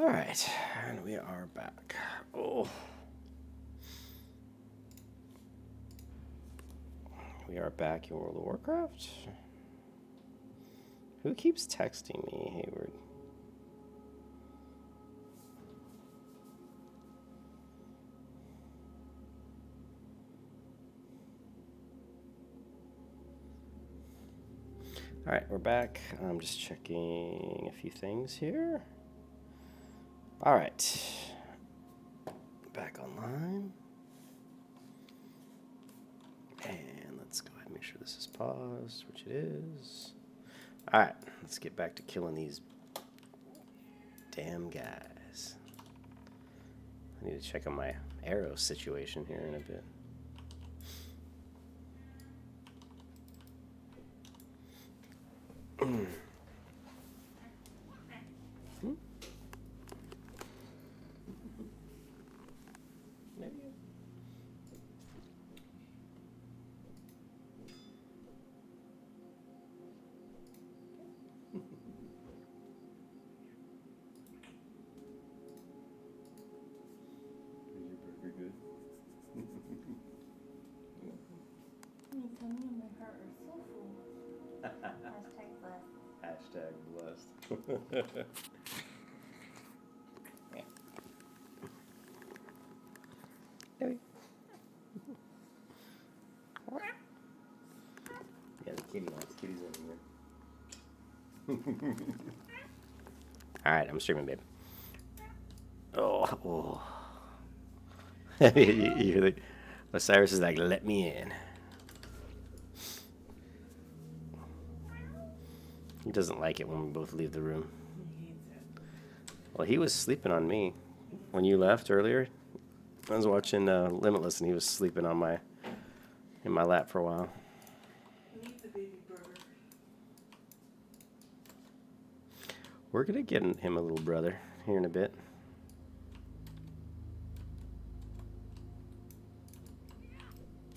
Alright, and we are back. Oh. We are back in World of Warcraft. Who keeps texting me, Hayward? Alright, we're back. I'm just checking a few things here. Alright. Back online. And let's go ahead and make sure this is paused, which it is. Alright, let's get back to killing these damn guys. I need to check on my arrow situation here in a bit. Hashtag blessed. Yeah. Yeah, the kitty wants kitties over here. Alright, I'm streaming, babe. Oh. You're like, Osiris is like, let me in. He doesn't like it when we both leave the room. Well, he was sleeping on me when you left earlier. I was watching Limitless, and he was sleeping on in my lap for a while. We're gonna get him a little brother here in a bit.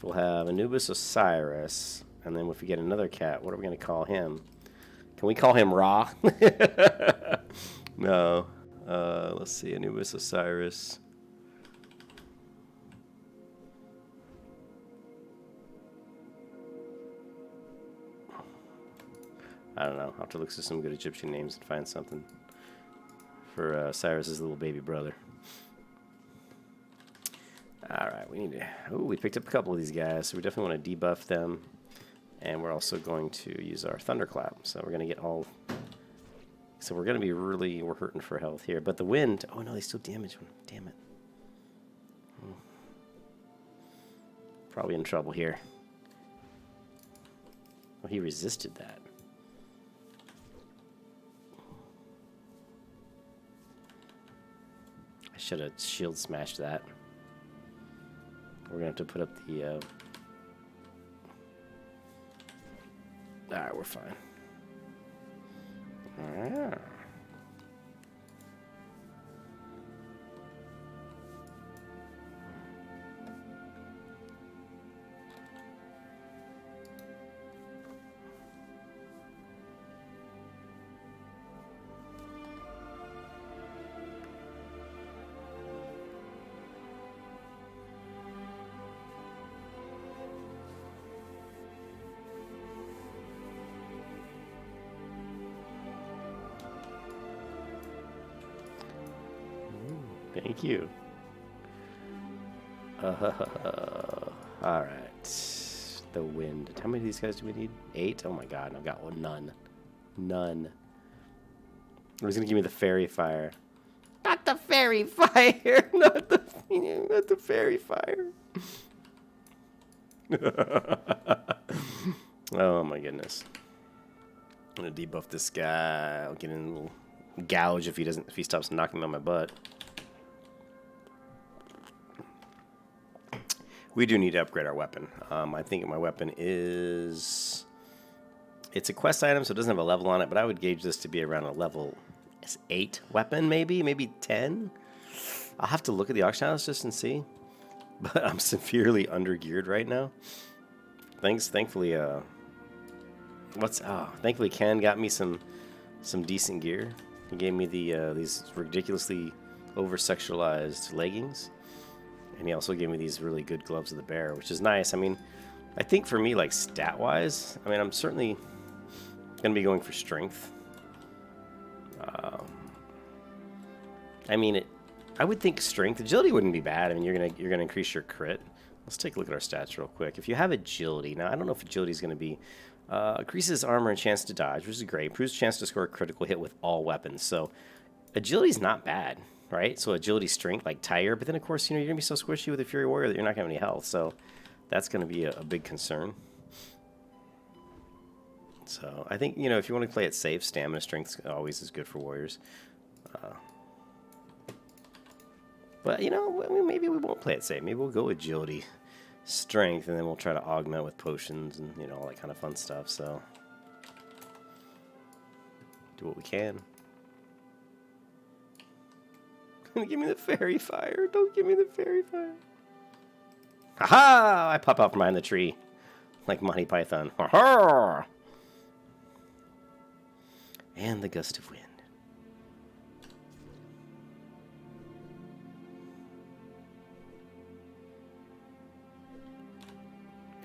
We'll have Anubis Osiris, and then if we get another cat, what are we gonna call him? Can we call him Ra? No. Let's see, Anubis Osiris. I don't know. I'll have to look through some good Egyptian names and find something for Cyrus's little baby brother. Alright, we need to... Oh, we picked up a couple of these guys, so we definitely want to debuff them. And we're also going to use our Thunderclap. So we're going to get all... So we're going to be really... We're hurting for health here. But the wind... Oh, no, they still damage one. Damn it. Probably in trouble here. Oh, he resisted that. I should have shield smashed that. We're going to have to put up the... Alright, we're fine. Alright. Thank you. Alright. The wind. How many of these guys do we need? 8? Oh my god, I've got one. None. None. He's gonna give me the fairy fire. Not the fairy fire! Not the fairy fire. Oh my goodness. I'm gonna debuff this guy. I'll get in a little gouge if he stops knocking me on my butt. We do need to upgrade our weapon. I think my weapon is... It's a quest item, so it doesn't have a level on it, but I would gauge this to be around a level 8 weapon, maybe 10. I'll have to look at the auction house just and see. But I'm severely undergeared right now. Thankfully, thankfully Ken got me some decent gear. He gave me these ridiculously over-sexualized leggings. And he also gave me these really good gloves of the bear, which is nice. I mean, I think for me, like, stat-wise, I mean, I'm certainly going to be going for strength. I mean, I would think strength. Agility wouldn't be bad. I mean, you're gonna increase your crit. Let's take a look at our stats real quick. If you have agility, now I don't know if agility is going to be increases armor and chance to dodge, which is great. Improves chance to score a critical hit with all weapons. So agility is not bad, right? So agility, strength, like tire. But then of course, you know, you're gonna be so squishy with a Fury Warrior that you're not gonna have any health. So that's gonna be a big concern. So I think, you know, if you want to play it safe, stamina, strength always is good for warriors. But, you know, maybe we won't play it safe. Maybe we'll go agility, strength, and then we'll try to augment with potions and, you know, all that kind of fun stuff. So, do what we can. Give me the fairy fire. Don't give me the fairy fire. Ha-ha! I pop out from behind the tree like Monty Python. Ha-ha! And the gust of wind.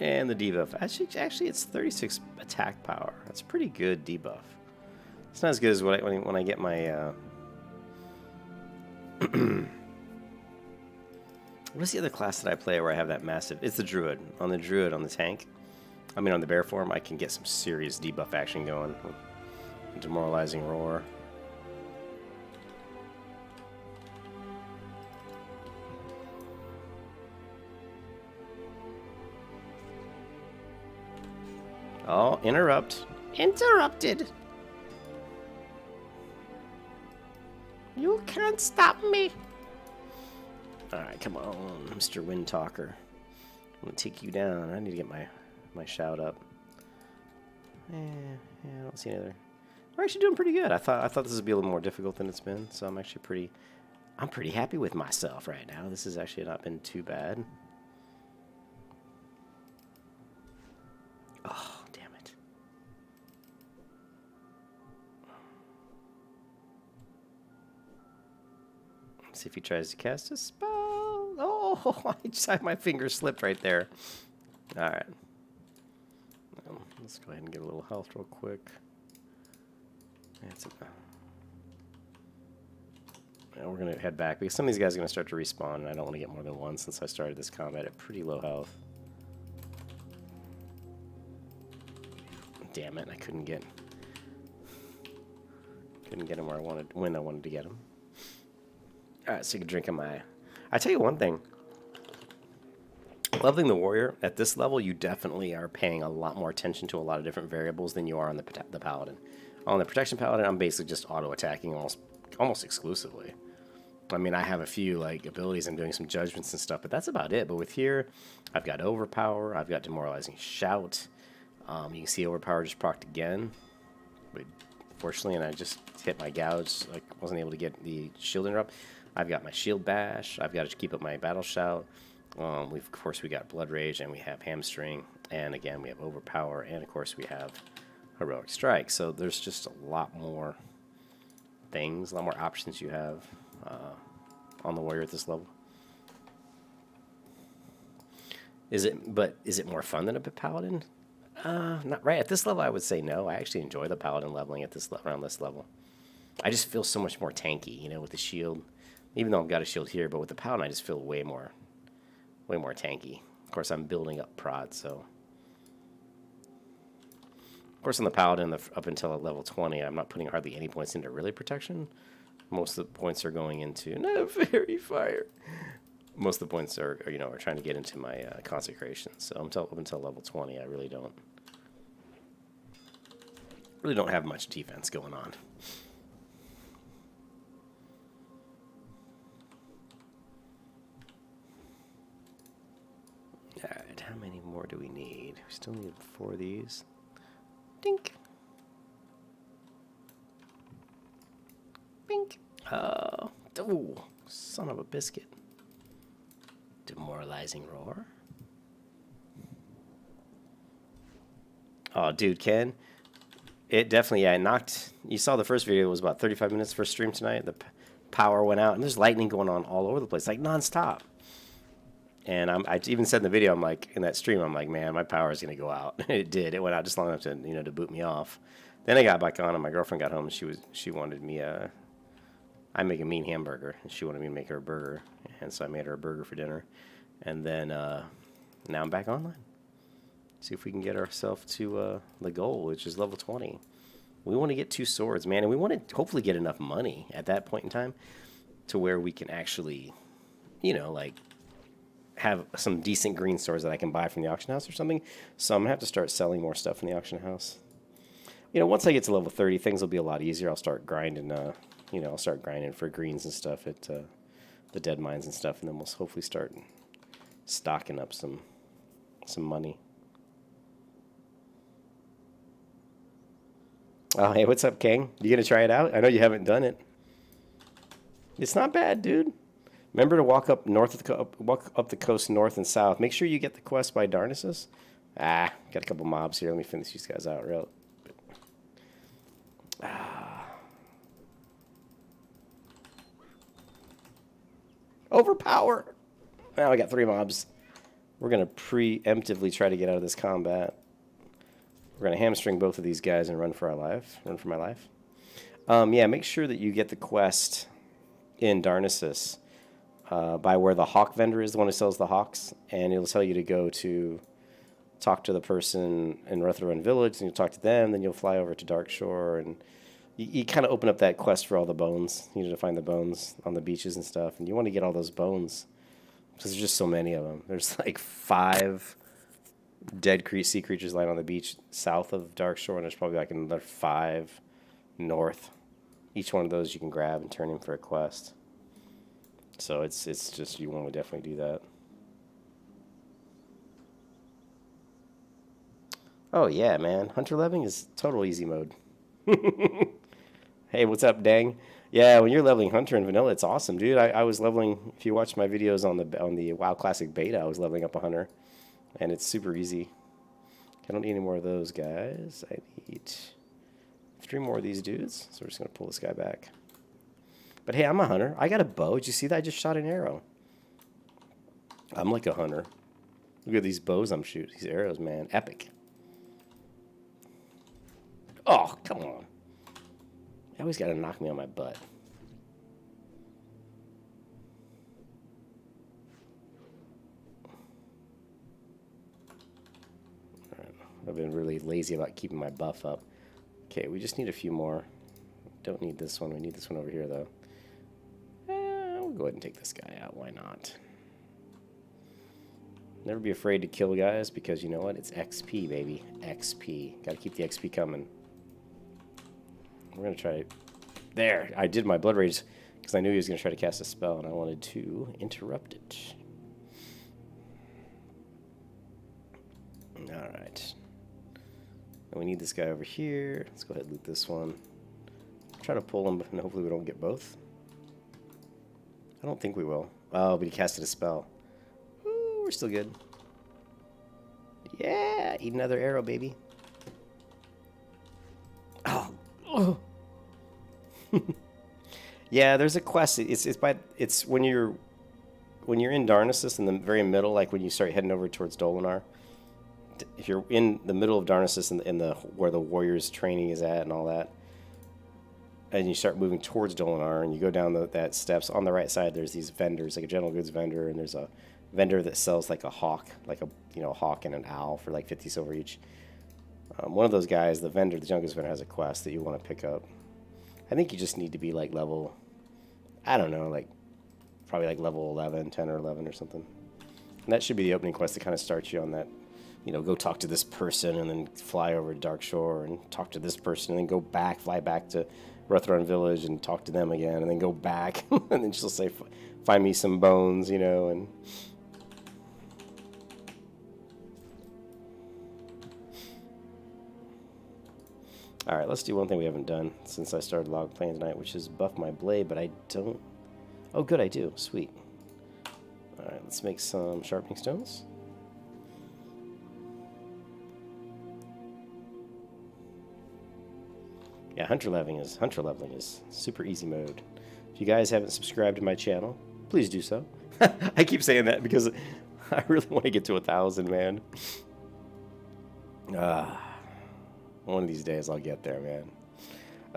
And the debuff. Actually, it's 36 attack power. That's pretty good debuff. It's not as good as when I get my... What's the other class that I play where I have that massive... It's the Druid. On the Druid, on the tank. I mean, on the Bear form, I can get some serious debuff action going. With Demoralizing Roar. Oh, interrupt. Interrupted. You can't stop me. Alright, come on, Mr. Wind Talker. I'm gonna take you down. I need to get my shout up. Yeah, I don't see any other. We're actually doing pretty good. I thought this would be a little more difficult than it's been, so I'm actually pretty happy with myself right now. This has actually not been too bad. Oh, damn it. Let's see if he tries to cast a spell. Oh, I just had my finger slipped right there. Alright. Let's go ahead and get a little health real quick. That's it. We're going to head back because some of these guys are going to start to respawn, and I don't want to get more than one since I started this combat at pretty low health. Damn it, I couldn't get him where I wanted, when I wanted to get him. Alright, so you can drink in my... I tell you one thing. Leveling the warrior, at this level, you definitely are paying a lot more attention to a lot of different variables than you are on the paladin. On the protection paladin, I'm basically just auto-attacking almost exclusively. I mean, I have a few like abilities, I'm doing some judgments and stuff, but that's about it. But with here, I've got Overpower, I've got Demoralizing Shout. You can see Overpower just procced again. But fortunately, and I just hit my gouge, I wasn't able to get the shield interrupt. I've got my Shield Bash, I've got to keep up my Battle Shout. Of course, we got Blood Rage, and we have Hamstring, and again, we have Overpower, and of course, we have Heroic Strike. So there's just a lot more things, a lot more options you have on the warrior at this level. Is it more fun than a paladin? Not right at this level. I would say no. I actually enjoy the paladin leveling at this around this level. I just feel so much more tanky, you know, with the shield. Even though I've got a shield here, but with the paladin, I just feel way more tanky. Of course, I'm building up prod, so. Of course, on the paladin, up until level 20, I'm not putting hardly any points into really protection. Most of the points are going into no fairy fire. Most of the points are trying to get into my consecration. So up until level 20, I really don't have much defense going on. All right, how many more do we need? We still need 4 of these. Dink. Bink. Oh, son of a biscuit. Demoralizing Roar. Oh, dude, Ken. It definitely, yeah, it knocked. You saw the first video, it was about 35 minutes for stream tonight. The power went out, and there's lightning going on all over the place, like nonstop. And I even said in the video, I'm like, in that stream, I'm like, man, my power is going to go out. It did. It went out just long enough to, to boot me off. Then I got back on, and my girlfriend got home, and she wanted me, I make a mean hamburger, and she wanted me to make her a burger. And so I made her a burger for dinner. And then now I'm back online. See if we can get ourselves to the goal, which is level 20. We want to get 2 swords, man, and we want to hopefully get enough money at that point in time to where we can actually, like, have some decent green swords that I can buy from the auction house or something. So I'm going to have to start selling more stuff in the auction house. Once I get to level 30, things will be a lot easier. I'll start grinding, I'll start grinding for greens and stuff at the dead mines and stuff, and then we'll hopefully start stocking up some money. Oh, hey, what's up, King? You gonna try it out? I know you haven't done it. It's not bad, dude. Remember to walk up walk up the coast north and south. Make sure you get the quest by Darnassus. Got a couple mobs here. Let me finish these guys out real. Overpower. Now I got 3 mobs. We're gonna preemptively try to get out of this combat. We're going to hamstring both of these guys and run for our life. Run for my life. Yeah, make sure that you get the quest in Darnassus by where the hawk vendor is, the one who sells the hawks. And it'll tell you to go to talk to the person in Auberdine Village, and you'll talk to them. Then you'll fly over to Darkshore, and you kind of open up that quest for all the bones. You need to find the bones on the beaches and stuff. And you want to get all those bones because there's just so many of them. There's like 5... dead sea creatures lying on the beach south of Darkshore, and there's probably like another 5 north. Each one of those you can grab and turn in for a quest. So it's just, you want to definitely do that. Oh yeah, man, Hunter leveling is total easy mode. Hey, what's up, Dang? Yeah, when you're leveling Hunter in vanilla, it's awesome, dude. I was leveling. If you watch my videos on the WoW Classic beta, I was leveling up a Hunter. And it's super easy. I don't need any more of those guys. I need 3 more of these dudes. So we're just going to pull this guy back. But hey, I'm a hunter. I got a bow. Did you see that? I just shot an arrow. I'm like a hunter. Look at these bows I'm shooting. These arrows, man. Epic. Oh, come on. You always got to knock me on my butt. I've been really lazy about keeping my buff up. Okay, we just need a few more. Don't need this one. We need this one over here, though. We'll go ahead and take this guy out. Why not? Never be afraid to kill guys, because you know what? It's XP, baby. XP. Got to keep the XP coming. We're going to try... There! I did my Blood Rage because I knew he was going to try to cast a spell, and I wanted to interrupt it. Alright. And we need this guy over here. Let's go ahead and loot this one. Try to pull him, and hopefully we don't get both. I don't think we will. Oh, but he casted a spell. Ooh, we're still good. Yeah, eat another arrow, baby. Oh. Yeah, there's a quest. It's when you're in Darnassus in the very middle, like when you start heading over towards Dolinar. If you're in the middle of Darnassus in the where the warriors training is at and all that, and you start moving towards Dolinar and you go down that steps, on the right side there's these vendors, like a general goods vendor, and there's a vendor that sells like a hawk, like a hawk and an owl for like 50 silver each. One of those guys, the general goods vendor, has a quest that you want to pick up. I think you just need to be like level, I don't know, like probably like level 11, 10 or 11 or something. And that should be the opening quest that kind of starts you on that. Go talk to this person and then fly over to Darkshore and talk to this person and then go back, fly back to Auberdine Village and talk to them again and then go back. And then she'll say, find me some bones, and... Alright, let's do one thing we haven't done since I started log playing tonight, which is buff my blade, but I don't... Oh, good, I do. Sweet. Alright, let's make some sharpening stones. Yeah, hunter leveling is super easy mode. If you guys haven't subscribed to my channel, please do so. I keep saying that because I really want to get to 1,000, man. One of these days I'll get there, man.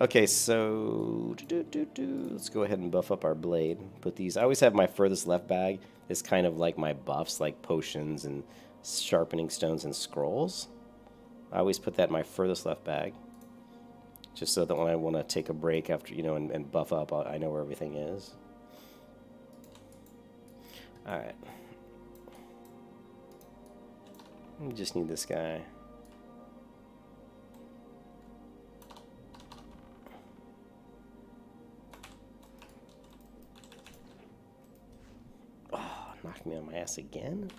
Okay, so let's go ahead and buff up our blade. Put these. I always have my furthest left bag. It's kind of like my buffs, like potions and sharpening stones and scrolls. I always put that in my furthest left bag, just so that when I want to take a break after, you know, and buff up, I know where everything is. All right. We just need this guy. Knocked me on my ass again.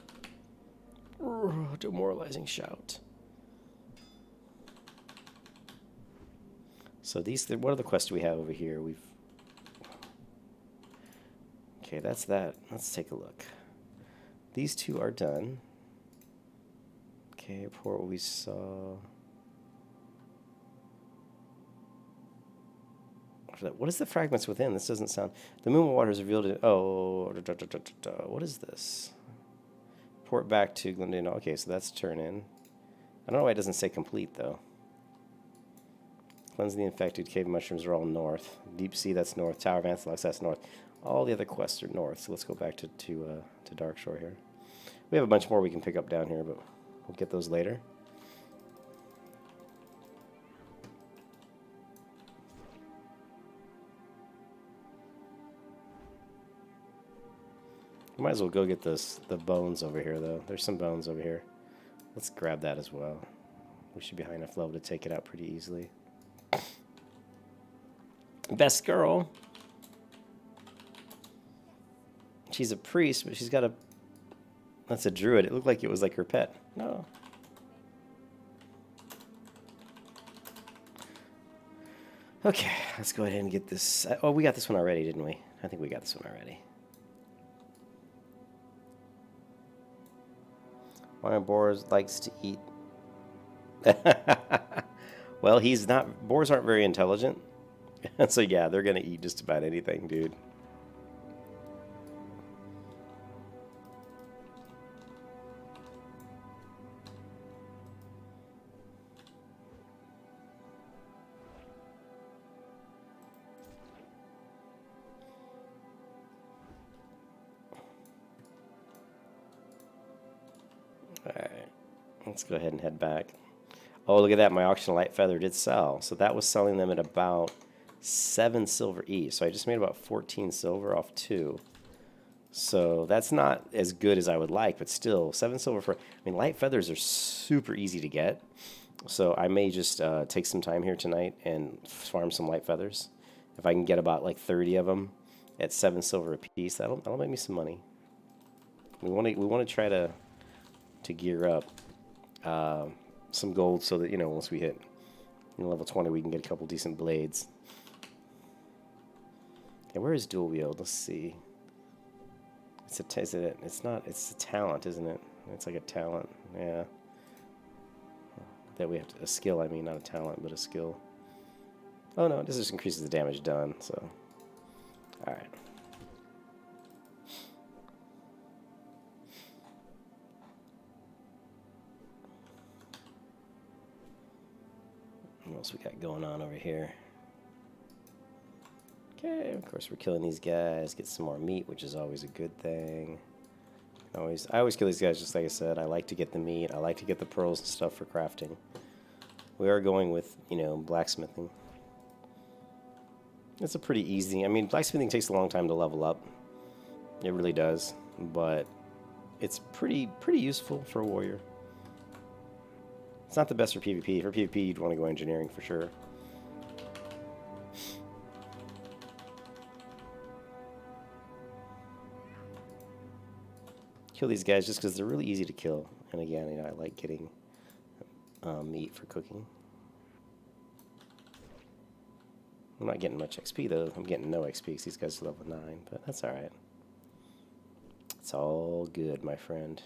Demoralizing shout. So these, what are the quests we have over here? Okay, that's that. Let's take a look. These two are done. Okay, report what we saw. What is the fragments within? This doesn't sound... The moon water is revealed... what is this? Port back to Glendale. Okay, so that's turn in. I don't know why it doesn't say complete, though. Cleanse the infected. Cave mushrooms are all north. Deep sea, that's north. Tower of Antholox, that's north. All the other quests are north. So let's go back to Darkshore here. We have a bunch more we can pick up down here, but we'll get those later. Might as well go get the bones over here, though. There's some bones over here. Let's grab that as well. We should be high enough level to take it out pretty easily. Best girl. She's a priest, but she's got a... That's a druid. It looked like it was like her pet. No. Okay, let's go ahead and get this... Oh, we got this one already, didn't we? I think we got this one already. Why Boars likes to eat. Well, he's not... Boars aren't very intelligent. So yeah, they're going to eat just about anything, dude. Alright, let's go ahead and head back. Oh, look at that. My auction light feather did sell. So that was selling them at about 7 silver each. So I just made about 14 silver off 2. So that's not as good as I would like, but still, 7 silver for... I mean, light feathers are super easy to get. So I may just take some time here tonight and farm some light feathers. If I can get about like 30 of them at 7 silver a piece, that'll make me some money. We want to try to gear up some gold so that, you know, once we hit level 20, we can get a couple decent blades. Okay, where is dual wield? Let's see. It's a talent, isn't it? It's like a talent, yeah. That we have a skill, I mean, not a talent, but a skill. Oh no, this just increases the damage done, so. Alright. What else we got going on over here? Okay, of course we're killing these guys. Get some more meat, which is always a good thing. I always kill these guys, just like I said. I like to get the meat. I like to get the pearls and stuff for crafting. We are going with, you know, blacksmithing. It's a pretty easy... I mean, blacksmithing takes a long time to level up. It really does. But it's pretty useful for a warrior. It's not the best for PvP. For PvP, you'd want to go engineering for sure. Kill these guys just because they're really easy to kill. And again, you know, I like getting meat for cooking. I'm not getting much XP though. I'm getting no XP because these guys are level 9, but that's alright. It's all good, my friend.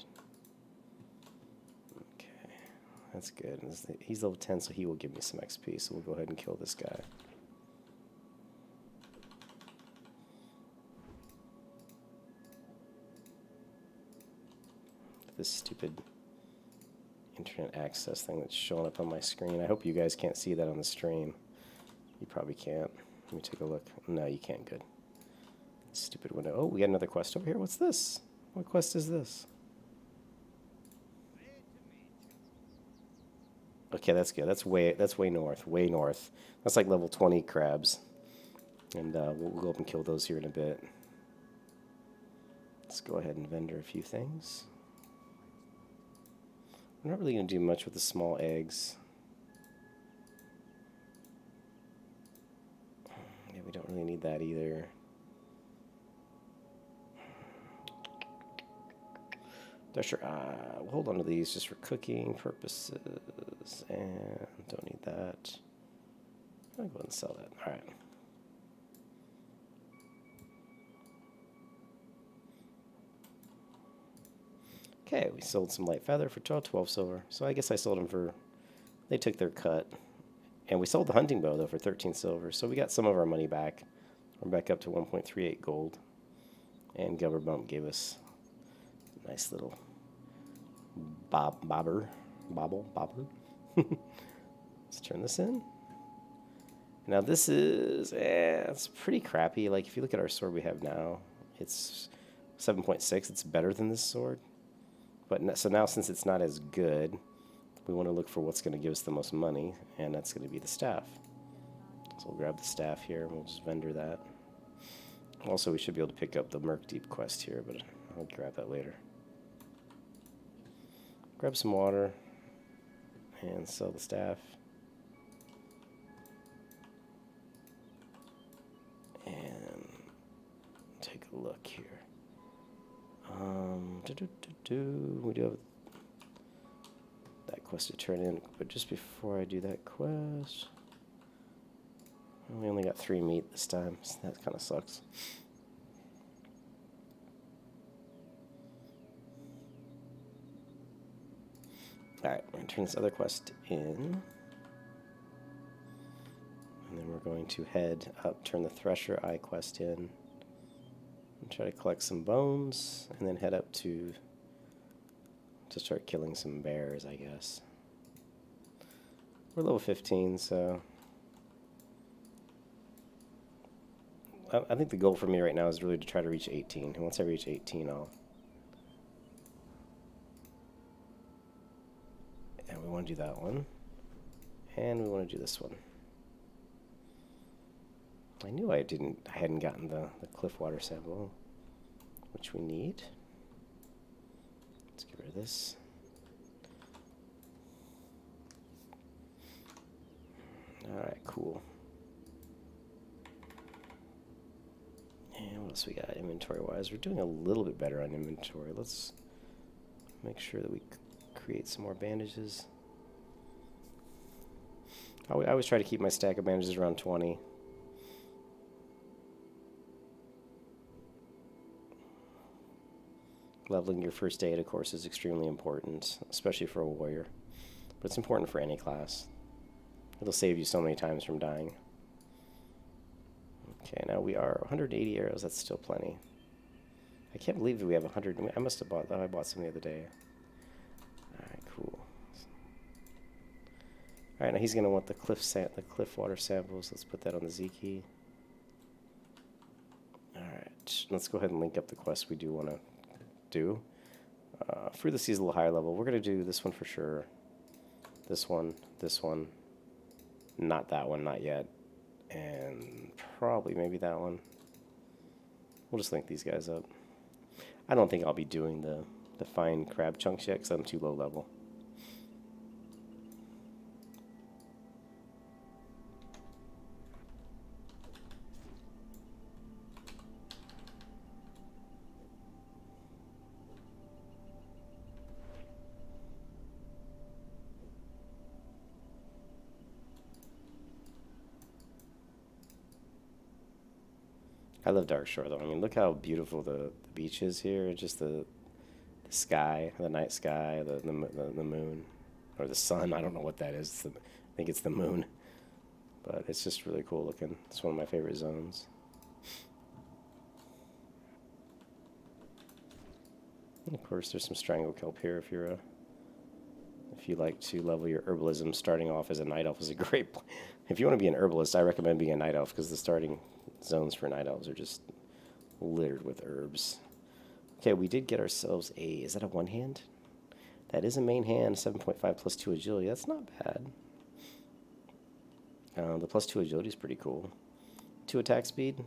Okay. That's good. He's level 10, so he will give me some XP. So we'll go ahead and kill this guy. This stupid internet access thing that's showing up on my screen. I hope you guys can't see that on the stream. You probably can't. Let me take a look. No, you can't. Good. Stupid window. Oh, we got another quest over here. What's this? What quest is this? Okay, that's good. That's way north. Way north. That's like level 20 crabs. And we'll go up and kill those here in a bit. Let's go ahead and vendor a few things. I'm not really going to do much with the small eggs. Yeah, we don't really need that either. Sure, we'll hold on to these just for cooking purposes, and don't need that. I'll go ahead and sell that. All right. Okay, we sold some light feather for 12 silver. So I guess I sold them for, they took their cut. And we sold the hunting bow, though, for 13 silver. So we got some of our money back. We're back up to 1.38 gold. And Gubber Bump gave us a nice little bobber. Let's turn this in. Now this is, it's pretty crappy. Like if you look at our sword we have now, it's 7.6. It's better than this sword. But so now since it's not as good, we want to look for what's going to give us the most money, and that's going to be the staff. So we'll grab the staff here, and we'll just vendor that. Also, we should be able to pick up the Murk Deep quest here, but I'll grab that later. Grab some water, and sell the staff. And take a look here. We do have that quest to turn in, but just before I do that quest, we only got 3 meat this time, so that kind of sucks. Alright, we're going to turn this other quest in, and then we're going to head up, turn the Thresher Eye quest in, and try to collect some bones, and then head up to start killing some bears, I guess. We're level 15, so I think the goal for me right now is really to try to reach 18. And once I reach 18, and we want to do that one. And we want to do this one. I knew I hadn't gotten the cliff water sample, which we need. Let's get rid of this. Alright, cool. And what else we got inventory-wise? We're doing a little bit better on inventory. Let's make sure that we create some more bandages. I always try to keep my stack of bandages around 20. Leveling your first aid, of course, is extremely important, especially for a warrior. But it's important for any class. It'll save you so many times from dying. Okay, now we are 180 arrows. That's still plenty. I can't believe that we have 100. I must have bought that. I bought some the other day. Alright, cool. Alright, now he's going to want the cliff water samples. Let's put that on the Z key. Alright, let's go ahead and link up the quest we do want to do. Fruit of the Sea is a little higher level. We're going to do this one for sure. This one. Not that one, not yet. And probably maybe that one. We'll just link these guys up. I don't think I'll be doing the fine crab chunks yet because I'm too low level. I love Dark Shore, though. I mean, look how beautiful the beach is here. Just the sky, the night sky, the moon. or the sun. I don't know what that is. I think it's the moon. But it's just really cool looking. It's one of my favorite zones. And of course, there's some Stranglekelp here if you like to level your herbalism. Starting off as a night elf is a great plan. If you want to be an herbalist, I recommend being a night elf because the starting zones for night elves are just littered with herbs. Okay, we did get ourselves a... Is that a one hand? That is a main hand. 7.5 plus 2 agility. That's not bad. The plus 2 agility is pretty cool. 2 attack speed.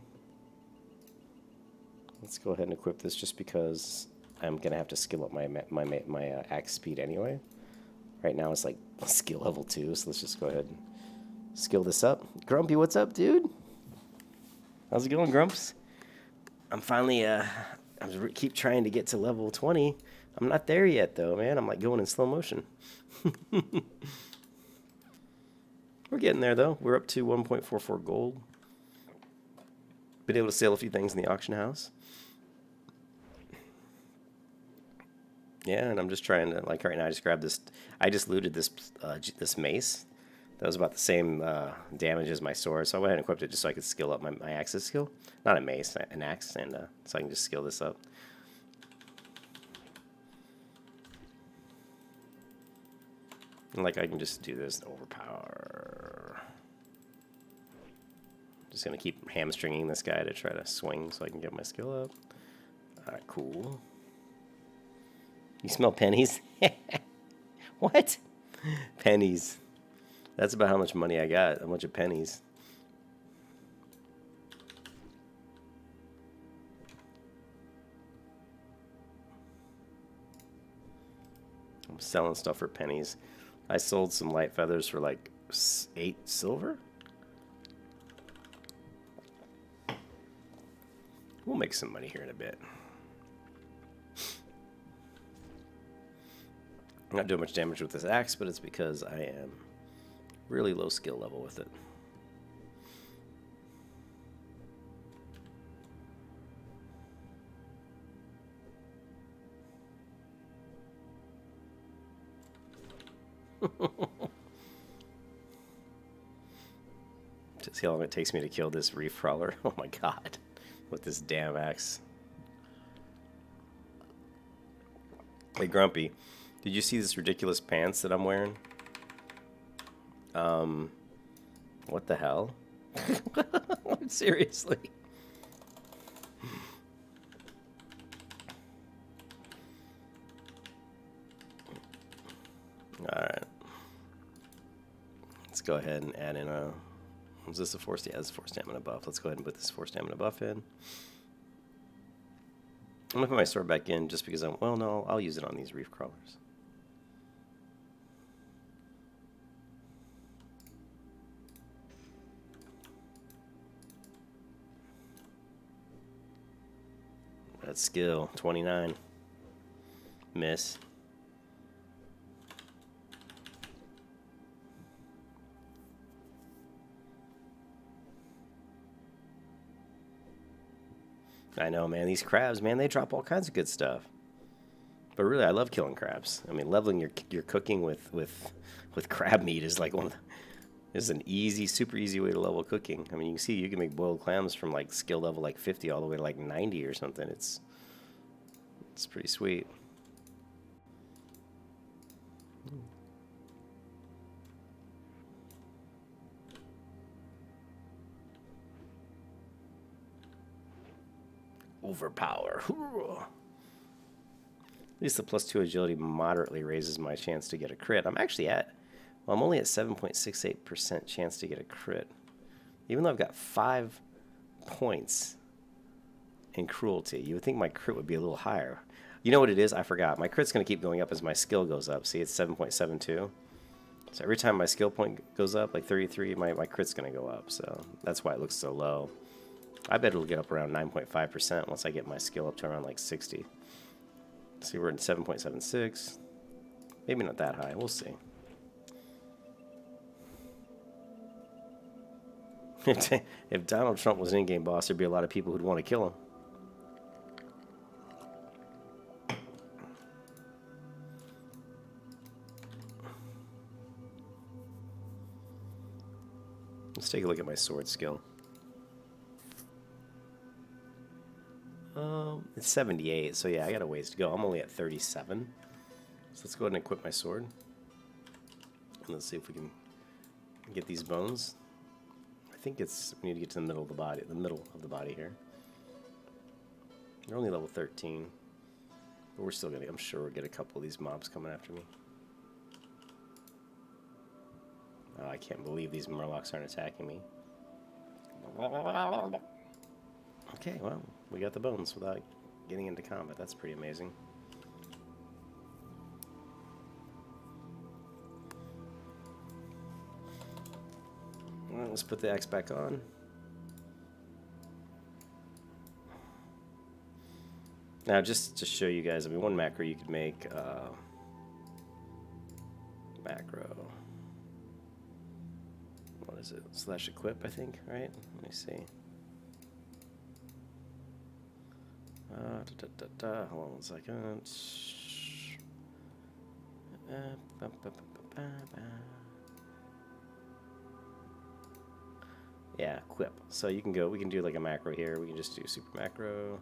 Let's go ahead and equip this just because I'm going to have to skill up my axe speed anyway. Right now it's like skill level 2, so let's just go ahead and skill this up. Grumpy, what's up, dude? How's it going, Grumps? I'm finally, keep trying to get to level 20. I'm not there yet, though, man. I'm like going in slow motion. We're getting there, though. We're up to 1.44 gold. Been able to sell a few things in the auction house. Yeah, and I'm just trying to, like right now, I just grabbed this. I just looted this this mace. That was about the same damage as my sword, so I went ahead and equipped it just so I could skill up my axe's skill. Not a mace, an axe, and so I can just skill this up. And like I can just do this overpower. Just gonna keep hamstringing this guy to try to swing so I can get my skill up. Alright, cool. You smell pennies? What? Pennies. That's about how much money I got. A bunch of pennies. I'm selling stuff for pennies. I sold some light feathers for like 8 silver. We'll make some money here in a bit. I'm not doing much damage with this axe, but it's because I am really low skill level with it. To see how long it takes me to kill this reef crawler. Oh my god. With this damn axe. Hey Grumpy, did you see this ridiculous pants that I'm wearing? What the hell? Seriously. Alright. Let's go ahead and add in a... Was this a 4 stamina? Yeah, it's a 4 stamina buff. Let's go ahead and put this 4 stamina buff in. I'm going to put my sword back in just because I'm... Well, no, I'll use it on these reef crawlers. That's skill. 29. Miss. I know, man. These crabs, man, they drop all kinds of good stuff. But really, I love killing crabs. I mean, leveling your cooking with crab meat is like is an easy, super easy way to level cooking. I mean, you can see you can make boiled clams from like skill level like 50 all the way to like 90 or something. It's pretty sweet. Overpower. At least the plus 2 agility moderately raises my chance to get a crit. I'm actually well, I'm only at 7.68% chance to get a crit. Even though I've got 5 points in cruelty, you would think my crit would be a little higher. You know what it is? I forgot. My crit's going to keep going up as my skill goes up. See, it's 7.72. So every time my skill point goes up, like 33, my crit's going to go up. So that's why it looks so low. I bet it'll get up around 9.5% once I get my skill up to around like 60. See, we're at 7.76. Maybe not that high. We'll see. If Donald Trump was an in-game boss, there'd be a lot of people who'd want to kill him. take a look at my sword skill. It's 78, so yeah, I got a ways to go. I'm only at 37. So let's go ahead and equip my sword. And let's see if we can get these bones. I think we need to get to the middle of the body here. They're only level 13. But we're still gonna, I'm sure we'll get a couple of these mobs coming after me. Oh, I can't believe these murlocs aren't attacking me. Okay, well, we got the bones without getting into combat. That's pretty amazing. Well, let's put the axe back on. Now, just to show you guys, I mean, one macro you could make, macro, what is it, slash equip, I think, right? Let me see. Hold on one second. Yeah, equip. So you can go, we can do like a macro here. We can just do super macro.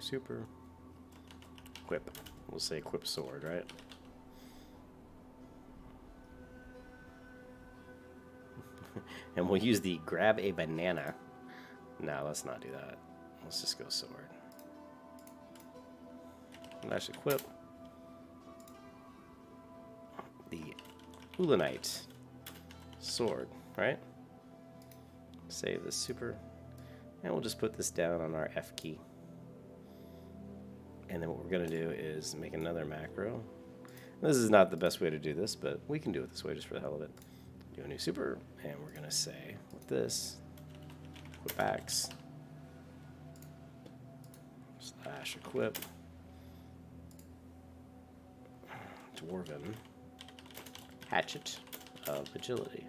Super. Equip. We'll say equip sword, right? And we'll use the grab a banana. No, let's not do that. Let's just go sword. Let's equip the Ulanite sword, right? Save the super. And we'll just put this down on our F key. And then what we're going to do is make another macro. This is not the best way to do this, but we can do it this way just for the hell of it. Do a new super, and we're going to say, with this, equip axe, slash equip, dwarven hatchet of agility.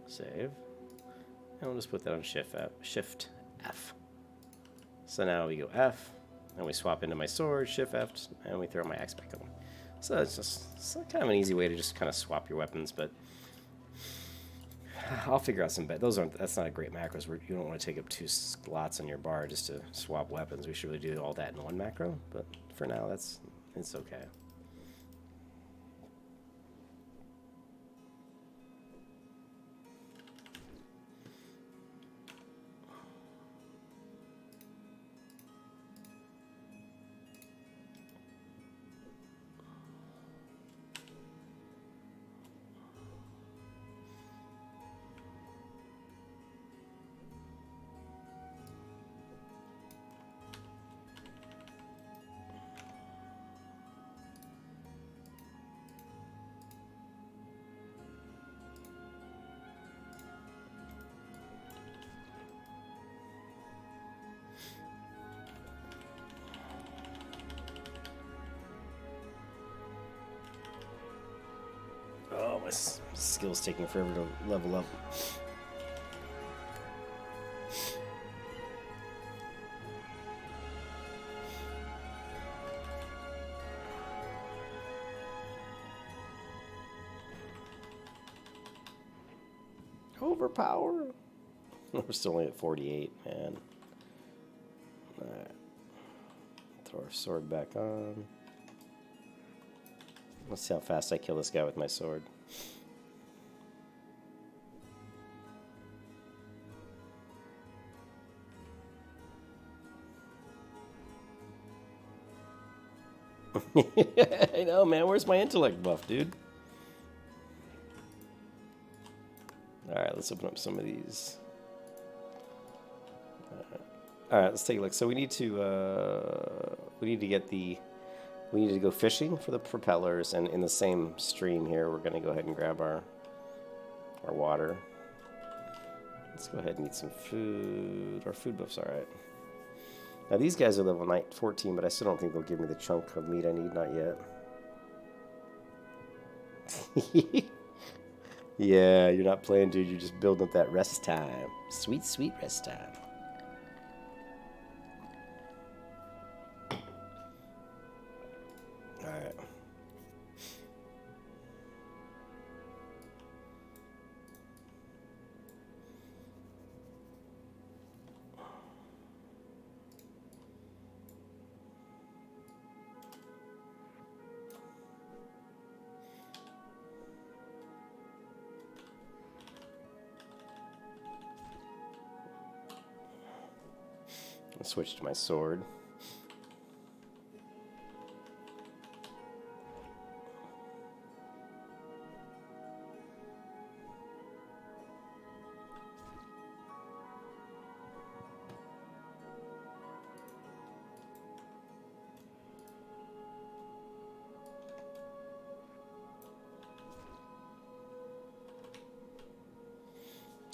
Save. And we'll just put that on Shift F. So now we go F, and we swap into my sword, Shift F, and we throw my axe back on. So it's kind of an easy way to just kind of swap your weapons, but I'll figure out some that's not a great macros. You don't want to take up 2 slots on your bar just to swap weapons. We should really do all that in one macro, but for now it's okay. Oh, my skill's taking forever to level up. Overpower. We're still only at 48, man. Alright. Throw our sword back on. Let's see how fast I kill this guy with my sword. I know, man. Where's my intellect buff, dude? Alright, let's open up some of these. Alright, let's take a look. So we need to go fishing for the propellers, and in the same stream here, we're going to go ahead and grab our water. Let's go ahead and eat some food. Our food buff's alright. Now these guys are level 14, but I still don't think they'll give me the chunk of meat I need, not yet. Yeah, you're not playing, dude. You're just building up that rest time. Sweet, sweet rest time. Switch to my sword.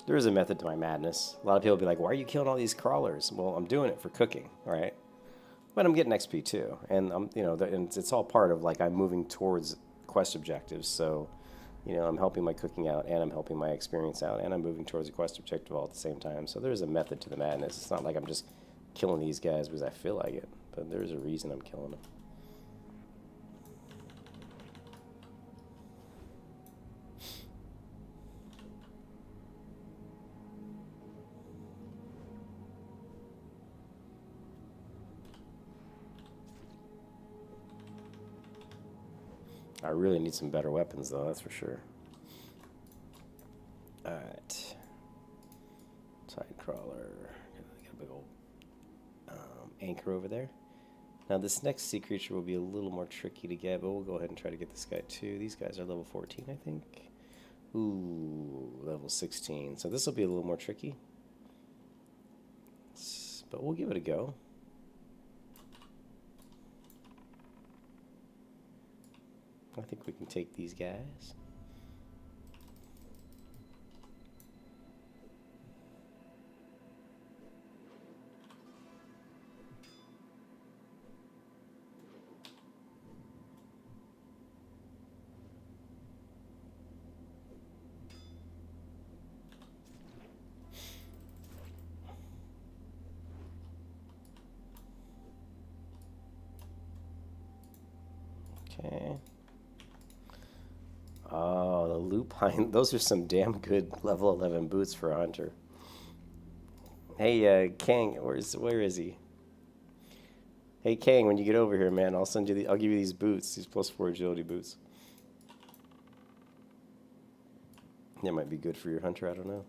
There is a method to my madness. A lot of people be like, why are you killing all these crawlers? Well, I'm doing it for cooking, all right? But I'm getting XP too. And, and it's all part of, like, I'm moving towards quest objectives. So, I'm helping my cooking out, and I'm helping my experience out, and I'm moving towards a quest objective all at the same time. So there's a method to the madness. It's not like I'm just killing these guys because I feel like it. But there's a reason I'm killing them. I really need some better weapons, though, that's for sure. Alright. Tide crawler. Got a big old anchor over there. Now, this next sea creature will be a little more tricky to get, but we'll go ahead and try to get this guy, too. These guys are level 14, I think. Ooh, level 16. So this will be a little more tricky. But we'll give it a go. I think we can take these guys. Okay. Oh, the lupine. Those are some damn good level 11 boots for a hunter. Hey, Kang, where is he? Hey, Kang, when you get over here, man, I'll give you these boots, these +4 agility boots. That might be good for your hunter, I don't know.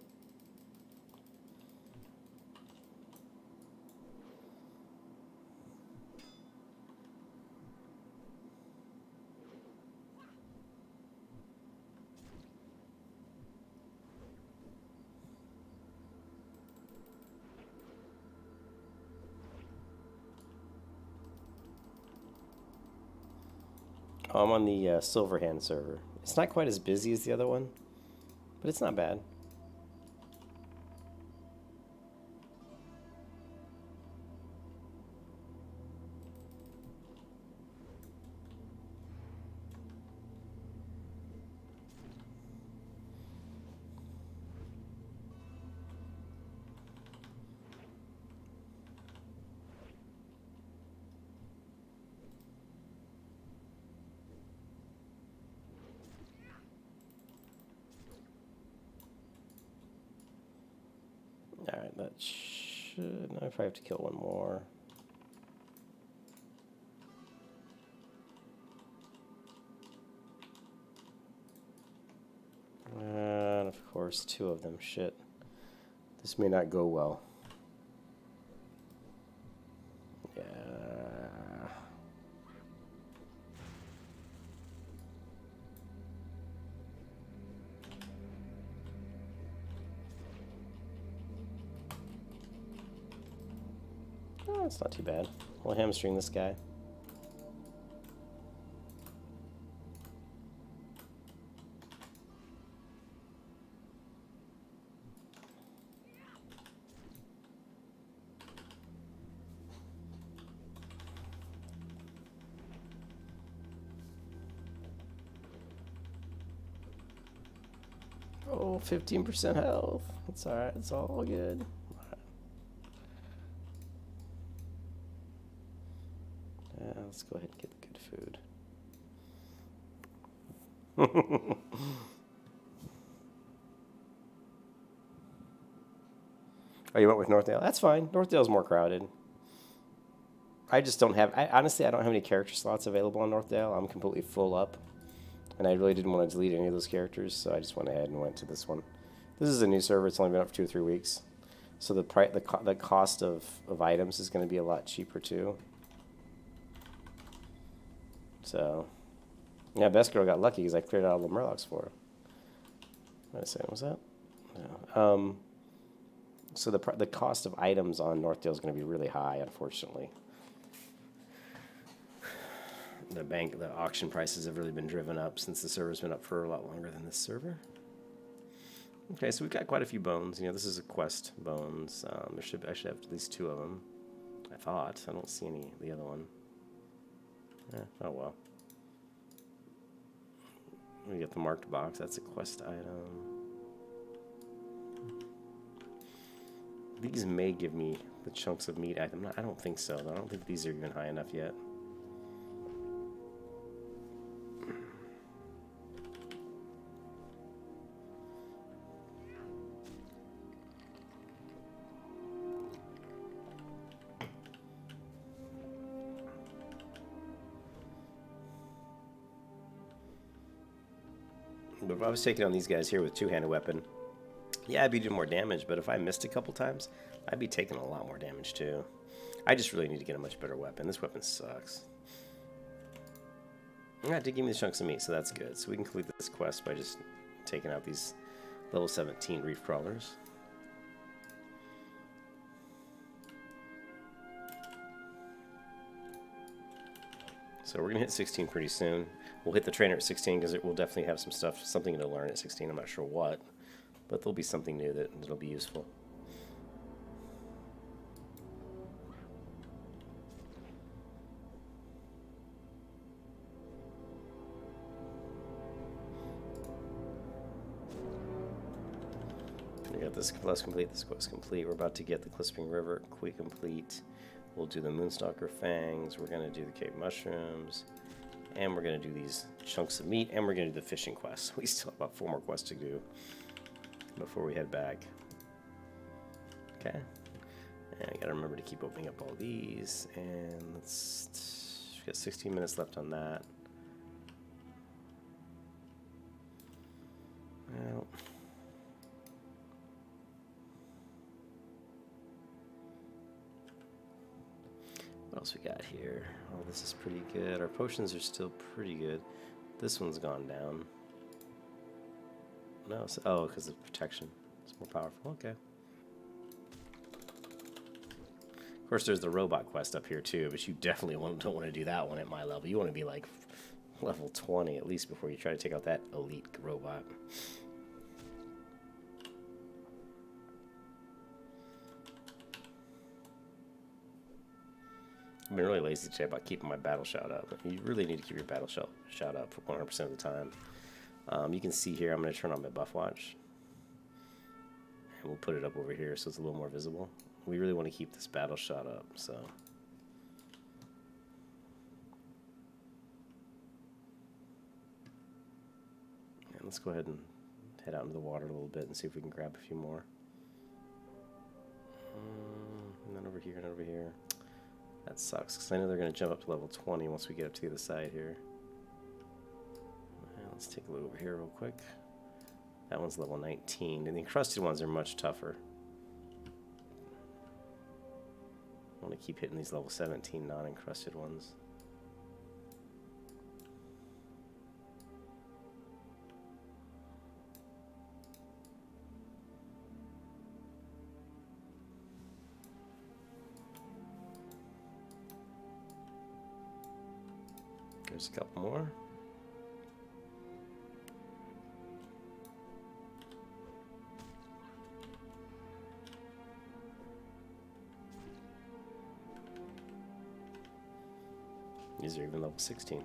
Oh, I'm on the Silverhand server. It's not quite as busy as the other one, but it's not bad. Alright, that should... Now I probably have to kill one more. And of course, 2 of them. Shit. This may not go well. Yeah. Oh, it's not too bad. We'll hamstring this guy. Oh, 15% health. It's alright, it's all good. Let's go ahead and get good food. Oh, you went with Northdale? That's fine. Northdale's more crowded. I just don't have... honestly, I don't have any character slots available on Northdale. I'm completely full up. And I really didn't want to delete any of those characters, so I just went ahead and went to this one. This is a new server. It's only been up for 2 or 3 weeks. So the cost of items is going to be a lot cheaper too. So, yeah, Best Girl got lucky because I cleared out all the Murlocs for her. Wait a second, was that? No. So the cost of items on Northdale is going to be really high, unfortunately. The auction prices have really been driven up since the server's been up for a lot longer than this server. Okay, so we've got quite a few bones. You know, this is a quest bones. I should have at least 2 of them. I thought. I don't see any. The other one. Oh well. We get the marked box. That's a quest item. These may give me the chunks of meat item. I don't think so. I don't think these are even high enough yet. But if I was taking on these guys here with two-handed weapon, yeah, I'd be doing more damage, but if I missed a couple times, I'd be taking a lot more damage too. I just really need to get a much better weapon. This weapon sucks. Yeah, it did give me the chunks of meat, so that's good. So we can complete this quest by just taking out these level 17 reef crawlers. So we're going to hit 16 pretty soon. We'll hit the trainer at 16 because it will definitely have something to learn at 16. I'm not sure what, but there'll be something new that'll be useful. We got this quest complete. This quest complete. We're about to get the Clisping River complete. We'll do the Moonstalker Fangs. We're going to do the Cave Mushrooms. And we're going to do these chunks of meat. And we're going to do the fishing quest. We still have about 4 more quests to do before we head back. Okay. And I got to remember to keep opening up all these. And we've got 16 minutes left on that. Well... What else we got here? Oh, this is pretty good. Our potions are still pretty good. This one's gone down. No, oh, because of protection. It's more powerful. Okay. Of course, there's the robot quest up here too, but you definitely don't want to do that one at my level. You want to be like level 20 at least before you try to take out that elite robot. I've been really lazy today about keeping my battle shout up. You really need to keep your battle shout up for 100% of the time. You can see here, I'm going to turn on my buff watch. And we'll put it up over here so it's a little more visible. We really want to keep this battle shout up, so. And let's go ahead and head out into the water a little bit and see if we can grab a few more. And then over here and over here. That sucks, because I know they're going to jump up to level 20 once we get up to the other side here. And let's take a look over here real quick. That one's level 19, and the encrusted ones are much tougher. I want to keep hitting these level 17 non-encrusted ones. There's a couple more. These are even level 16.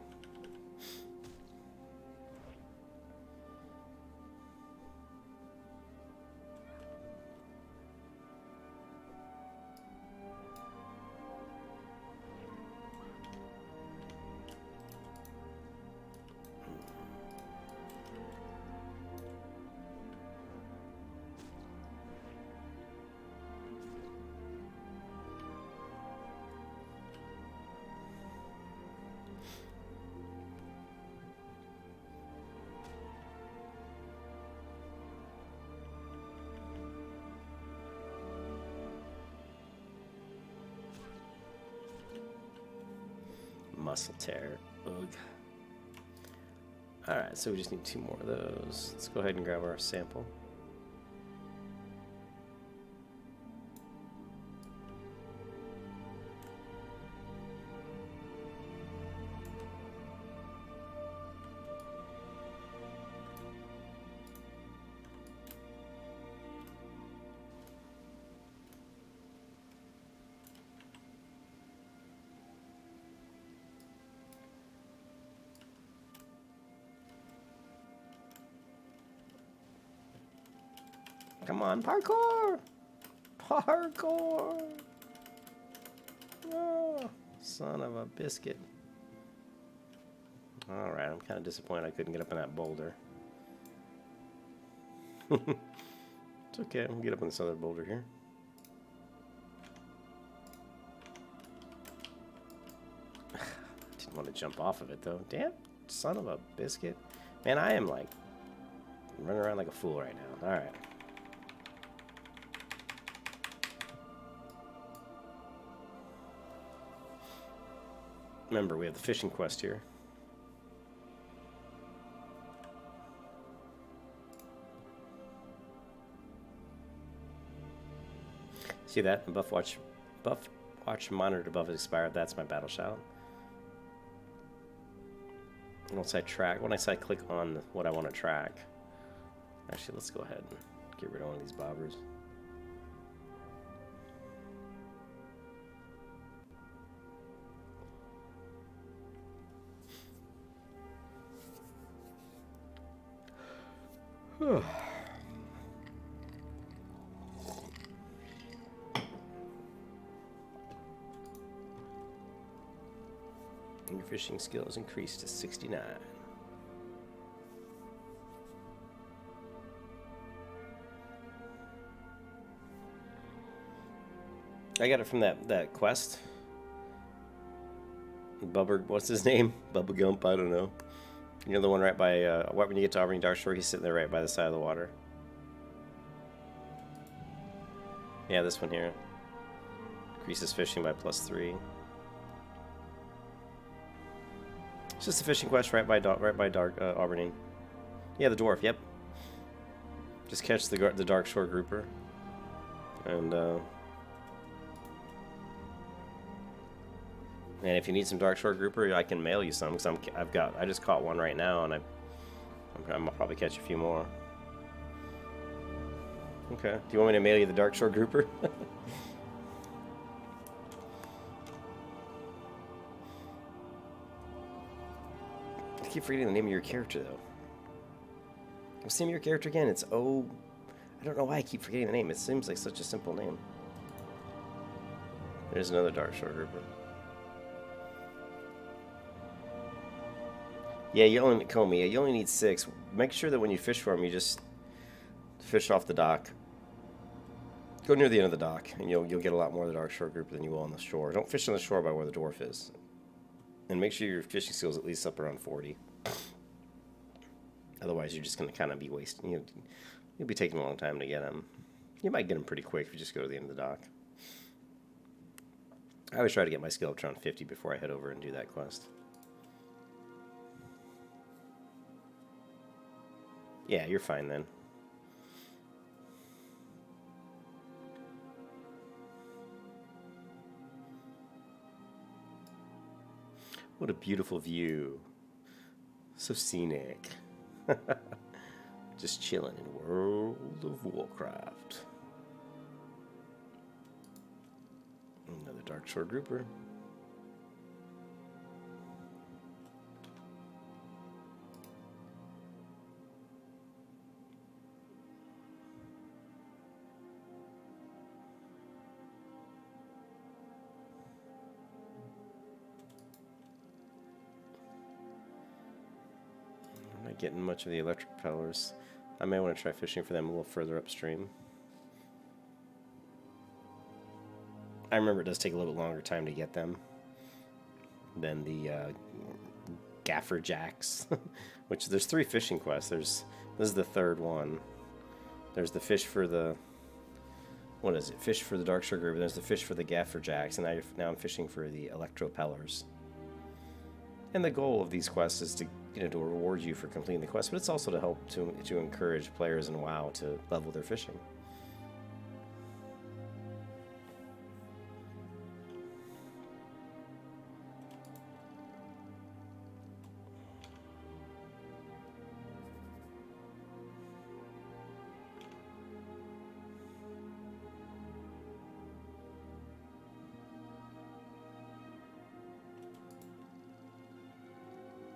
muscle tear. Ugh. Alright, so we just need 2 more of those. Let's go ahead and grab our sample. Come on, parkour! Parkour! Oh, son of a biscuit. Alright, I'm kind of disappointed I couldn't get up on that boulder. It's okay, I'll get up on this other boulder here. Didn't want to jump off of it though. Damn, son of a biscuit. Man, I am like running around like a fool right now. Alright. Remember, we have the fishing quest here. See that? The buff watch monitor buff is expired. That's my battle shout. Once I click on what I want to track. Actually, let's go ahead and get rid of one of these bobbers. Your fishing skill is increased to 69. I got it from that quest. Bubba, what's his name? Bubba Gump, I don't know. You know the one right by, when you get to Auberdine Darkshore, he's sitting there right by the side of the water. Yeah, this one here. Increases fishing by +3. It's just a fishing quest right by Auberdine. Yeah, the dwarf, yep. Just catch the Darkshore grouper. And if you need some Darkshore grouper, I can mail you some, because I just caught one right now, and I'll probably catch a few more. Okay. Do you want me to mail you the Darkshore grouper? I keep forgetting the name of your character, though. What's the name of your character again? It's I don't know why I keep forgetting the name. It seems like such a simple name. There's another Darkshore grouper. Yeah, you only need 6. Make sure that when you fish for them, you just fish off the dock. Go near the end of the dock, and you'll get a lot more of the Darkshore grouper than you will on the shore. Don't fish on the shore by where the dwarf is. And make sure your fishing skill is at least up around 40. Otherwise, you're just going to kind of be wasting. You'll be taking a long time to get them. You might get them pretty quick if you just go to the end of the dock. I always try to get my skill up to around 50 before I head over and do that quest. Yeah, you're fine then. What a beautiful view. So scenic. Just chilling in World of Warcraft. Another Darkshore grouper. Getting much of the electric propellers. I may want to try fishing for them a little further upstream. I remember it does take a little bit longer time to get them than the gaffer jacks, which there's 3 fishing quests. This is the 3rd one. There's the fish for the Fish for the Darkshore grouper. There's the fish for the gaffer jacks, and now I'm fishing for the electropellers. And the goal of these quests is to, you know, to reward you for completing the quest, but it's also to help to encourage players in WoW to level their fishing.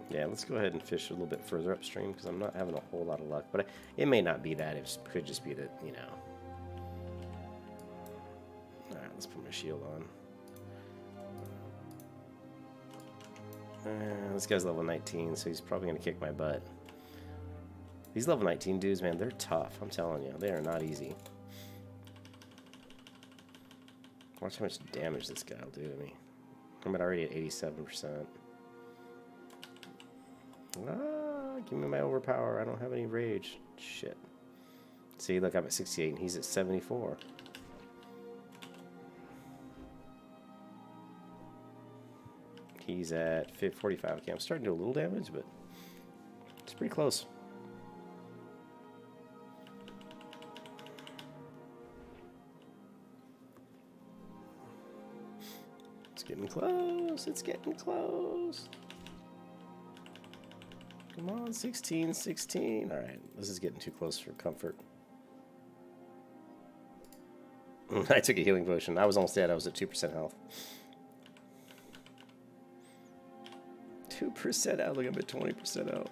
Yeah, let's go ahead and fish a little bit further upstream because I'm not having a whole lot of luck. But it may not be that. It could just be that, you know. All right, let's put my shield on. This guy's level 19, so he's probably going to kick my butt. These level 19 dudes, man, they're tough. I'm telling you, they are not easy. Watch how much damage this guy will do to me. I'm already at 87%. Ah, give me my overpower. I don't have any rage. Shit. See, look, I'm at 68 and he's at 74. He's at 45. Okay, I'm starting to do a little damage, but it's pretty close. It's getting close. It's getting close. Come on, 16, 16. All right, this is getting too close for comfort. I took a healing potion. I was almost dead. I was at 2% health. 2% out. Look, I'm at 20% out.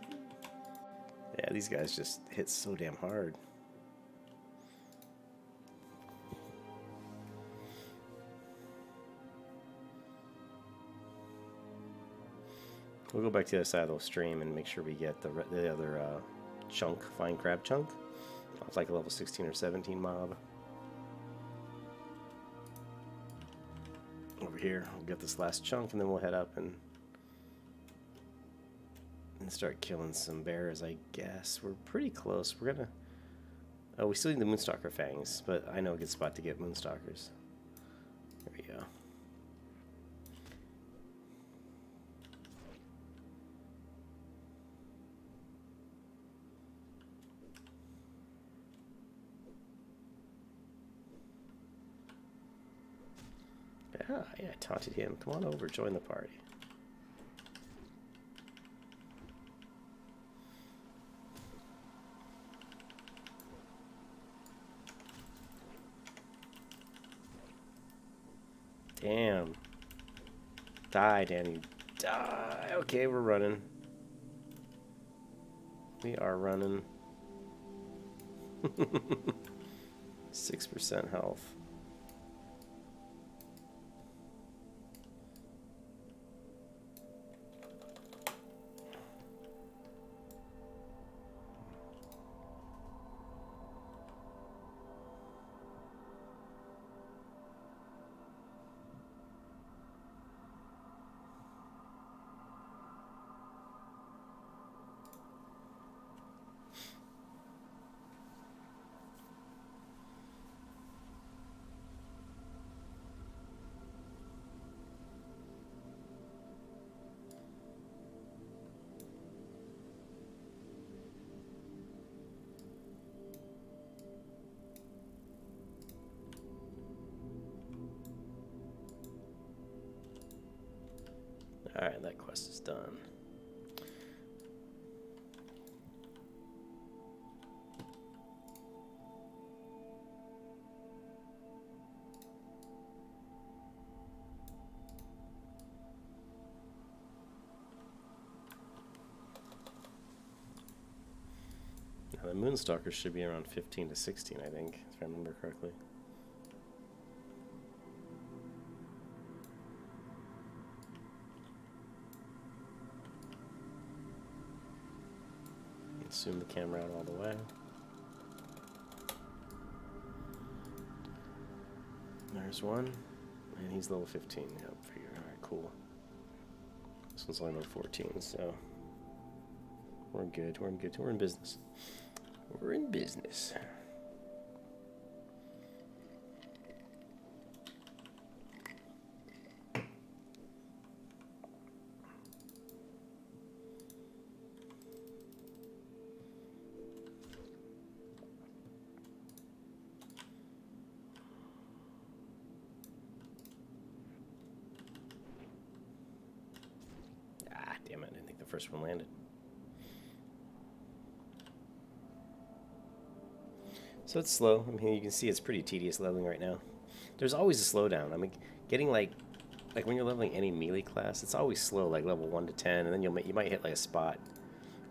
Yeah, these guys just hit so damn hard. We'll go back to the other side of the stream and make sure we get the other chunk, fine crab chunk. It's like a level 16 or 17 mob. Over here, we'll get this last chunk and then we'll head up and start killing some bears, I guess. We're pretty close. We're gonna... Oh, we still need the Moonstalker fangs, but I know a good spot to get Moonstalkers. There we go. Ah, yeah, I taunted him. Come on over, join the party. Damn. Die, Danny. Die. Okay, we're running. We are running. 6% health. Alright, that quest is done. Now, the Moonstalkers should be around 15 to 16, I think, if I remember correctly. Zoom the camera out all the way. There's one, and he's level 15. Yep, figure. All right, cool. This one's only level 14, so we're good. We're in good. We're in business. We're in business. first one landed. So it's slow. I mean, you can see it's pretty tedious leveling right now. There's always a slowdown. I mean, getting like when you're leveling any melee class, it's always slow, like level 1 to 10, and then you might hit like a spot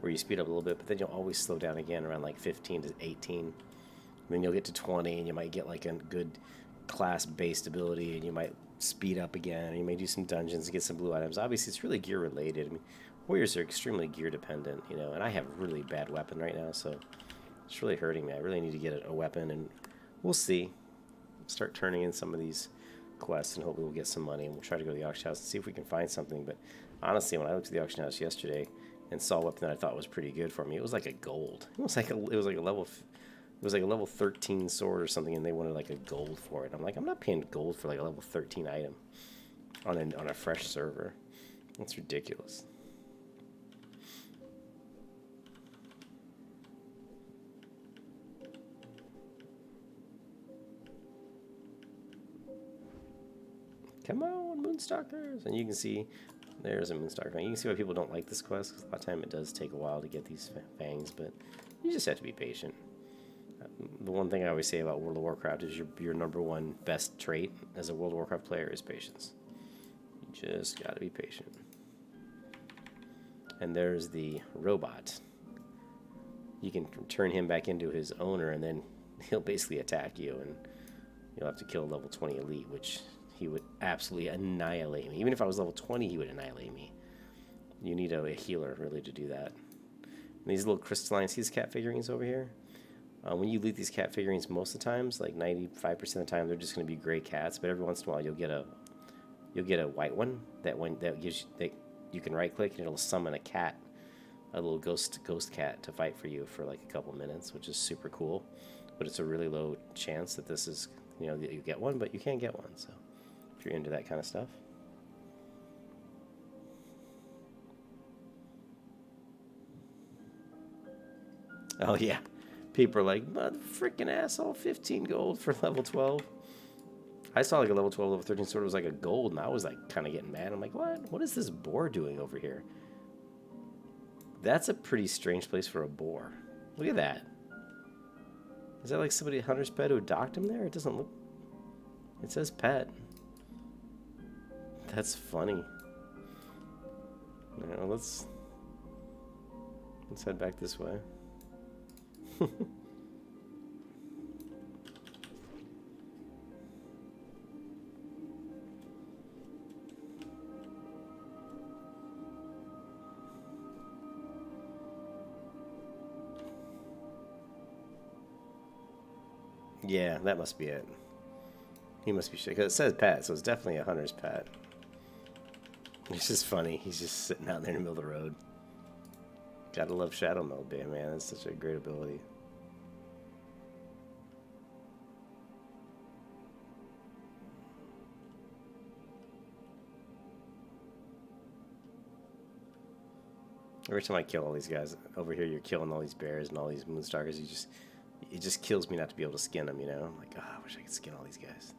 where you speed up a little bit, but then you'll always slow down again around like 15 to 18. And then you'll get to 20, and you might get like a good class-based ability, and you might speed up again, and you may do some dungeons and get some blue items. Obviously, it's really gear-related. I mean, warriors are extremely gear-dependent, you know, and I have a really bad weapon right now, so it's really hurting me. I really need to get a weapon, and we'll see. Start turning in some of these quests, and hopefully we'll get some money, and we'll try to go to the auction house and see if we can find something. But honestly, when I looked at the auction house yesterday and saw a weapon that I thought was pretty good for me, it was like a gold. It was like a level 13 sword or something, and they wanted like a gold for it. I'm like, I'm not paying gold for like a level 13 item on a fresh server. That's ridiculous. Come on, Moonstalkers! And you can see there's a Moonstalker fang. You can see why people don't like this quest, because a lot of time it does take a while to get these fangs, but you just have to be patient. The one thing I always say about World of Warcraft is your number one best trait as a World of Warcraft player is patience. You just gotta be patient. And there's the robot. You can turn him back into his owner, and then he'll basically attack you, and you'll have to kill a level 20 elite, which he would absolutely annihilate me. Even if I was level 20, he would annihilate me. You need a healer, really, to do that. And these little crystalline, see these cat figurines over here? When you loot these cat figurines, most of the times, like 95% of the time, they're just going to be gray cats. But every once in a while, you'll get a white one that gives that you can right click and it'll summon a cat, a little ghost cat to fight for you for like a couple minutes, which is super cool. But it's a really low chance that this is, you know, that you get one, but you can get one. So if you're into that kind of stuff. Oh yeah. People are like, mother freaking asshole, 15 gold for level 12. I saw like a level 12, level 13 sword was like a gold, and I was like kind of getting mad. I'm like, what? What is this boar doing over here? That's a pretty strange place for a boar. Look at that. Is that like somebody, hunter's pet, who docked him there? It doesn't look... It says pet. That's funny. You know, let's head back this way. Yeah, that must be it. He must be shit, because it says pet, so it's definitely a hunter's pet. It's just funny. He's just sitting out there in the middle of the road. Gotta love Shadow Meld, man. That's such a great ability. Every time I kill all these guys over here, you're killing all these bears and all these Moonstalkers. It just kills me not to be able to skin them, you know? I'm like, oh, I wish I could skin all these guys.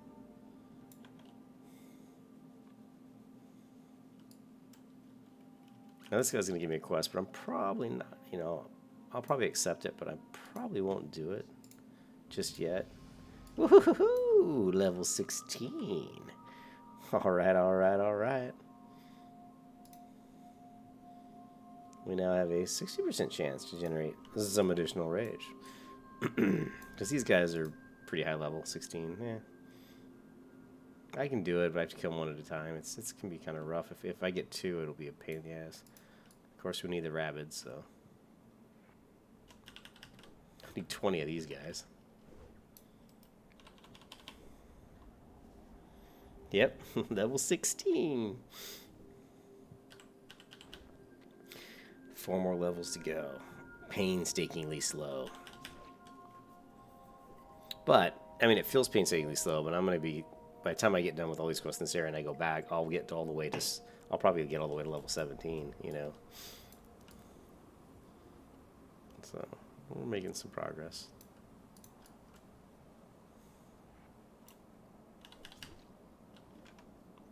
Now this guy's gonna give me a quest, but I'm probably not, you know, I'll probably accept it, but I probably won't do it just yet. Woohoo! Level 16. Alright, alright, alright. We now have a 60% chance to generate some additional rage. Because these guys are pretty high level, 16. Yeah. I can do it, but I have to kill them one at a time. It can be kind of rough. If I get two, it'll be a pain in the ass. Of course, we need the rabbits, so. I need 20 of these guys. Yep, level 16. 4 more levels to go. Painstakingly slow. But, I mean, it feels painstakingly slow, but I'm going to be, by the time I get done with all these quests in this area and I go back, I'll get all the way to, I'll probably get all the way to level 17, you know. So, we're making some progress.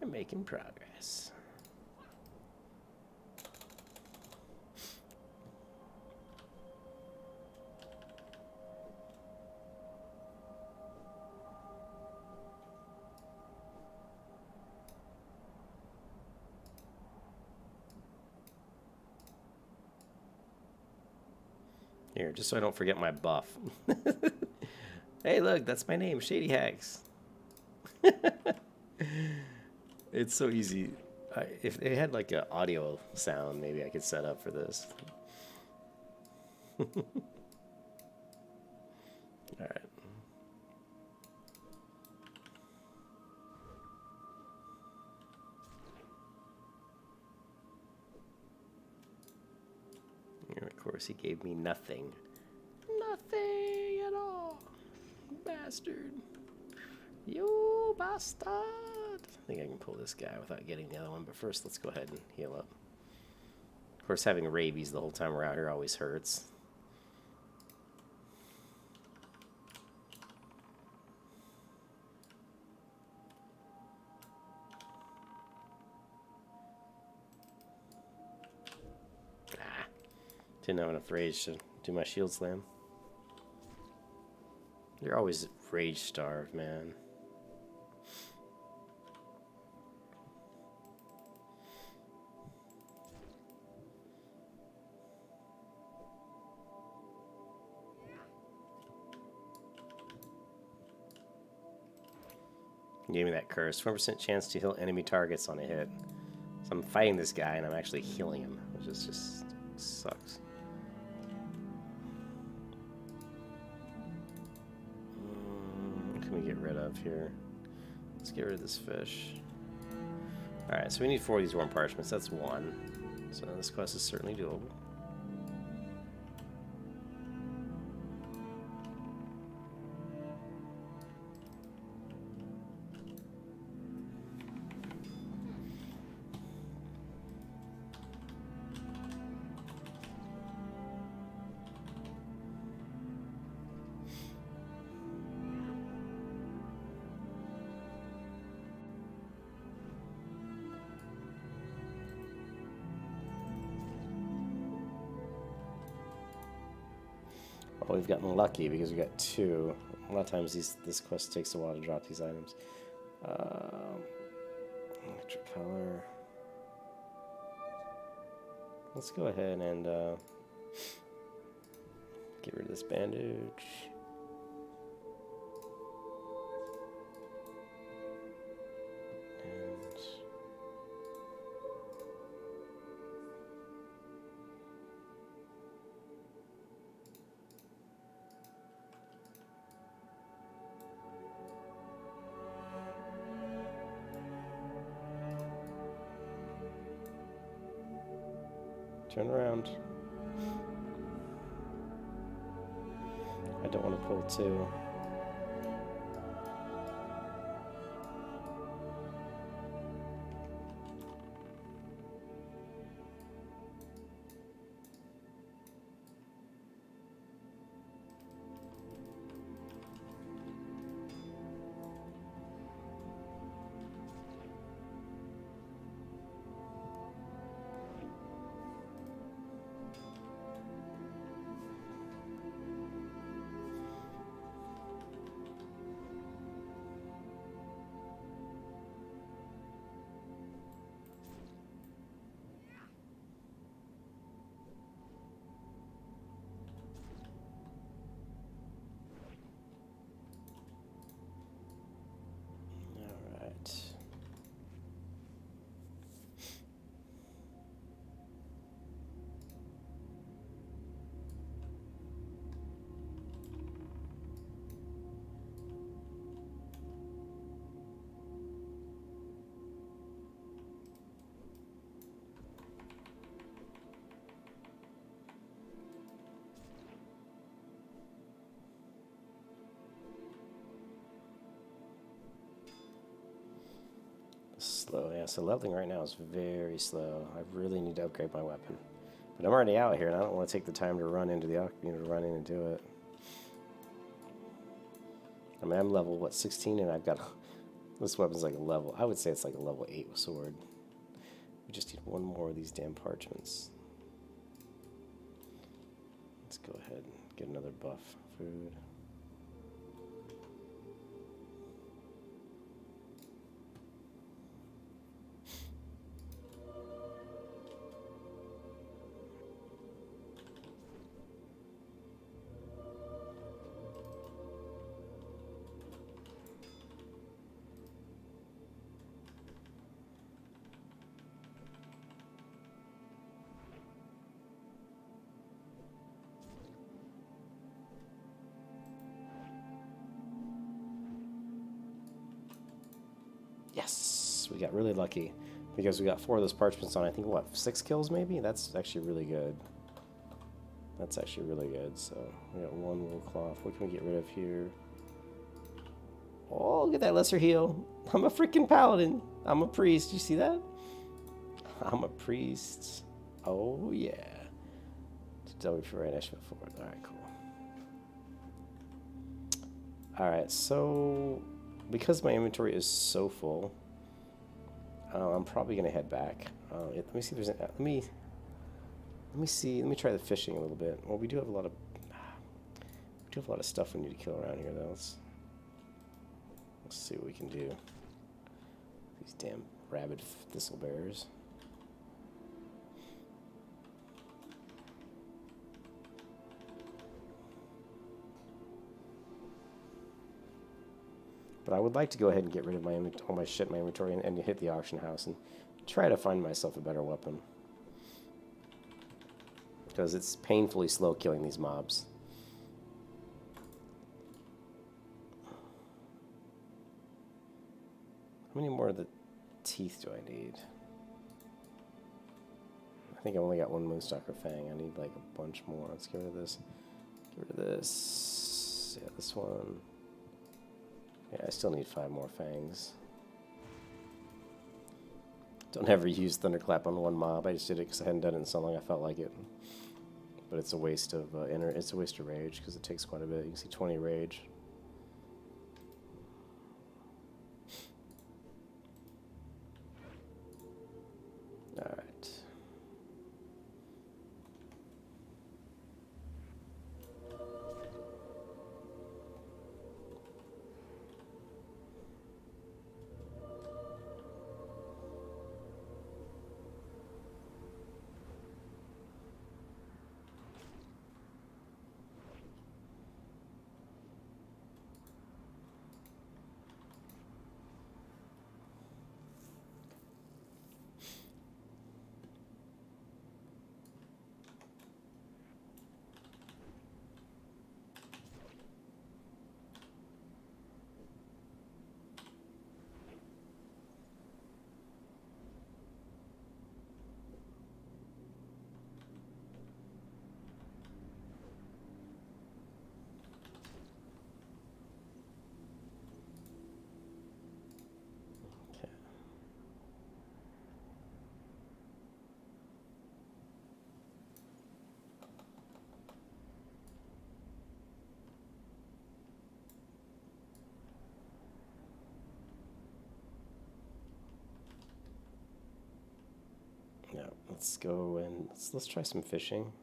We're making progress. Here, just so I don't forget my buff. Hey, look, that's my name, Shady Hacks. It's so easy. If they had like an audio sound, maybe I could set up for this. All right. And of course, he gave me nothing. Nothing at all. Bastard. You bastard. I think I can pull this guy without getting the other one, but first let's go ahead and heal up. Of course, having rabies the whole time we're out here always hurts. Didn't have enough rage to do my shield slam. You're always rage starved, man. Gave me that curse. 4% chance to heal enemy targets on a hit. So I'm fighting this guy and I'm actually healing him, which is just sucks. What can we get rid of here? Let's get rid of this fish. Alright, so we need 4 of these warm parchments. That's 1. So this quest is certainly doable. Well, we've gotten lucky because we got 2. A lot of times this quest takes a while to drop these items. Electric color. Let's go ahead and get rid of this bandage. Turn around. I don't want to pull 2. Slow, yeah, so leveling right now is very slow. I really need to upgrade my weapon. But I'm already out here, and I don't want to take the time to run into the run in and do it. I mean, I'm level, what, 16, and I've got... This weapon's like a level... I would say it's like a level 8 sword. We just need 1 more of these damn parchments. Let's go ahead and get another buff. Food. Yes, we got really lucky because we got 4 of those parchments on. I think what, 6 kills maybe? That's actually really good. That's actually really good. So we got 1 wool cloth. What can we get rid of here? Oh, look at that lesser heal. I'm a freaking paladin. I'm a priest. You see that? I'm a priest. Oh yeah. Double for right action forward. All right, cool. All right, so because my inventory is so full, I'm probably gonna head back. Let me see if there's let me try the fishing a little bit. Well, we do have a lot of stuff we need to kill around here though. Let's see what we can do. These damn rabid thistlebearers. But I would like to go ahead and get rid of all my shit in my inventory and hit the auction house and try to find myself a better weapon. Because it's painfully slow killing these mobs. How many more of the teeth do I need? I think I only got 1 Moonstalker Fang. I need like a bunch more. Let's get rid of this. Get rid of this. Yeah, this one. Yeah, I still need 5 more fangs. Don't ever use Thunderclap on 1 mob. I just did it because I hadn't done it in so long I felt like it. But it's a waste of it's a waste of rage because it takes quite a bit. You can see 20 rage. All right. Yeah, let's go and let's try some fishing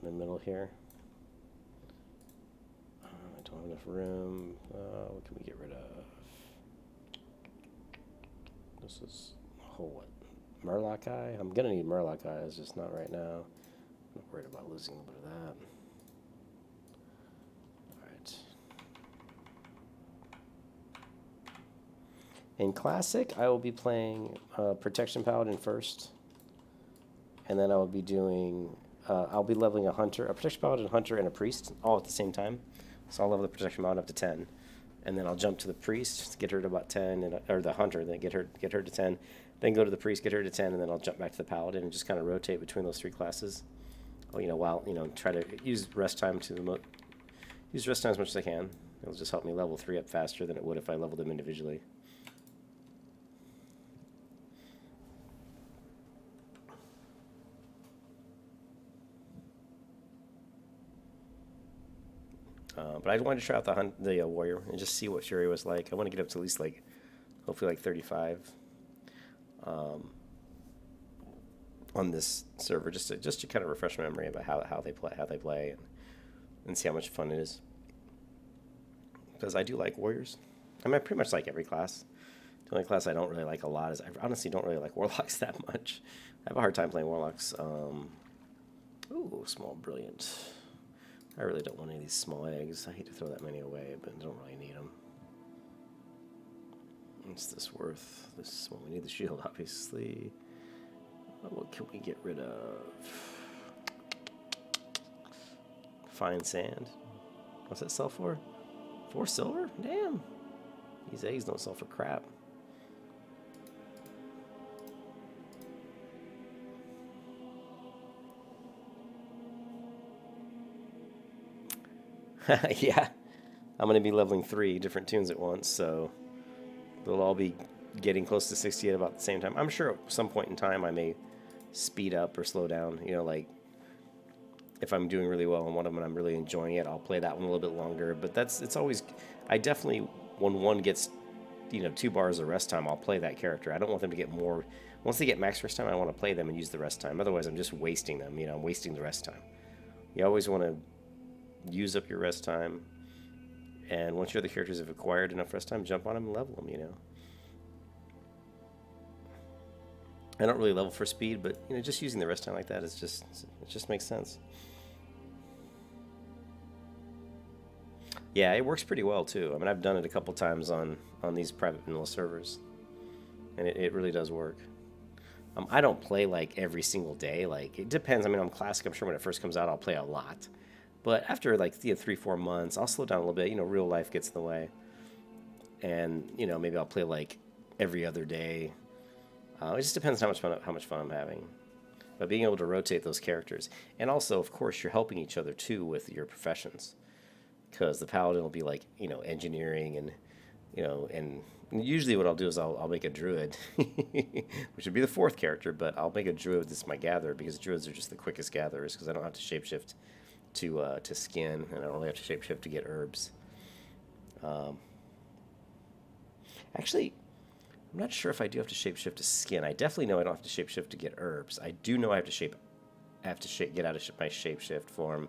in the middle here. I don't have enough room. What can we get rid of? This is what? Murloc Eye? I'm gonna need Murloc Eyes, just not right now. I'm not worried about losing a little bit of that. In Classic, I will be playing Protection Paladin first, and then I will be doing, I'll be leveling a Hunter, a Protection Paladin, Hunter, and a Priest, all at the same time. So I'll level the Protection Paladin up to 10, and then I'll jump to the Priest, get her to about 10, and, or the Hunter, then get her to 10, then go to the Priest, get her to 10, and then I'll jump back to the Paladin and just kind of rotate between those 3 classes. Well, while, try to use rest time use rest time as much as I can. It'll just help me level 3 up faster than it would if I leveled them individually. But I wanted to try out the warrior and just see what Fury was like. I want to get up to at least hopefully 35 on this server, just to kind of refresh my memory about how they play, and see how much fun it is. Because I do like warriors. I mean, I pretty much like every class. The only class I don't really like a lot is I honestly don't really like warlocks that much. I have a hard time playing warlocks. Ooh, small brilliant. I really don't want any of these small eggs. I hate to throw that many away, but I don't really need them. What's this worth? This one, we need the shield, obviously. What can we get rid of? Fine sand. What's that sell for? 4 silver? Damn. These eggs don't sell for crap. Yeah, I'm going to be leveling 3 different tunes at once, so they'll all be getting close to 60 at about the same time. I'm sure at some point in time I may speed up or slow down. You know, like if I'm doing really well on one of them and I'm really enjoying it, I'll play that one a little bit longer. But it's always, I definitely, when one gets, 2 bars of rest time, I'll play that character. I don't want them to get more. Once they get max rest time, I want to play them and use the rest time. Otherwise, I'm just wasting them. I'm wasting the rest time. You always want to use up your rest time. And once your other characters have acquired enough rest time, jump on them and level them, I don't really level for speed, but, just using the rest time like that it just makes sense. Yeah, it works pretty well, too. I mean, I've done it a couple times on these private vanilla servers, and it really does work. I don't play, like, every single day. Like, it depends. I mean, on Classic, I'm sure when it first comes out, I'll play a lot. But after, like, 3-4 months, I'll slow down a little bit. Real life gets in the way. And, maybe I'll play, like, every other day. It just depends how much fun I'm having. But being able to rotate those characters. And also, of course, you're helping each other, too, with your professions. Because the paladin will be like, engineering and, and usually what I'll do is I'll make a druid, which would be the 4th character, but I'll make a druid that's my gatherer because druids are just the quickest gatherers because I don't have to shapeshift to skin and I only have to shapeshift to get herbs. Actually, I'm not sure if I do have to shapeshift to skin. I definitely know I don't have to shapeshift to get herbs. I do know I have to get out of my shapeshift form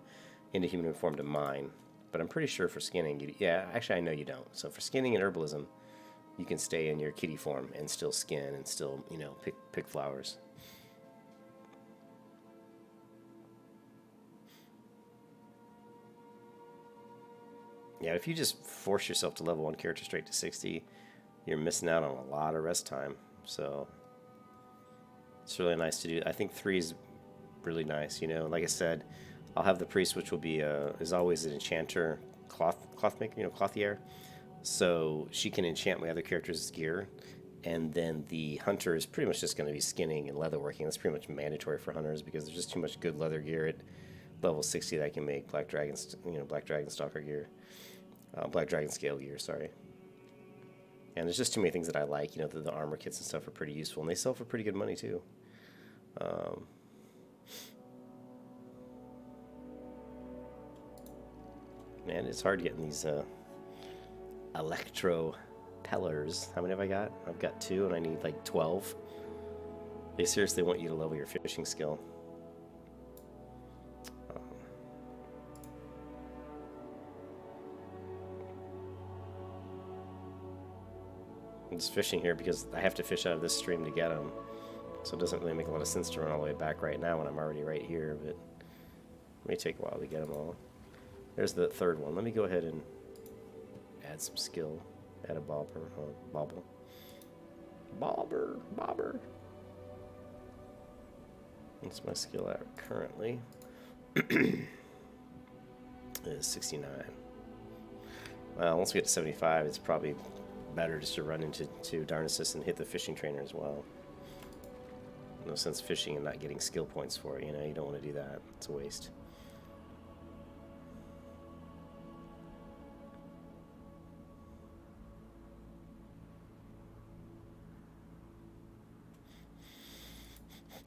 into human form to mine. But I'm pretty sure for skinning, actually I know you don't. So for skinning and herbalism, you can stay in your kitty form and still skin and still, pick flowers. Yeah, if you just force yourself to level one character straight to 60, you're missing out on a lot of rest time. So it's really nice to do. I think 3 is really nice, Like I said, I'll have the priest, which will be, is always an enchanter, cloth maker, clothier. So she can enchant my other characters' gear. And then the hunter is pretty much just going to be skinning and leatherworking. That's pretty much mandatory for hunters because there's just too much good leather gear at level 60 that I can make Black Dragon Stalker gear. Black Dragon Scale gear, sorry. And there's just too many things that I like. The armor kits and stuff are pretty useful. And they sell for pretty good money, too. Man, it's hard getting these electro pellers. How many have I got? I've got 2 and I need like 12. They seriously want you to level your fishing skill. I'm just fishing here because I have to fish out of this stream to get them. So it doesn't really make a lot of sense to run all the way back right now when I'm already right here, but it may take a while to get them all. There's the 3rd one. Let me go ahead and add some skill. Add a bobber. Bobber. What's my skill at currently? It is 69. Well, once we get to 75, it's probably better just to run into Darnassus and hit the fishing trainer as well. No sense fishing and not getting skill points for it. You don't want to do that. It's a waste.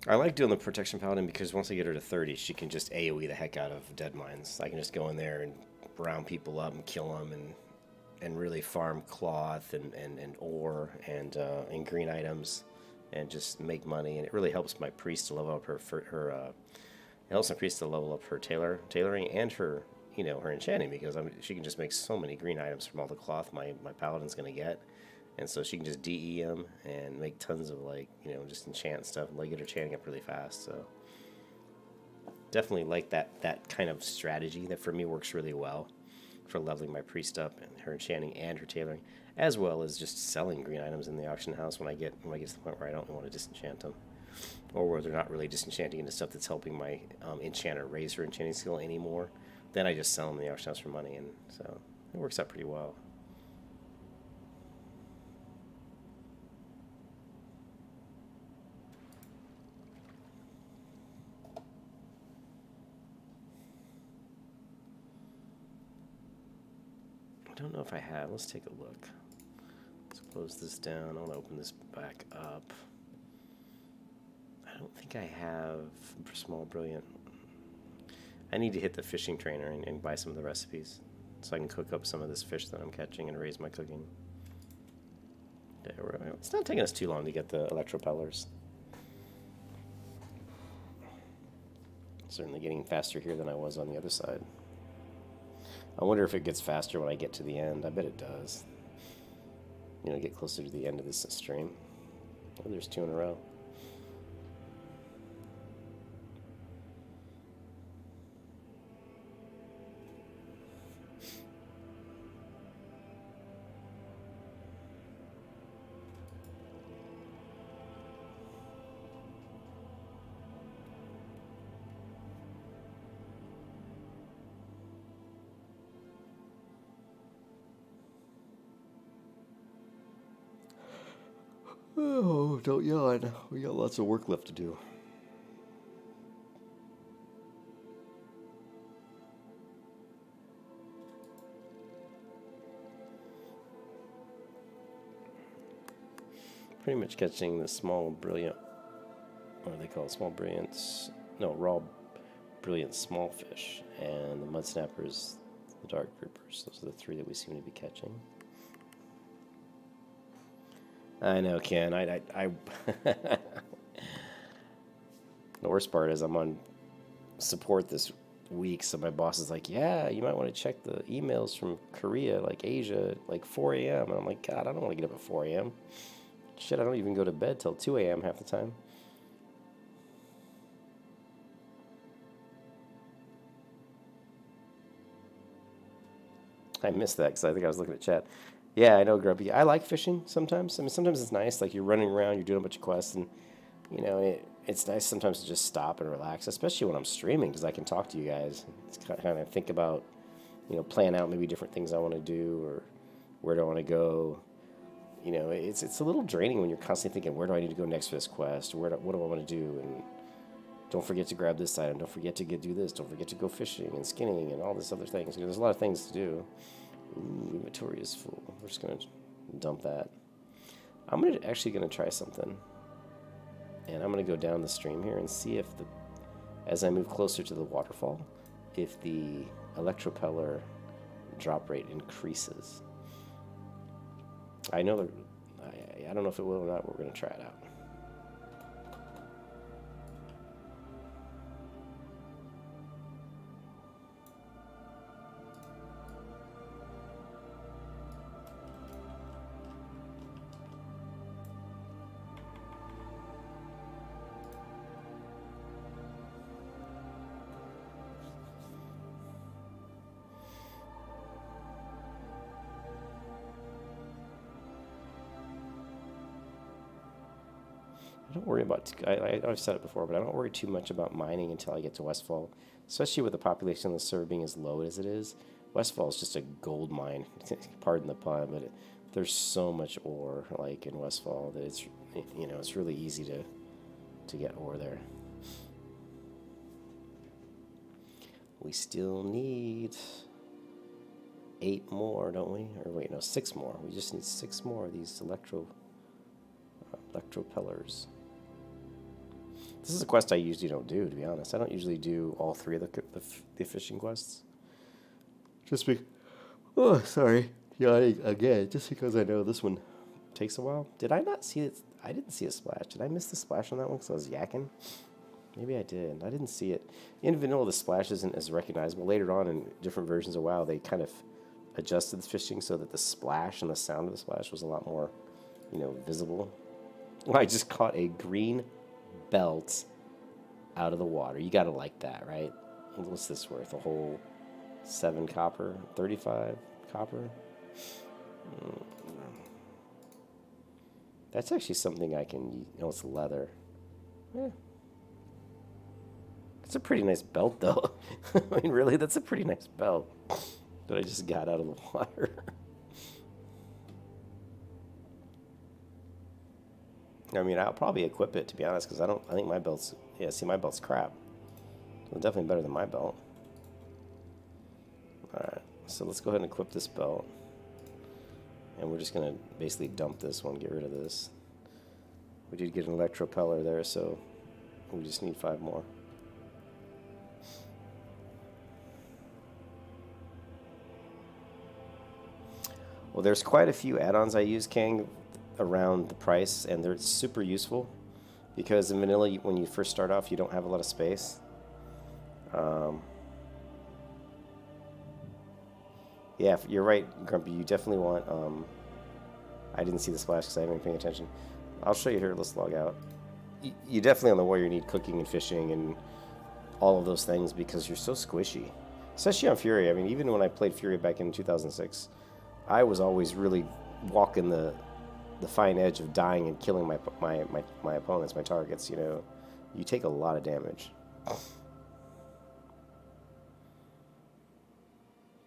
I like doing the Protection Paladin because once I get her to 30, she can just AoE the heck out of dead mines. I can just go in there and round people up and kill them and really farm cloth and ore and green items and just make money. And it really helps my priest to level up it helps my priest to level up her tailoring and her her enchanting because she can just make so many green items from all the cloth my paladin's gonna get. And so she can just DE them and make tons of, just enchant stuff and get her chanting up really fast. So definitely like that kind of strategy that for me works really well for leveling my priest up and her enchanting and her tailoring, as well as just selling green items in the auction house when I get to the point where I don't want to disenchant them. Or where they're not really disenchanting into stuff that's helping my enchanter raise her enchanting skill anymore. Then I just sell them in the auction house for money, and so it works out pretty well. know if I have. Let's take a look. Let's close this down. I want to open this back up. I don't think I have small brilliant. I need to hit the fishing trainer and buy some of the recipes so I can cook up some of this fish that I'm catching and raise my cooking. Yeah, it's not taking us too long to get the electropellers. Certainly getting faster here than I was on the other side. I wonder if it gets faster when I get to the end. I bet it does. You know, get closer to the end of this stream. Oh, there's 2 in a row. Oh, don't yawn. We got lots of work left to do. Pretty much catching the small brilliant, what do they call it? Small brilliants? No, raw brilliant small fish. And the mud snappers, the dark groupers. Those are the 3 that we seem to be catching. I know, Ken. I the worst part is I'm on support this week, so my boss is like, yeah, you might want to check the emails from Korea, like Asia, at like 4 a.m. And I'm like, God, I don't want to get up at 4 a.m. Shit, I don't even go to bed till 2 a.m. half the time. I missed that because I think I was looking at chat. Yeah, I know, Grubby. I like fishing sometimes. I mean, sometimes it's nice. Like, you're running around, you're doing a bunch of quests, and, you know, it's nice sometimes to just stop and relax, especially when I'm streaming, because I can talk to you guys. It's kind of think about, you know, plan out maybe different things I want to do or where do I want to go. You know, it's a little draining when you're constantly thinking, where do I need to go next for this quest? What do I want to do? And don't forget to grab this item. Don't forget to do this. Don't forget to go fishing and skinning and all this other things. There's a lot of things to do. Ooh, inventory is full. We're just going to dump that. I'm actually going to try something. And I'm going to go down the stream here and see if, as I move closer to the waterfall, if the electropeller drop rate increases. I know I don't know if it will or not, but we're going to try it out. I don't worry about, I've said it before, but I don't worry too much about mining until I get to Westfall, especially with the population of the server being as low as it is. Westfall is just a gold mine, pardon the pun, but there's so much ore like in Westfall that it's, you know, it's really easy to get ore there. We still need 8 more, don't we? Or wait, no, 6 more. We just need 6 more of these electropellers. This is a quest I usually don't do, to be honest. I don't usually do all 3 of the fishing quests. Just because... Oh, sorry. Yeah, again, just because I know this one takes a while. Did I not see it? I didn't see a splash. Did I miss the splash on that one because I was yakking? Maybe I did. I didn't see it. In vanilla, the splash isn't as recognizable. Later on in different versions of WoW, they kind of adjusted the fishing so that the splash and the sound of the splash was a lot more, you know, visible. Well, I just caught a green belt out of the water. You got to like that, right? What's this worth? A whole 7 copper? 35 copper? That's actually something I can... You know, it's leather. Yeah. It's a pretty nice belt, though. I mean, really, that's a pretty nice belt that I just got out of the water. I mean, I'll probably equip it, to be honest, because I think my belt's... Yeah, see, my belt's crap. It's definitely better than my belt. Alright, so let's go ahead and equip this belt. we're just going to basically dump this one, get rid of this. We did get an electropeller there, so we just need 5 more. Well, there's quite a few add-ons I use, Kang, around the price, and they're super useful because in vanilla, when you first start off, you don't have a lot of space. Yeah, you're right, Grumpy. You definitely want... I didn't see the splash because I haven't been paying attention. I'll show you here. Let's log out. You definitely on the warrior need cooking and fishing and all of those things because you're so squishy. Especially on Fury. I mean, even when I played Fury back in 2006, I was always really walking the fine edge of dying and killing my opponents, my targets. You know, you take a lot of damage.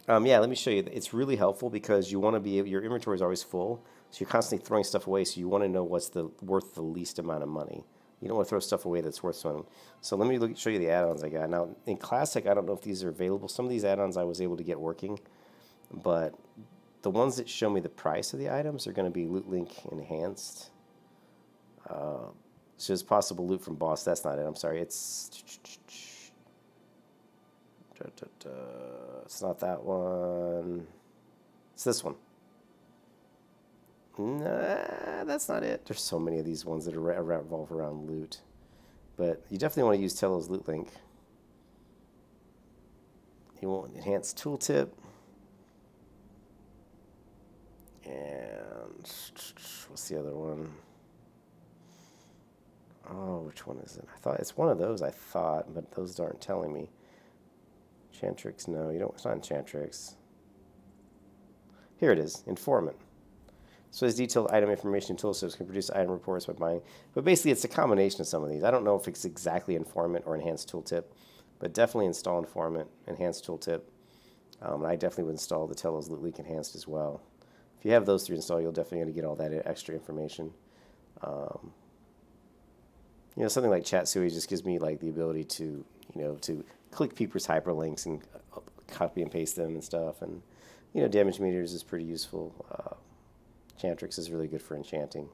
Yeah, let me show you. It's really helpful because you want to be able, your inventory is always full, so you're constantly throwing stuff away. So you want to know what's worth the least amount of money. You don't want to throw stuff away that's worth something. So let me show you the add-ons I got. Now in Classic, I don't know if these are available. Some of these add-ons I was able to get working, but the ones that show me the price of the items are going to be Loot Link Enhanced. So it's possible loot from boss. That's not it. I'm sorry. It's not that one. It's this one. Nah, that's not it. There's so many of these ones that revolve around loot. But you definitely want to use Tello's Loot Link. You want Enhanced Tooltip. And what's the other one? Oh, which one is it? I thought it's one of those, I thought, but those aren't telling me. Enchantrix, no, you don't. It's not Enchantrix. Here it is, Informant. So as detailed item information tooltips can produce item reports by buying. But basically, it's a combination of some of these. I don't know if it's exactly Informant or Enhanced Tooltip, but definitely install Informant, Enhanced Tooltip. I definitely would install the Tello's Loot Link Enhanced as well. If you have those 3 installed, you'll definitely going to get all that extra information. You know, something like Chatsui just gives me like the ability to, you know, to click people's hyperlinks and copy and paste them and stuff. And, you know, damage meters is pretty useful. Enchantrix is really good for enchanting.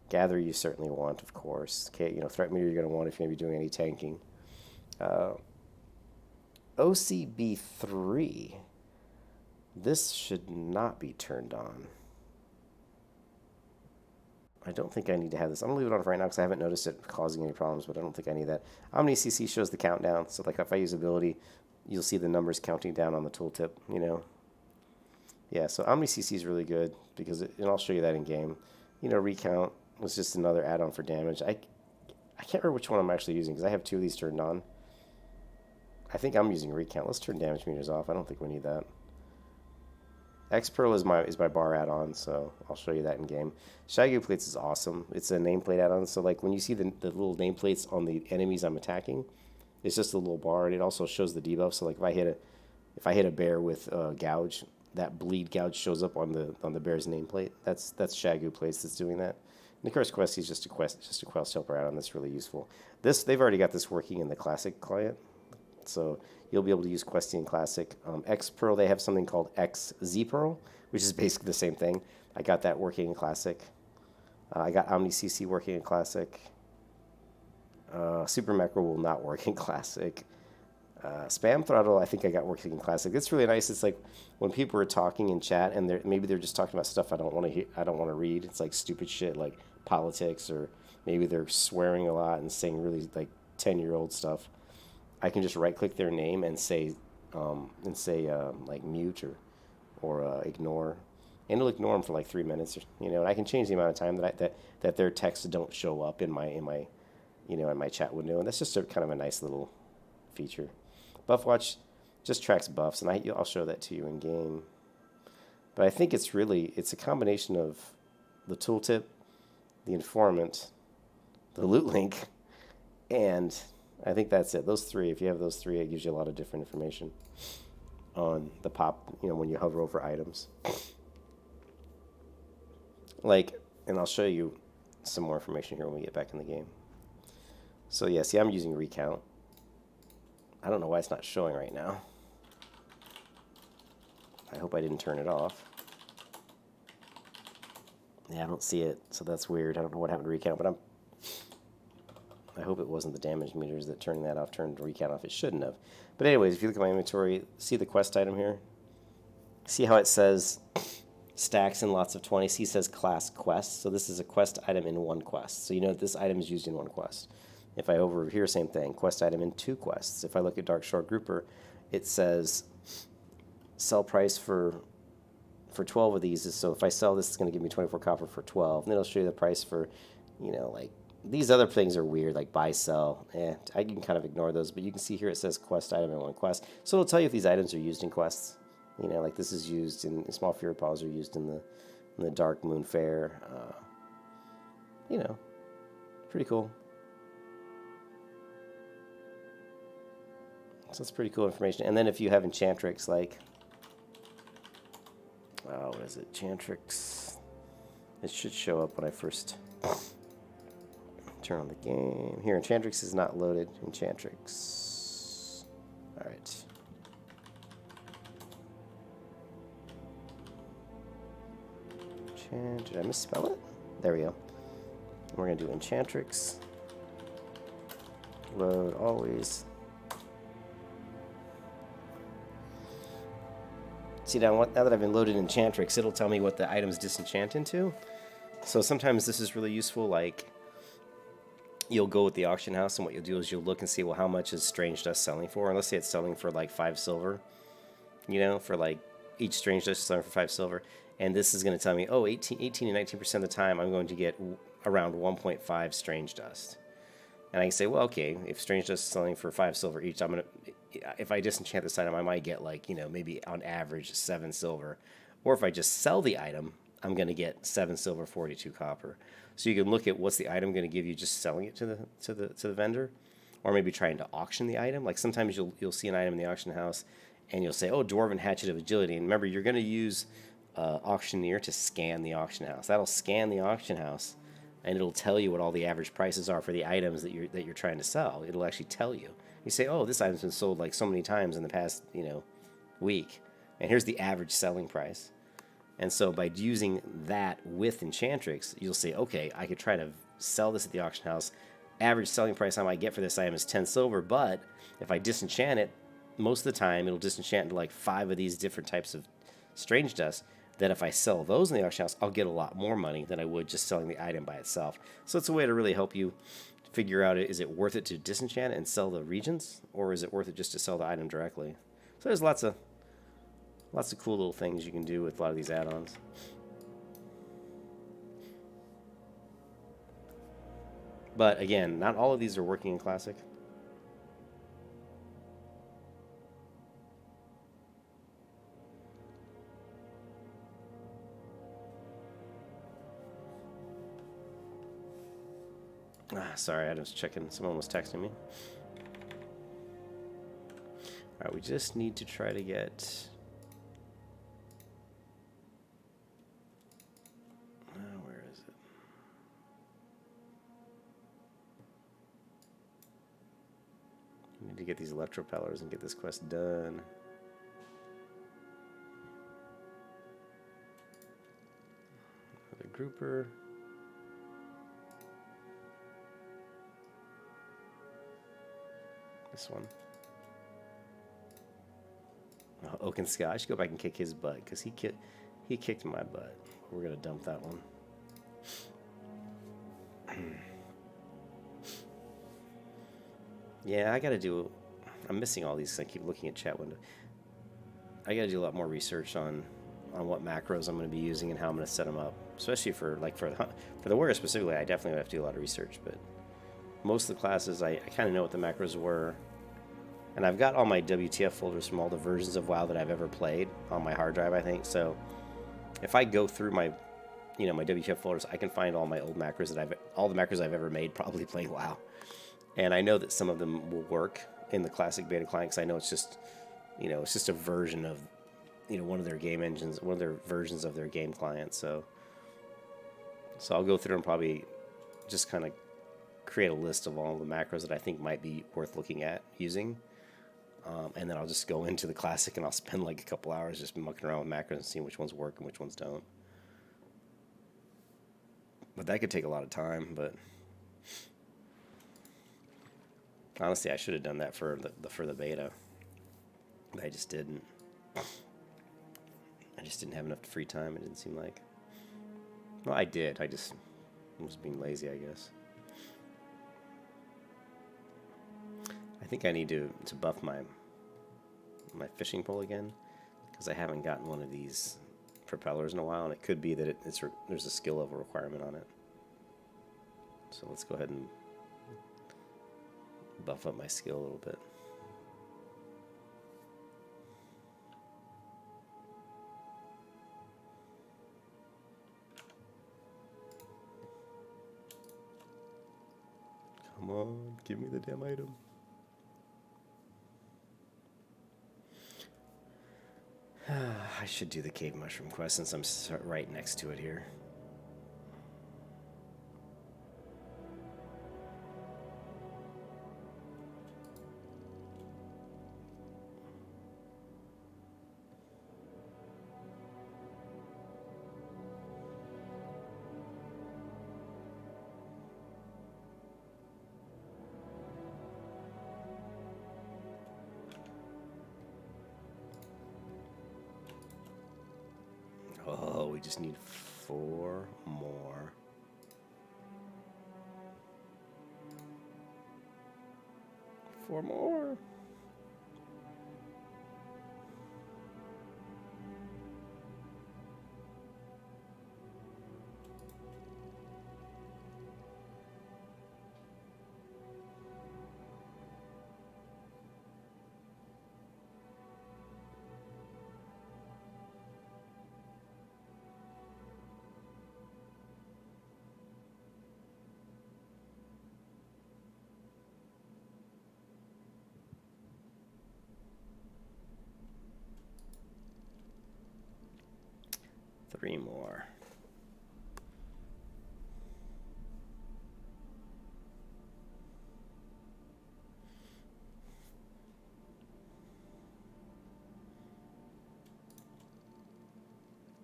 Gather you certainly want, of course. Okay, you know, threat meter you're going to want if you're going to be doing any tanking. OCB3. This should not be turned on. I don't think I need to have this. I'm going to leave it on for right now because I haven't noticed it causing any problems, but I don't think I need that. OmniCC shows the countdown, so like if I use ability, you'll see the numbers counting down on the tooltip, you know. Yeah, so OmniCC is really good because, and I'll show you that in game. You know, Recount was just another add-on for damage. I can't remember which one I'm actually using because I have 2 of these turned on. I think I'm using Recount. Let's turn damage meters off. I don't think we need that. X-Pearl is my bar add-on, so I'll show you that in game. Shaggy Plates is awesome. It's a nameplate add-on, so like when you see the little nameplates on the enemies I'm attacking, it's just a little bar, and it also shows the debuff. So like if I hit a bear with Gouge, that bleed gouge shows up on the bear's nameplate. That's Shaggy Plates that's doing that. And of course, Questy is just a quest helper add-on that's really useful. They've already got this working in the Classic client, so you'll be able to use Questy in Classic. X-Pearl, they have something called XZ-Pearl, which is basically the same thing. I got that working in Classic. I got OmniCC working in Classic. Super Macro will not work in Classic. Spam Throttle, I think I got working in Classic. It's really nice. It's like when people are talking in chat and maybe they're just talking about stuff I don't want to hear, I don't want to read. It's like stupid shit like politics, or maybe they're swearing a lot and saying really like 10-year-old stuff. I can just right-click their name and say like mute or ignore, and it'll ignore them for like 3 minutes, you know. And I can change the amount of time that their texts don't show up in my you know, in my chat window, and that's just kind of a nice little feature. Buff Watch just tracks buffs, and I'll show that to you in game. But I think it's a combination of the tooltip, the informant, the loot link, and I think that's it. Those 3, if you have those 3, it gives you a lot of different information on the pop, you know, when you hover over items. Like, and I'll show you some more information here when we get back in the game. So yeah, see, I'm using Recount. I don't know why it's not showing right now. I hope I didn't turn it off. Yeah, I don't see it, so that's weird. I don't know what happened to recount, but I hope it wasn't the damage meters that turning that off turned recount off. It shouldn't have. But anyways, if you look at my inventory, see the quest item here? See how it says stacks in lots of 20? See, it says class quest. So this is a quest item in one quest. So you know that this item is used in one quest. If I over here, same thing, quest item in two quests. If I look at Dark Shore Grouper, it says sell price for 12 of these. So if I sell this, it's going to give me 24 copper for 12. And then it'll show you the price for, you know, like, these other things are weird, like buy, sell. I can kind of ignore those, but you can see here it says quest item in one quest. So it'll tell you if these items are used in quests. You know, like this is used in small fury paws are used in the Dark Moon Fair. You know, pretty cool. So it's pretty cool information. And then if you have enchantrix, like, what is it? Enchantrix. It should show up when I first turn on the game. Here, Enchantrix is not loaded. Enchantrix. Alright. Did I misspell it? There we go. We're going to do Enchantrix. Load always. See, now that I've been loaded Enchantrix, it'll tell me what the items disenchant into. So sometimes this is really useful, like you'll go with the auction house and what you'll do is you'll look and see, well, how much is Strange Dust selling for? And let's say it's selling for like 5 silver, you know, for like each Strange Dust is selling for 5 silver. And this is going to tell me, oh, 18 and 19% of the time I'm going to get around 1.5 Strange Dust. And I can say, well, okay, if Strange Dust is selling for 5 silver each, I'm going to, if I disenchant this item, I might get like, you know, maybe on average 7 silver. Or if I just sell the item, I'm going to get 7 silver, 42 copper. So you can look at what's the item going to give you just selling it to the vendor, or maybe trying to auction the item. Like sometimes you'll see an item in the auction house, and you'll say, oh, Dwarven Hatchet of Agility. And remember, you're going to use Auctioneer to scan the auction house. That'll scan the auction house, and it'll tell you what all the average prices are for the items that you're trying to sell. It'll actually tell you. You say, oh, this item's been sold like so many times in the past, you know, week, and here's the average selling price. And so by using that with Enchantrix, you'll say, okay, I could try to sell this at the auction house. Average selling price I might get for this item is 10 silver, but if I disenchant it, most of the time it'll disenchant into like 5 of these different types of Strange Dust. That if I sell those in the auction house, I'll get a lot more money than I would just selling the item by itself. So it's a way to really help you figure out, is it worth it to disenchant and sell the regions, or is it worth it just to sell the item directly? So there's lots of cool little things you can do with a lot of these add-ons. But again, not all of these are working in Classic. Sorry, I was checking. Someone was texting me. Alright, we just need to try to get... where is it? We need to get these electropellers and get this quest done. The grouper... This one. Oh, Oaken Scout. I should go back and kick his butt because he kicked my butt. We're gonna dump that one. Yeah, I gotta do. I'm missing all these. I keep looking at chat window. I gotta do a lot more research on what macros I'm gonna be using and how I'm gonna set them up. Especially for the warrior specifically, I definitely would have to do a lot of research. But most of the classes, I kind of know what the macros were. And I've got all my WTF folders from all the versions of WoW that I've ever played on my hard drive, I think. So if I go through my WTF folders, I can find all my old macros all the macros I've ever made probably playing WoW. And I know that some of them will work in the classic beta client because I know it's just, it's just a version of, one of their game engines, one of their versions of their game client. So I'll go through and probably just kind of create a list of all the macros that I think might be worth looking at using. And then I'll just go into the classic and I'll spend like a couple hours just mucking around with macros and seeing which ones work and which ones don't. That could take a lot of time, but honestly, I should have done that for the beta. But I just didn't. I just didn't have enough free time. It didn't seem like. Well, I did. I just was being lazy, I guess. I think I need to buff my fishing pole again, because I haven't gotten one of these propellers in a while, and it could be that there's a skill level requirement on it. So let's go ahead and buff up my skill a little bit. Come on, give me the damn item. I should do the cave mushroom quest since I'm right next to it here. Oh, we just need 4 more. Four more. Three more.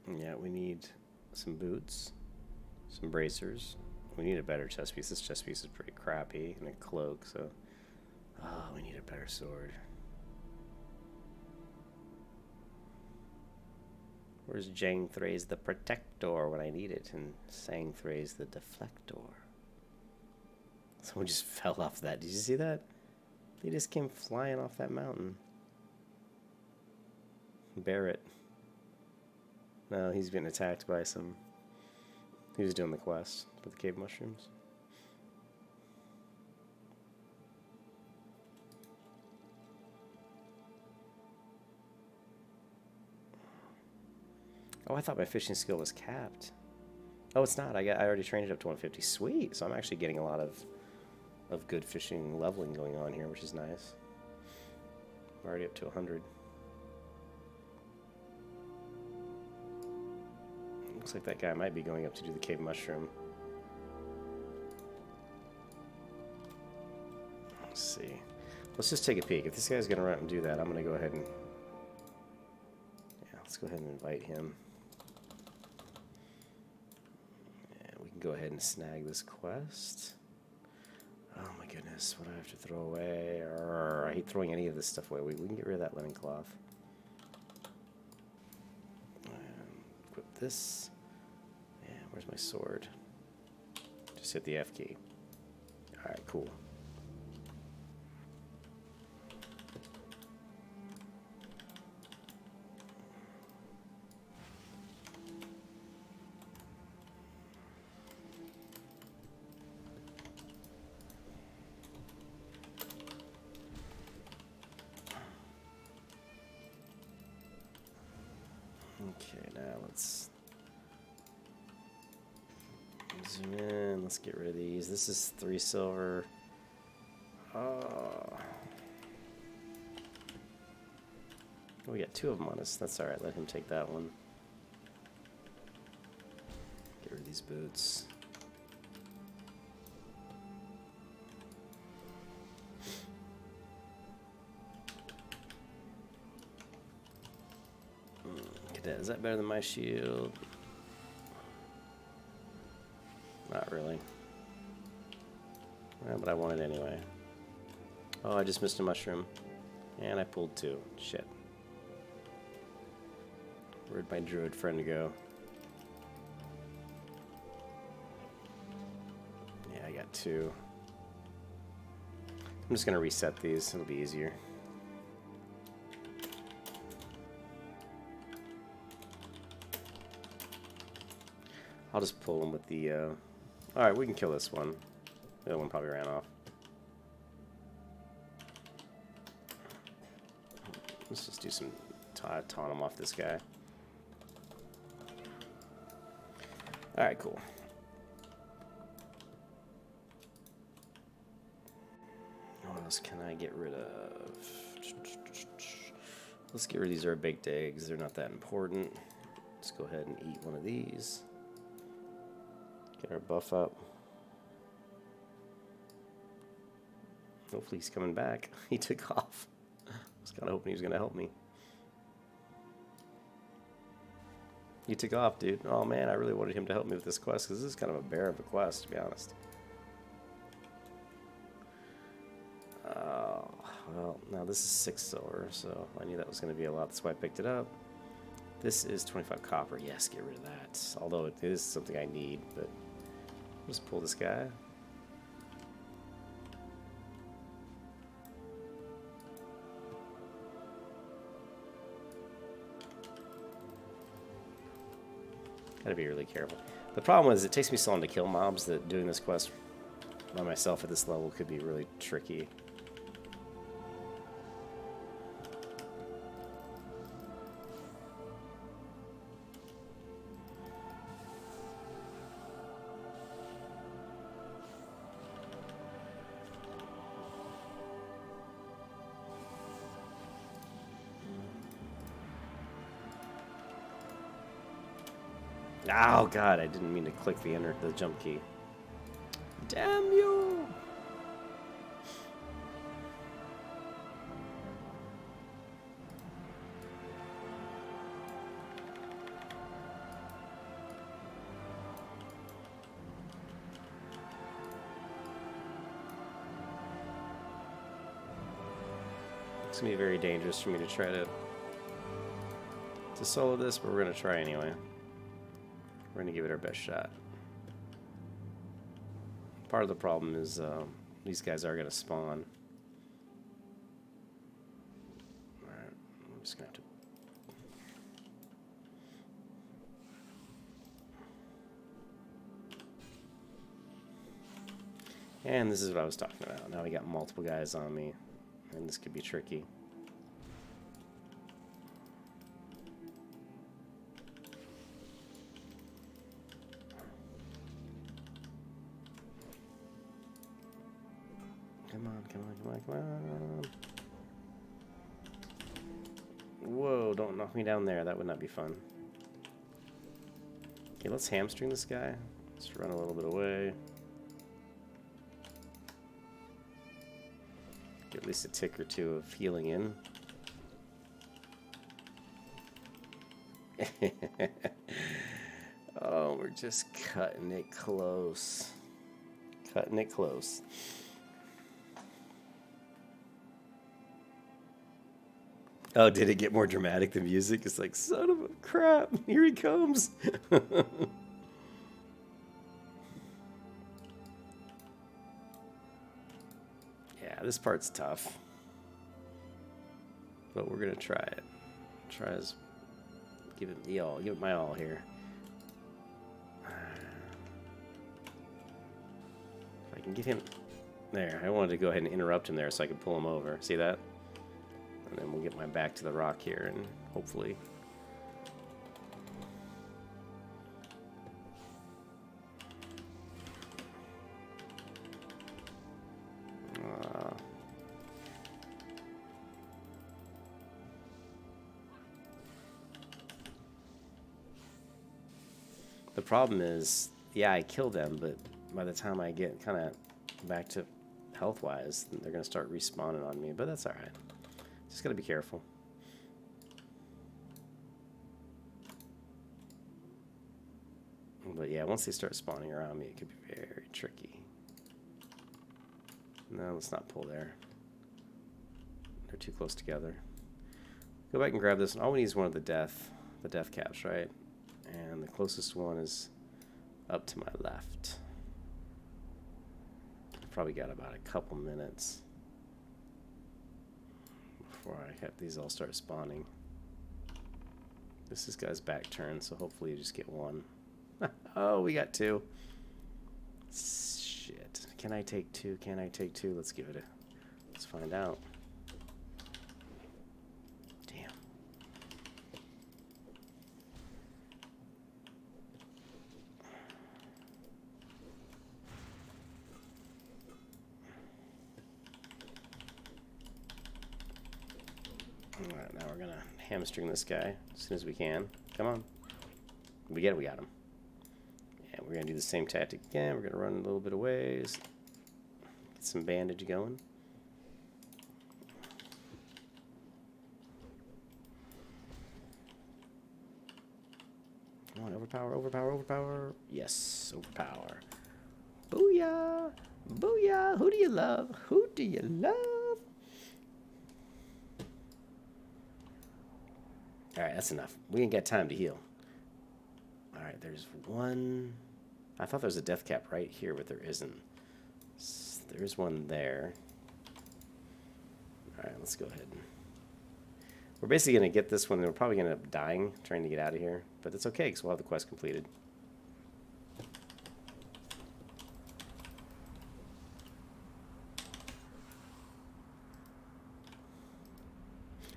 Yeah, we need some boots, some bracers. We need a better chest piece. This chest piece is pretty crappy, and a cloak, so... Oh, we need a better sword. Where's Jang Thrace the Protector when I need it, and Sang Thrace the Deflector? Someone just fell off that. Did you see that? They just came flying off that mountain. Barrett. No, he's getting attacked by some... He was doing the quest with the cave mushrooms. Oh, I thought my fishing skill was capped. Oh, it's not. I already trained it up to 150. Sweet. So I'm actually getting a lot of good fishing leveling going on here, which is nice. I'm already up to 100. Looks like that guy might be going up to do the cave mushroom. Let's see. Let's just take a peek. If this guy's going to run and do that, I'm going to go ahead and... Yeah, let's go ahead and invite him. And we can go ahead and snag this quest. Oh my goodness, what do I have to throw away? I hate throwing any of this stuff away. We can get rid of that linen cloth. And equip this. And where's my sword? Just hit the F key. Alright, cool. Okay, now let's zoom in. Let's get rid of these. This is 3 silver. Oh, we got 2 of them on us. That's alright, let him take that one. Get rid of these boots. Is that better than my shield? Not really. Well, but I want it anyway. Oh, I just missed a mushroom. And I pulled 2. Shit. Where'd my druid friend go? Yeah, I got 2. I'm just gonna reset these. It'll be easier. I'll just pull them with the... Alright, we can kill this one. The other one probably ran off. Let's just do some taunt him off this guy. Alright, cool. What else can I get rid of? Let's get rid of these herb-baked eggs. They're not that important. Let's go ahead and eat one of these. Get our buff up. Hopefully he's coming back. He took off. I was kind of hoping he was going to help me. He took off, dude. Oh man, I really wanted him to help me with this quest because this is kind of a bear of a quest, to be honest. Oh, well, now this is 6 silver, so I knew that was going to be a lot. That's why I picked it up. This is 25 copper. Yes, get rid of that. Although it is something I need, but I'll just pull this guy. Gotta be really careful. The problem is it takes me so long to kill mobs that doing this quest by myself at this level could be really tricky. Oh god, I didn't mean to click the jump key. Damn you! It's gonna be very dangerous for me to try to solo this, but we're gonna try anyway. We're going to give it our best shot. Part of the problem is these guys are going to spawn. Alright, I'm just going to have to... And this is what I was talking about. Now we got multiple guys on me, and this could be tricky. Come on, come on, come on, come on. Whoa, don't knock me down there. That would not be fun. Okay, let's hamstring this guy. Let's run a little bit away. Get at least a tick or 2 of healing in. Oh, we're just cutting it close. Cutting it close. Oh, did it get more dramatic, the music? It's like, son of a crap, here he comes. Yeah, this part's tough. But we're gonna try it. Try as give it the all, give it my all here. If I can get him there, I wanted to go ahead and interrupt him there so I could pull him over. See that? And then we'll get my back to the rock here and hopefully... The problem is, yeah, I kill them, but by the time I get kind of back to health-wise, they're going to start respawning on me, but that's alright. Just gotta be careful. But But yeah, once they start spawning around me, it could be very tricky. No, let's not pull there. They're too close together. Go back and grab this. All we need is one of the death caps, right? And the closest one is up to my left. I've probably got about a couple minutes before I have these all start spawning. This is guy's back turn, so hopefully you just get one. Oh, we got two. Shit. Can I take two? Can I take two? Let's give it a... Let's find out. Damn. Alright, now we're gonna hamstring this guy as soon as we can. Come on. We get it, we got him. And we're gonna do the same tactic again. We're gonna run a little bit of ways. Get some bandage going. Come on, overpower, overpower, overpower. Yes, overpower. Booyah! Booyah! Who do you love? Who do you love? Alright, that's enough. We ain't got time to heal. Alright, there's one... I thought there was a death cap right here, but there isn't. There's one there. Alright, let's go ahead. We're basically going to get this one, and we're probably going to end up dying trying to get out of here. But it's okay, because we'll have the quest completed.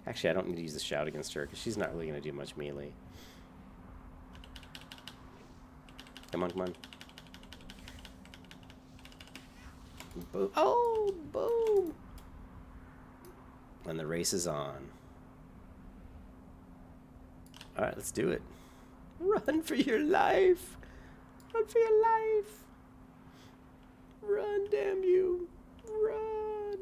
Actually, I don't need to use the shout against her, because she's not really going to do much melee. Come on, come on. Boom. Oh, boom! And the race is on. Alright, let's do it. Run for your life! Run for your life! Run, damn you! Run!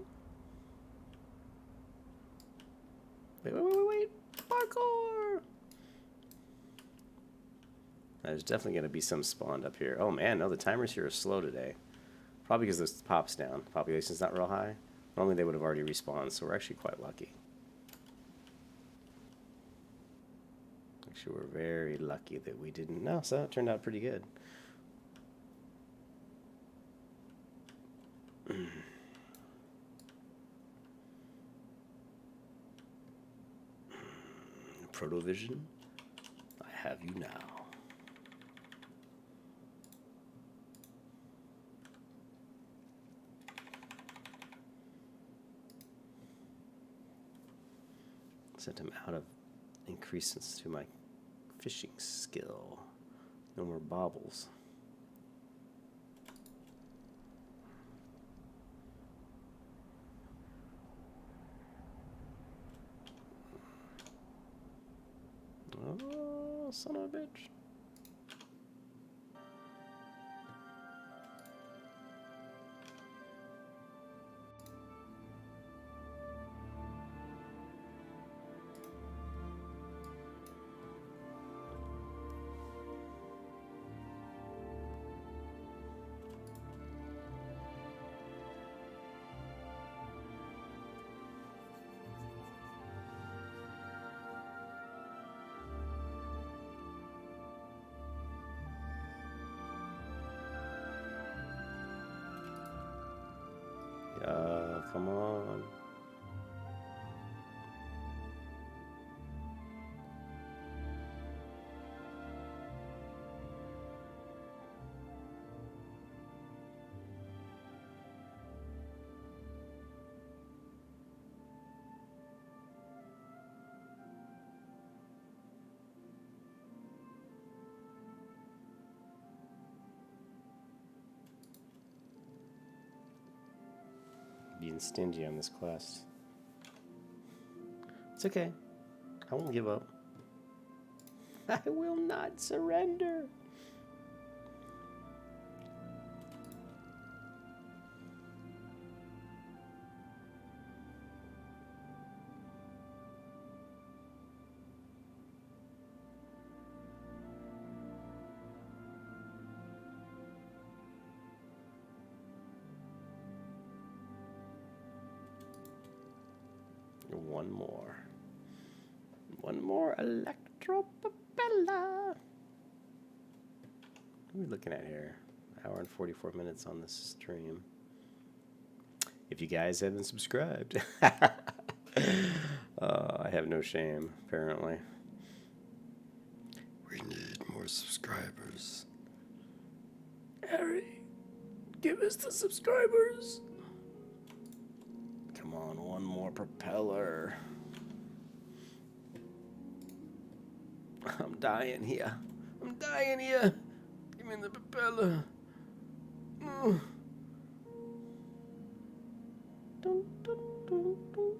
Wait, wait, wait, wait, wait! Parkour! There's definitely going to be some spawned up here. Oh man, no, the timers here are slow today. Probably because this pop's down. Population's not real high. Normally they would have already respawned, so we're actually quite lucky. Actually, we're very lucky that we didn't. No, so it turned out pretty good. Protovision, I have you now. Sent him out of increases to my fishing skill. No more baubles. Oh, son of a bitch. Come on. Being stingy on this quest. It's okay. I won't give up. I will not surrender. one more. One more electro propeller. What are we looking at here? Hour and 44 minutes on this stream. If you guys haven't subscribed, I have no shame, apparently. We need more subscribers. Harry, give us the subscribers. Come on, one more propeller. I'm dying here. I'm dying here. Give me the propeller. Dun, dun, dun, dun.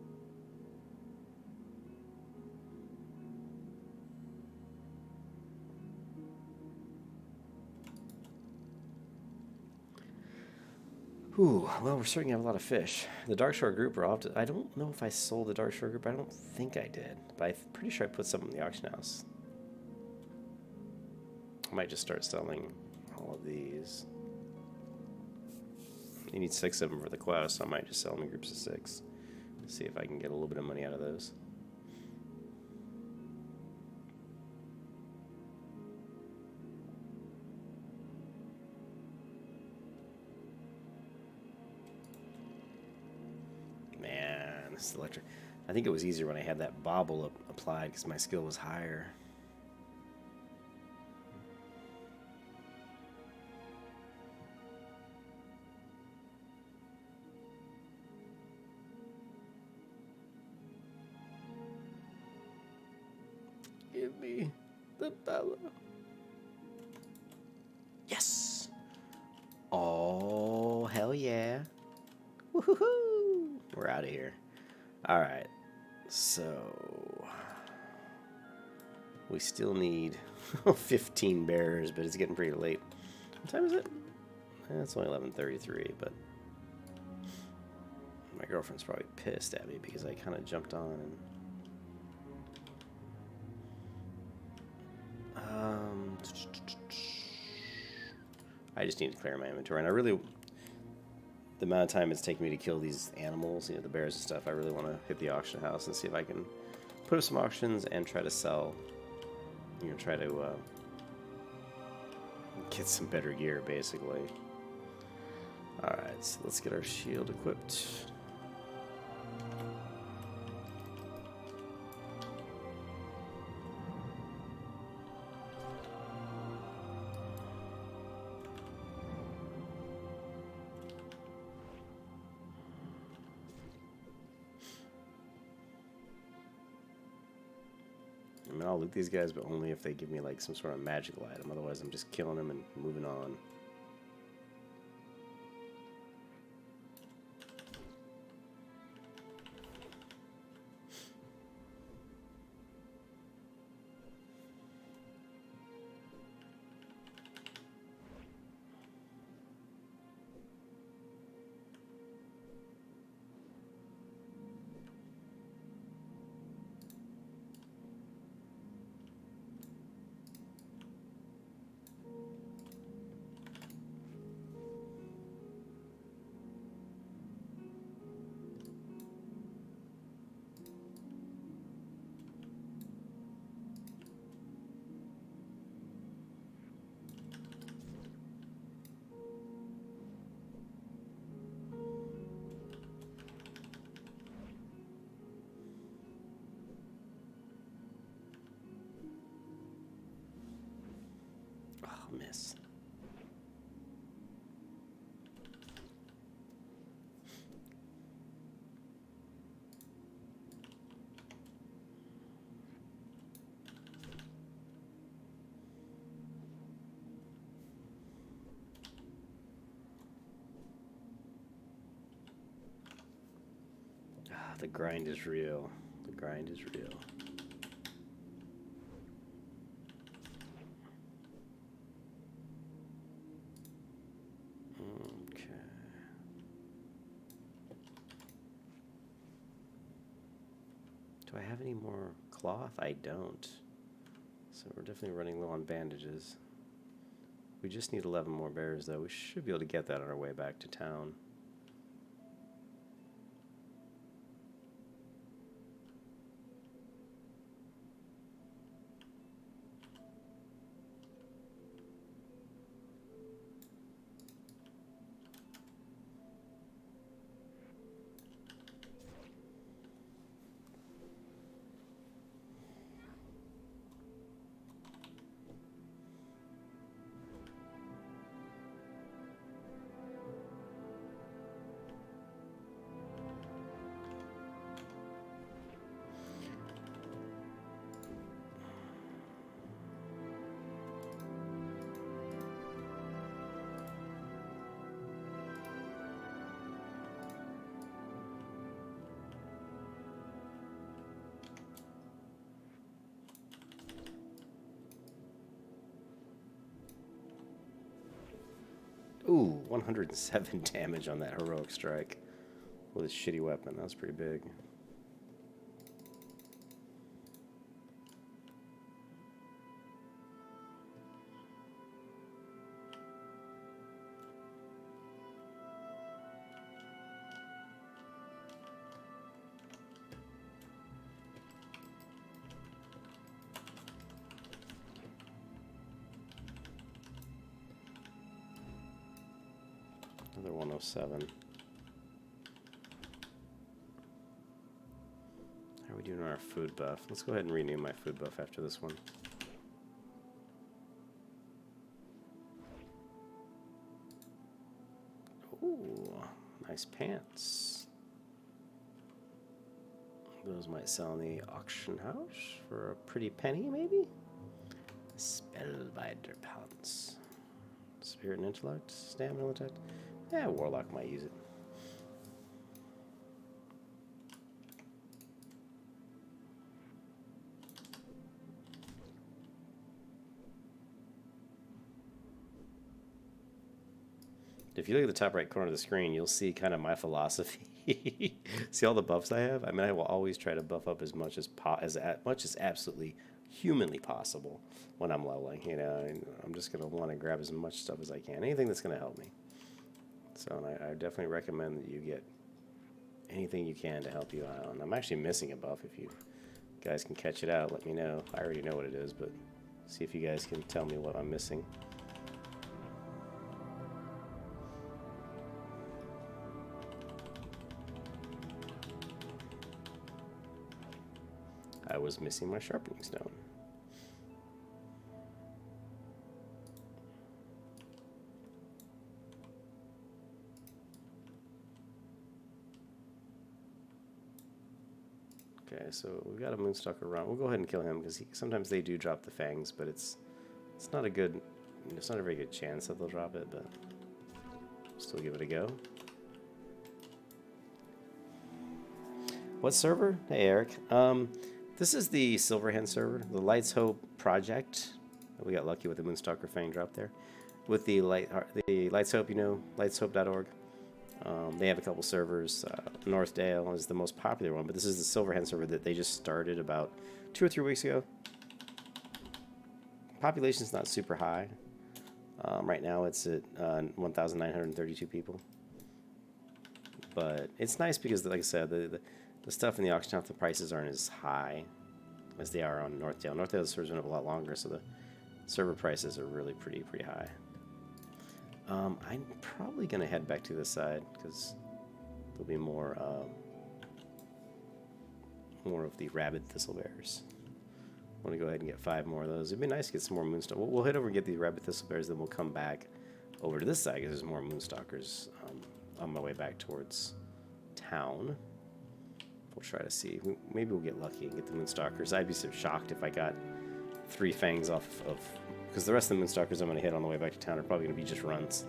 Ooh, well, we're starting to have a lot of fish. The Darkshore grouper, I don't know if I sold the Darkshore grouper. I don't think I did, but I'm pretty sure I put some in the auction house. I might just start selling all of these. You need 6 of them for the quest, so I might just sell them in groups of 6. See if I can get a little bit of money out of those. Man, this is electric. I think it was easier when I had that bobble applied because my skill was higher. Give me the Bella. Yes! Oh, hell yeah. Woohoo! We're out of here. Alright. So we still need 15 bears, but it's getting pretty late. What time is it? It's only 11:33, but my girlfriend's probably pissed at me because I kind of jumped on and I just need to clear my inventory, and I really, the amount of time it's taking me to kill these animals, you know, the bears and stuff, I really want to hit the auction house and see if I can put up some auctions and try to sell, you know, try to get some better gear, basically. Alright, so let's get our shield equipped. I mean, I'll loot these guys, but only if they give me like some sort of magical item. Otherwise, I'm just killing them and moving on. Miss. Ah, the grind is real. The grind is real. Do I have any more cloth? I don't. So we're definitely running low on bandages. We just need 11 more bears, though. We should be able to get that on our way back to town. Ooh, 107 damage on that heroic strike with his shitty weapon. That was pretty big. Another 107. How are we doing on our food buff? Let's go ahead and renew my food buff after this one. Ooh, nice pants. Those might sell in the auction house for a pretty penny, maybe? Spellbinder pants. Spirit and intellect, stamina attack. Yeah, Warlock might use it. If you look at the top right corner of the screen, you'll see kind of my philosophy. See all the buffs I have? I mean, I will always try to buff up as much as absolutely humanly possible when I'm leveling. You know, and I'm just going to want to grab as much stuff as I can. Anything that's going to help me. So I definitely recommend that you get anything you can to help you out. And I'm actually missing a buff. If you guys can catch it out, let me know. I already know what it is, but see if you guys can tell me what I'm missing. I was missing my sharpening stone. Okay, so we've got a Moonstalker around. We'll go ahead and kill him because sometimes they do drop the fangs, but it's not a very good chance that they'll drop it, but still give it a go. What server? Hey Eric. This is the Silverhand server, the Lights Hope project. We got lucky with the Moonstalker Fang drop there. With the Lights Hope, you know, lightshope.org. They have a couple servers. Northdale is the most popular one, but this is the Silverhand server that they just started about 2 or 3 weeks ago. Population's not super high. Right now it's at 1,932 people. But it's nice because, like I said, the stuff in the auction house, the prices aren't as high as they are on Northdale. Northdale servers been up a lot longer, so the server prices are really pretty high. I'm probably going to head back to this side because there'll be more of the rabid thistlebears. I want to go ahead and get 5 more of those. It'd be nice to get some more moonstalkers. We'll head over and get the rabid thistlebears, then we'll come back over to this side because there's more moonstalkers on my way back towards town. We'll try to see. Maybe we'll get lucky and get the moonstalkers. I'd be so shocked if I got 3 fangs off of... Because the rest of the moonstalkers I'm going to hit on the way back to town are probably going to be just runs.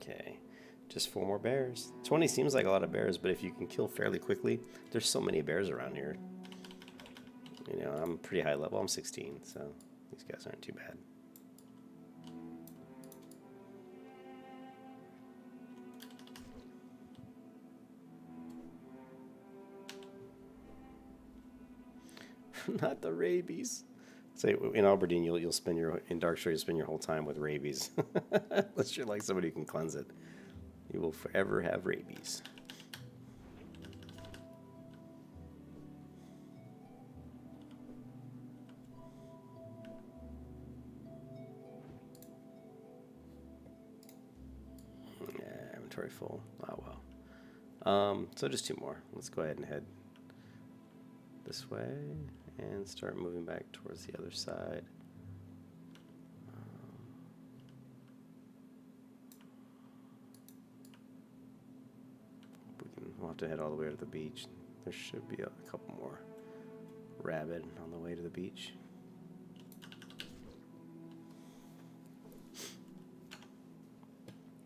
Okay, just 4 more bears. 20 seems like a lot of bears, but if you can kill fairly quickly, there's so many bears around here. You know, I'm pretty high level. I'm 16, so these guys aren't too bad. Not the rabies. Say in Auberdine, you'll spend in Darkshore you'll spend your whole time with rabies, unless you're like somebody who can cleanse it. You will forever have rabies. Yeah, inventory full. Oh well. So just 2 more. Let's go ahead and head this way and start moving back towards the other side. to head all the way to the beach. There should be a couple more rabid on the way to the beach.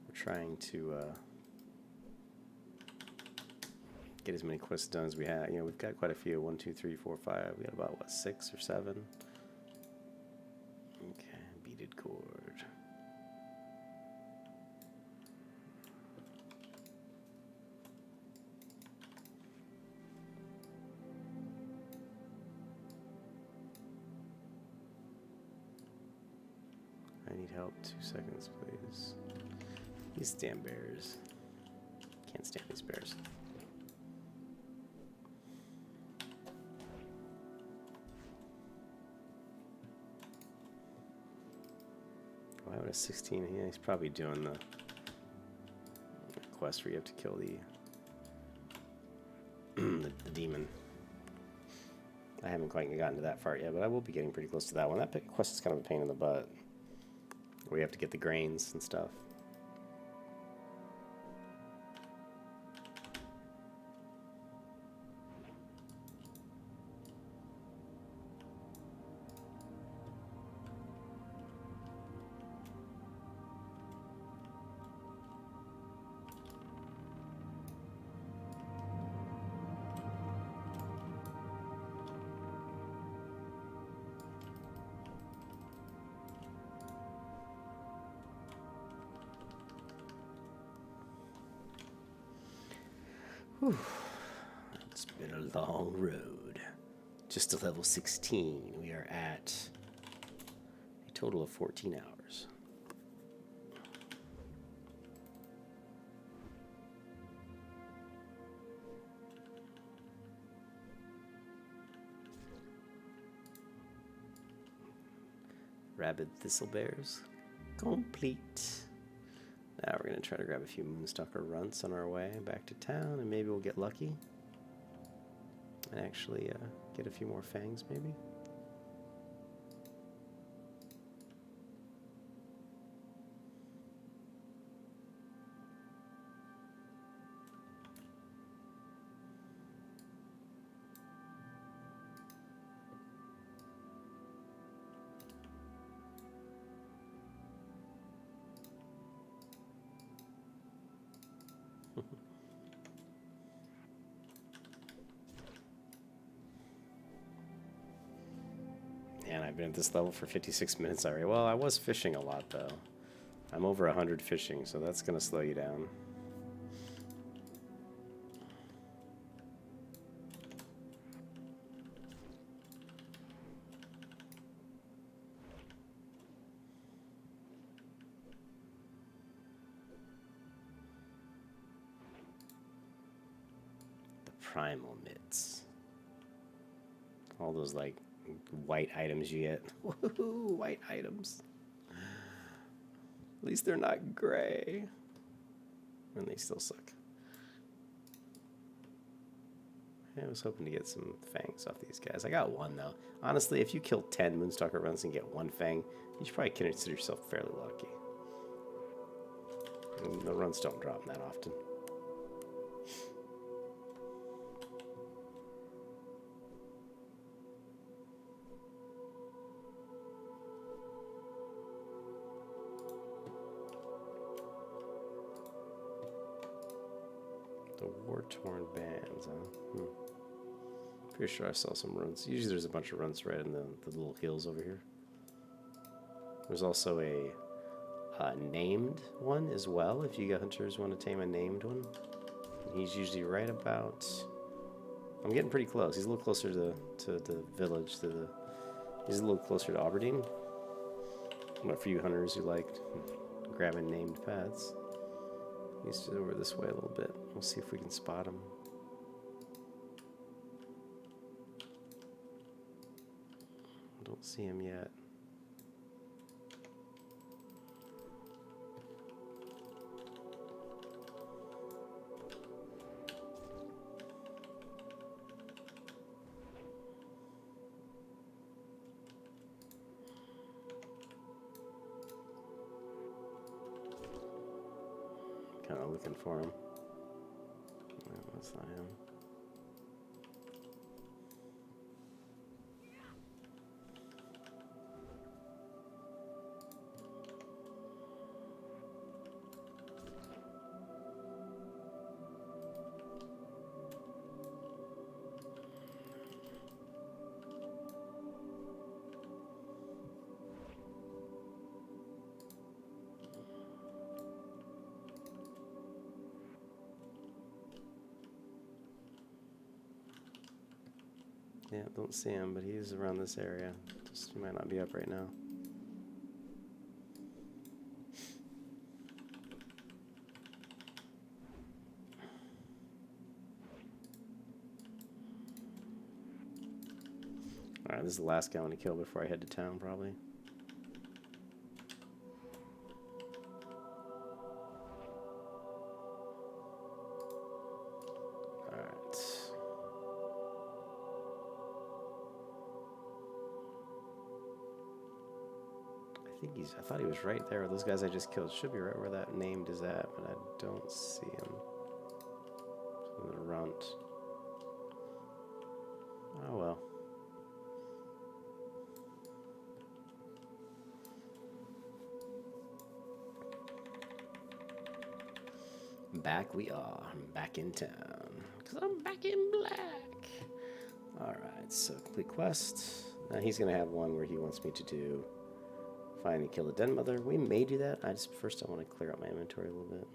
We're trying to get as many quests done as we have. You know, we've got quite a few. 1, 2, 3, 4, 5. We got about, what, 6 or 7? Okay, beaded cord. I need help. 2 seconds, please. These damn bears. Can't stand these bears. Why would a 16? Yeah, he's probably doing the quest where you have to kill the demon. I haven't quite gotten to that far yet, but I will be getting pretty close to that one. That quest is kind of a pain in the butt, where you have to get the grains and stuff. Whew. It's been a long road. Just to level 16. We are at a total of 14 hours. Rabid thistle bears complete. Now we're going to try to grab a few moonstalker runts on our way back to town, and maybe we'll get lucky and actually get a few more fangs, maybe. And I've been at this level for 56 minutes already. Well, I was fishing a lot, though. I'm over 100 fishing, so that's going to slow you down. The primal mitts. All those, like, white items you get. Woohoo, white items. At least they're not gray. And they still suck. I was hoping to get some fangs off these guys. I got one, though. Honestly, if you kill 10 Moonstalker runs and get one fang, you should probably consider yourself fairly lucky. And the runs don't drop that often. The war-torn bands, huh? Pretty sure I saw some runs. Usually there's a bunch of runs right in the little hills over here. There's also a named one as well, if you hunters want to tame a named one. He's usually right about... I'm getting pretty close. He's a little closer to the village. He's a little closer to Auberdine. But for you hunters who like grabbing named pets, he's over this way a little bit. We'll see if we can spot him. Don't see him yet. Kind of looking for him. That's not him. Yeah, don't see him, but he's around this area. Just he might not be up right now. Alright, this is the last guy I want to kill before I head to town, probably. I thought he was right there. Those guys I just killed should be right where that named is at, but I don't see him. So the runt. Oh well. Back we are. I'm back in town. Because I'm back in black. Alright, so complete quest. Now he's going to have one where he wants me to do find and kill the den mother. We may do that. First I want to clear out my inventory a little bit.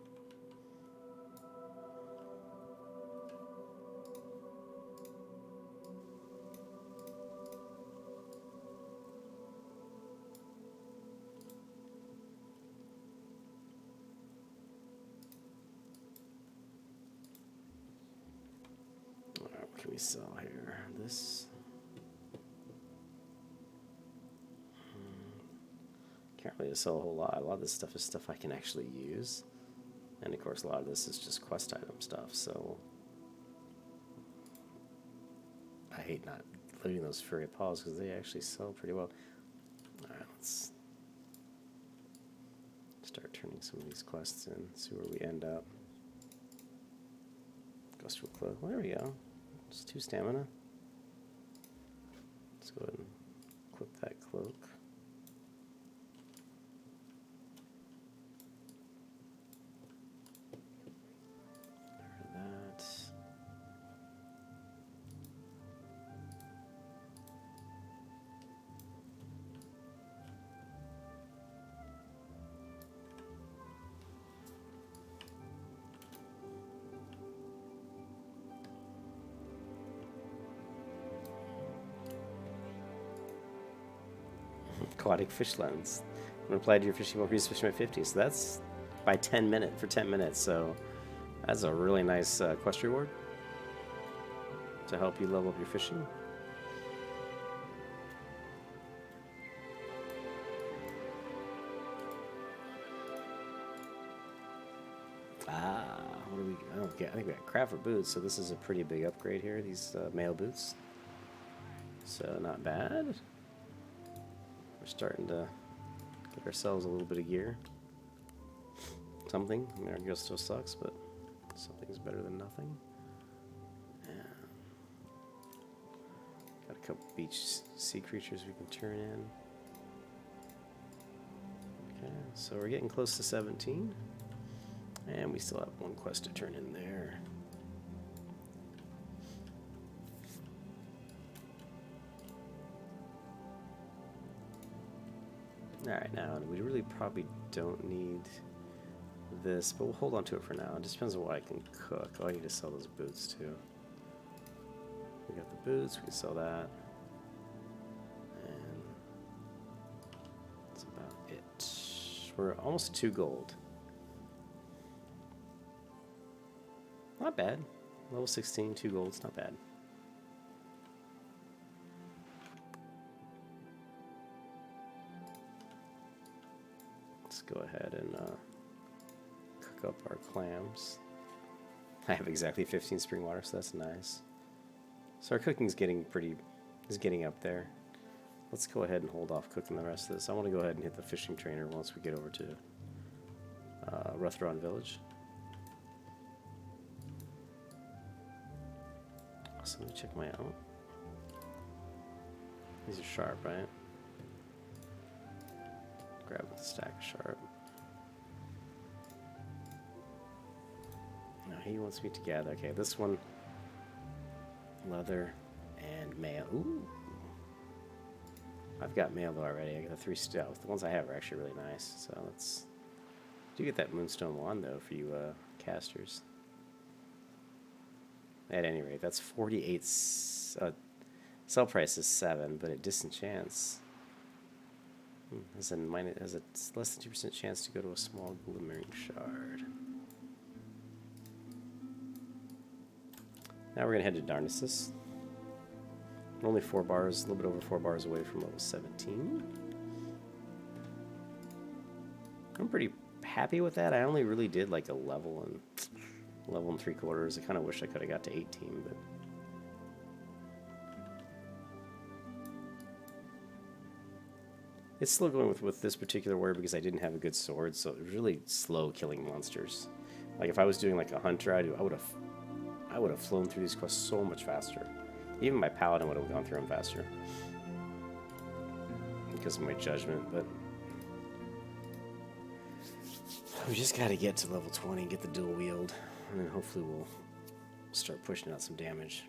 Alright, what can we sell here? This. Can't really sell a whole lot. A lot of this stuff is stuff I can actually use. And of course a lot of this is just quest item stuff, so I hate not looting those furry paws because they actually sell pretty well. Alright, let's start turning some of these quests in, see where we end up. Goes to a cloak. Well, there we go. Just 2 stamina. Let's go ahead and equip that cloak. Aquatic fish lens. When applied to your fishing, will increase fishing by 50. So that's by 10 minutes, for 10 minutes. So that's a really nice quest reward to help you level up your fishing. What do we? I think we got craft for boots. So this is a pretty big upgrade here. These male boots. So not bad. Starting to get ourselves a little bit of gear. Something. I mean, our gear still sucks, but something's better than nothing. Yeah. Got a couple beach sea creatures we can turn in. Okay, so we're getting close to 17. And we still have 1 quest to turn in there. Alright, now we really probably don't need this, but we'll hold on to it for now. It just depends on what I can cook. Oh, I need to sell those boots too. We got the boots, we can sell that. And that's about it. We're almost 2 gold. Not bad. Level 16, 2 golds, not bad. Go ahead and cook up our clams. I have exactly 15 spring water, so that's nice. So our cooking's getting getting up there. Let's go ahead and hold off cooking the rest of this. I want to go ahead and hit the fishing trainer once we get over to Ruthron Village. So let me check my out. These are sharp, right? Grab the stack of sharp. No, he wants me to gather. Okay, this one, leather and mail. Ooh. I've got mail already. I got the 3 stealth. The ones I have are actually really nice. So let's do get that moonstone wand though for you casters. At any rate, that's 48. Sell price is 7, but it disenchants. Has a less than 2% chance to go to a small glimmering shard. Now we're gonna head to Darnassus. We're only 4 bars, a little bit over 4 bars away from level 17. I'm pretty happy with that. I only really did like a level and 3/4. I kind of wish I could have got to 18, but it's still going with this particular warrior because I didn't have a good sword, so it was really slow killing monsters. Like if I was doing like a hunter, I would have flown through these quests so much faster. Even my paladin would have gone through them faster because of my judgment, but we just got to get to level 20 and get the dual wield, and then hopefully we'll start pushing out some damage.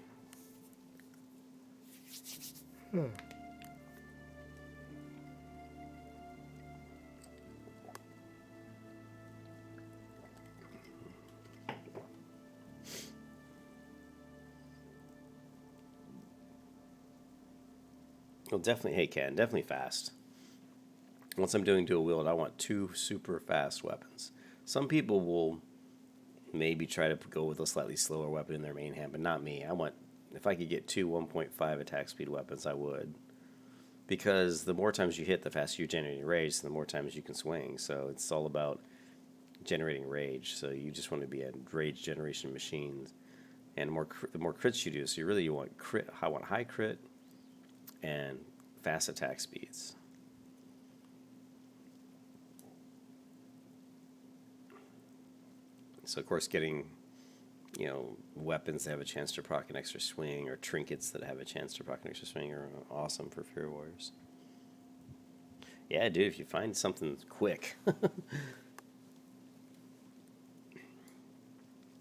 Well, definitely, hey Ken, definitely fast. Once I'm doing dual wield, I want 2 super fast weapons. Some people will maybe try to go with a slightly slower weapon in their main hand, but not me. I want, if I could get 2 1.5 attack speed weapons, I would. Because the more times you hit, the faster you're generating rage, so the more times you can swing. So it's all about generating rage. So you just want to be a rage generation machine. And the more crits you do, so you want crit. I want high crit and fast attack speeds. So of course getting, weapons that have a chance to proc an extra swing or trinkets that have a chance to proc an extra swing are awesome for Fury Warriors. Yeah, dude, if you find something quick.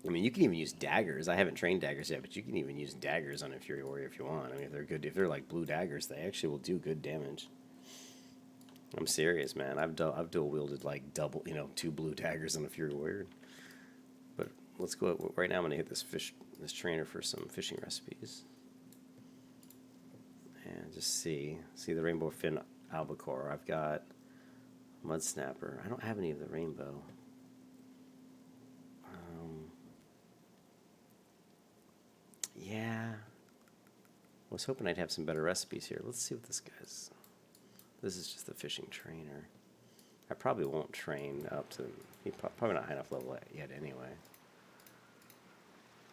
I mean, you can even use daggers. I haven't trained daggers yet, but you can even use daggers on a Fury Warrior if you want. I mean, if they're good, if they're like blue daggers, they actually will do good damage. I'm serious, man. I've dual wielded like double, 2 blue daggers on a Fury Warrior. But let's go right now. I'm gonna hit this trainer for some fishing recipes, and just see the rainbow fin albacore. I've got mud snapper. I don't have any of the rainbow. Yeah, I was hoping I'd have some better recipes here. Let's see what this guy's. This is just the fishing trainer. I probably won't train up to. He's probably not high enough level yet anyway.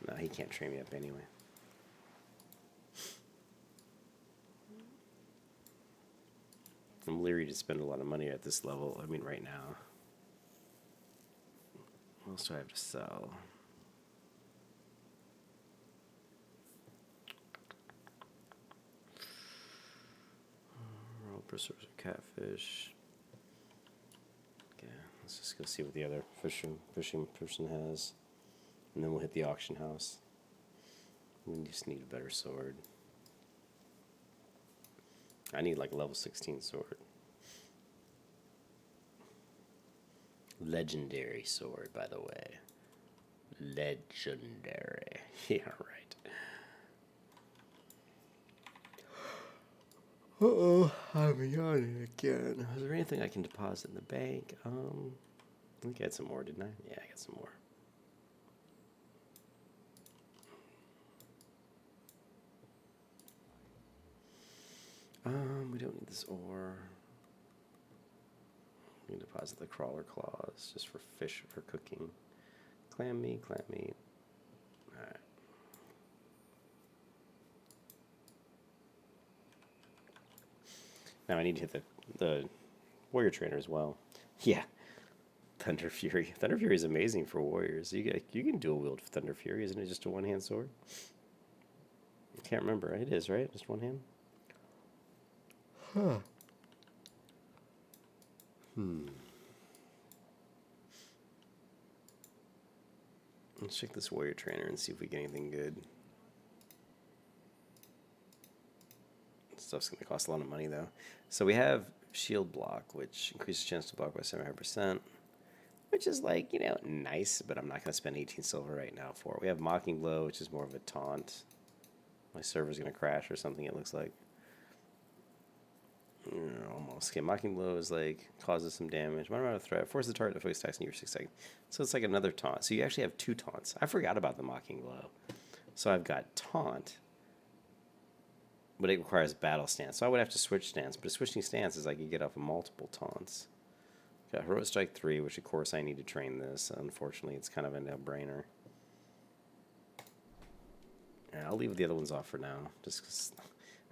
No, he can't train me up anyway. I'm leery to spend a lot of money at this level. I mean, right now. What else do I have to sell? Preserves catfish. Okay, let's just go see what the other fishing person has, and then we'll hit the auction house. We just need a better sword. I need like a level 16 sword. Legendary sword, by the way. Legendary. Yeah, right. Uh-oh, I'm yawning again. Is there anything I can deposit in the bank? I think I had some more, didn't I? Yeah, I got some more. We don't need this ore. We can deposit the crawler claws just for fish, for cooking. Clam meat. Alright. Now I need to hit the warrior trainer as well. Yeah, Thunder Fury. Thunder Fury is amazing for warriors. You can dual wield Thunder Fury, isn't it? Just a one-hand sword. I can't remember. It is, right? Just one hand? Let's check this warrior trainer and see if we get anything good. Stuff's going to cost a lot of money, though. So we have shield block, which increases chance to block by 700%, which is like, you know, nice, but I'm not going to spend 18 silver right now for it. We have mocking blow, which is more of a taunt. My server's going to crash or something, it looks like. Almost. Okay, mocking blow is like, causes some damage. When I'm out of threat, force the target to focus attacks in your 6 seconds. So it's like another taunt. So you actually have 2 taunts. I forgot about the mocking blow. So I've got taunt, but it requires battle stance. So I would have to switch stance, but switching stance is like you get off of multiple taunts. Got heroic strike 3, which of course I need to train this. Unfortunately, it's kind of a no-brainer. Yeah, I'll leave the other ones off for now, just because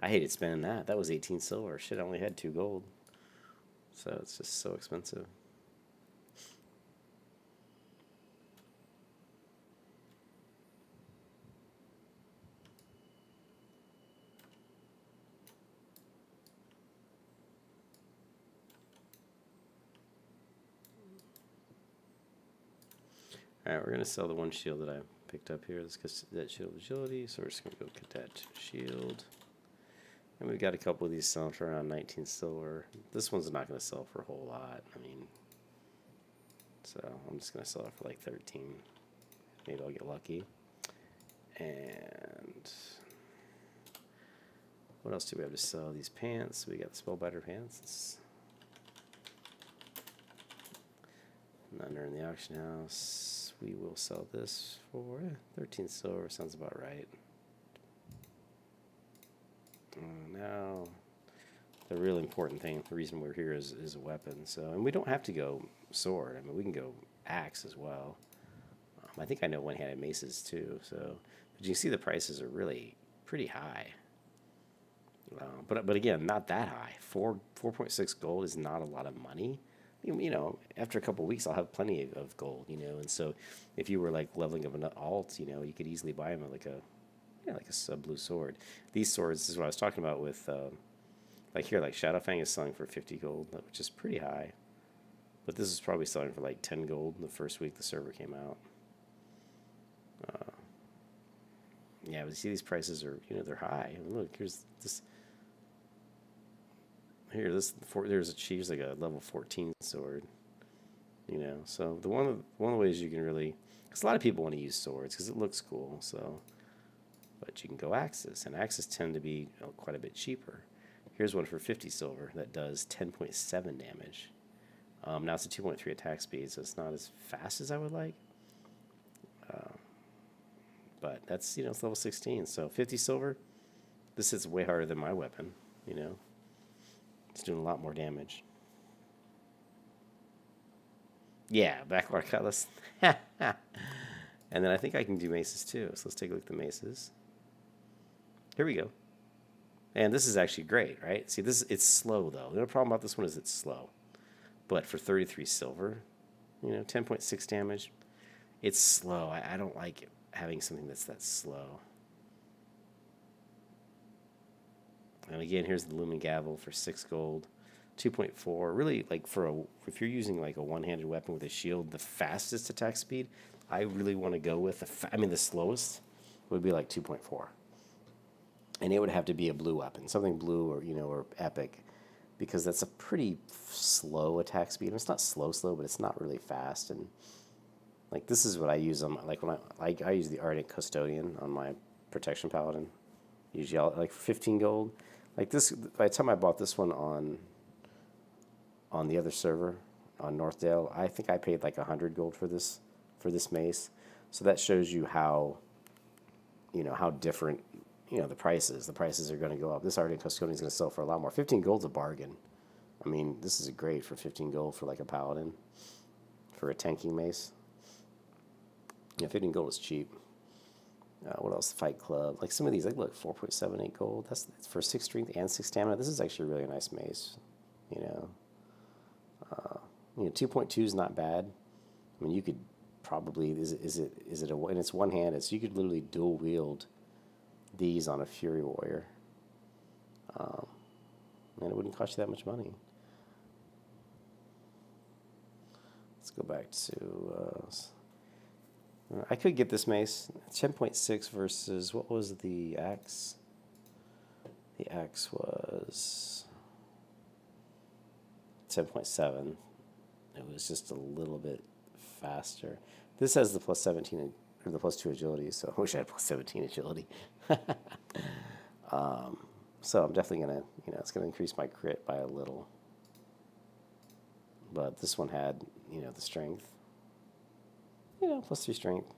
I hated spending that. That was 18 silver. Shit, I only had 2 gold. So it's just so expensive. Alright, we're going to sell the one shield that I picked up here. Let's get that shield agility. So we're just going to go get that shield. And we've got a couple of these selling for around 19 silver. This one's not going to sell for a whole lot. I mean, so I'm just going to sell it for like 13. Maybe I'll get lucky. And what else do we have to sell? These pants. We got the Spellbiter pants. None are in the auction house. We will sell this for 13 silver. Sounds about right. Now, the real important thing, the reason we're here is a weapon. So, and we don't have to go sword. I mean, we can go axe as well. I think I know one-handed maces too. So, but you can see the prices are really pretty high. But again, not that high. 4.6 gold is not a lot of money. You know, after a couple of weeks, I'll have plenty of gold. You know, and so if you were like leveling up an alt, you know, you could easily buy them at like a sub-blue sword. These swords, this is what I was talking about with, like here, like Shadowfang is selling for 50 gold, which is pretty high. But this is probably selling for like 10 gold the first week the server came out. Yeah, but you see these prices are, you know, they're high. I mean, look, here's this. Here, there's like a level 14 sword. You know, so one of the ways you can really, because a lot of people want to use swords because it looks cool. So. But you can go axes, and axes tend to be quite a bit cheaper. Here's one for 50 silver that does 10.7 damage. Now it's a 2.3 attack speed, so it's not as fast as I would like. But that's, you know, it's level 16, so 50 silver. This hits way harder than my weapon, you know. It's doing a lot more damage. Yeah, backlog cutlass. And then I think I can do maces too, so let's take a look at the maces. Here we go. And this is actually great, right? See, it's slow, though. The only problem about this one is it's slow. But for 33 silver, you know, 10.6 damage, it's slow. I don't like having something that's that slow. And again, here's the Lumen Gavel for 6 gold, 2.4. Really, like if you're using like a one-handed weapon with a shield, the fastest attack speed, I really want to go with the slowest would be like 2.4. And it would have to be a blue weapon, something blue or, you know, or epic, because that's a pretty slow attack speed. And it's not slow, but it's not really fast. And like this is what I use on like when I use the Ardent Custodian on my Protection Paladin. Usually like 15 gold. Like this, by the time I bought this one on the other server on Northdale, I think I paid like 100 gold for this mace. So that shows you how, you know, how different, you know, the prices are going to go up. This Ardent Custodian is going to sell for a lot more. 15 gold's a bargain. I mean, this is great for 15 gold for like a paladin, for a tanking mace. Yeah, 15 gold is cheap. What else? Fight Club. Like some of these, like look, 4.78 gold. That's for 6 strength and 6 stamina. This is actually a really nice mace. You know, 2.2 is not bad. I mean, you could probably and it's one handed, so you could literally dual wield these on a Fury Warrior. And it wouldn't cost you that much money. Let's go back to... I could get this mace. 10.6 versus... What was the axe? The axe was 10.7. It was just a little bit faster. This has the plus 17 or the plus 2 agility, so I wish I had plus 17 agility. So I'm definitely gonna, it's gonna increase my crit by a little. But this one had, the strength. Plus 3 strength.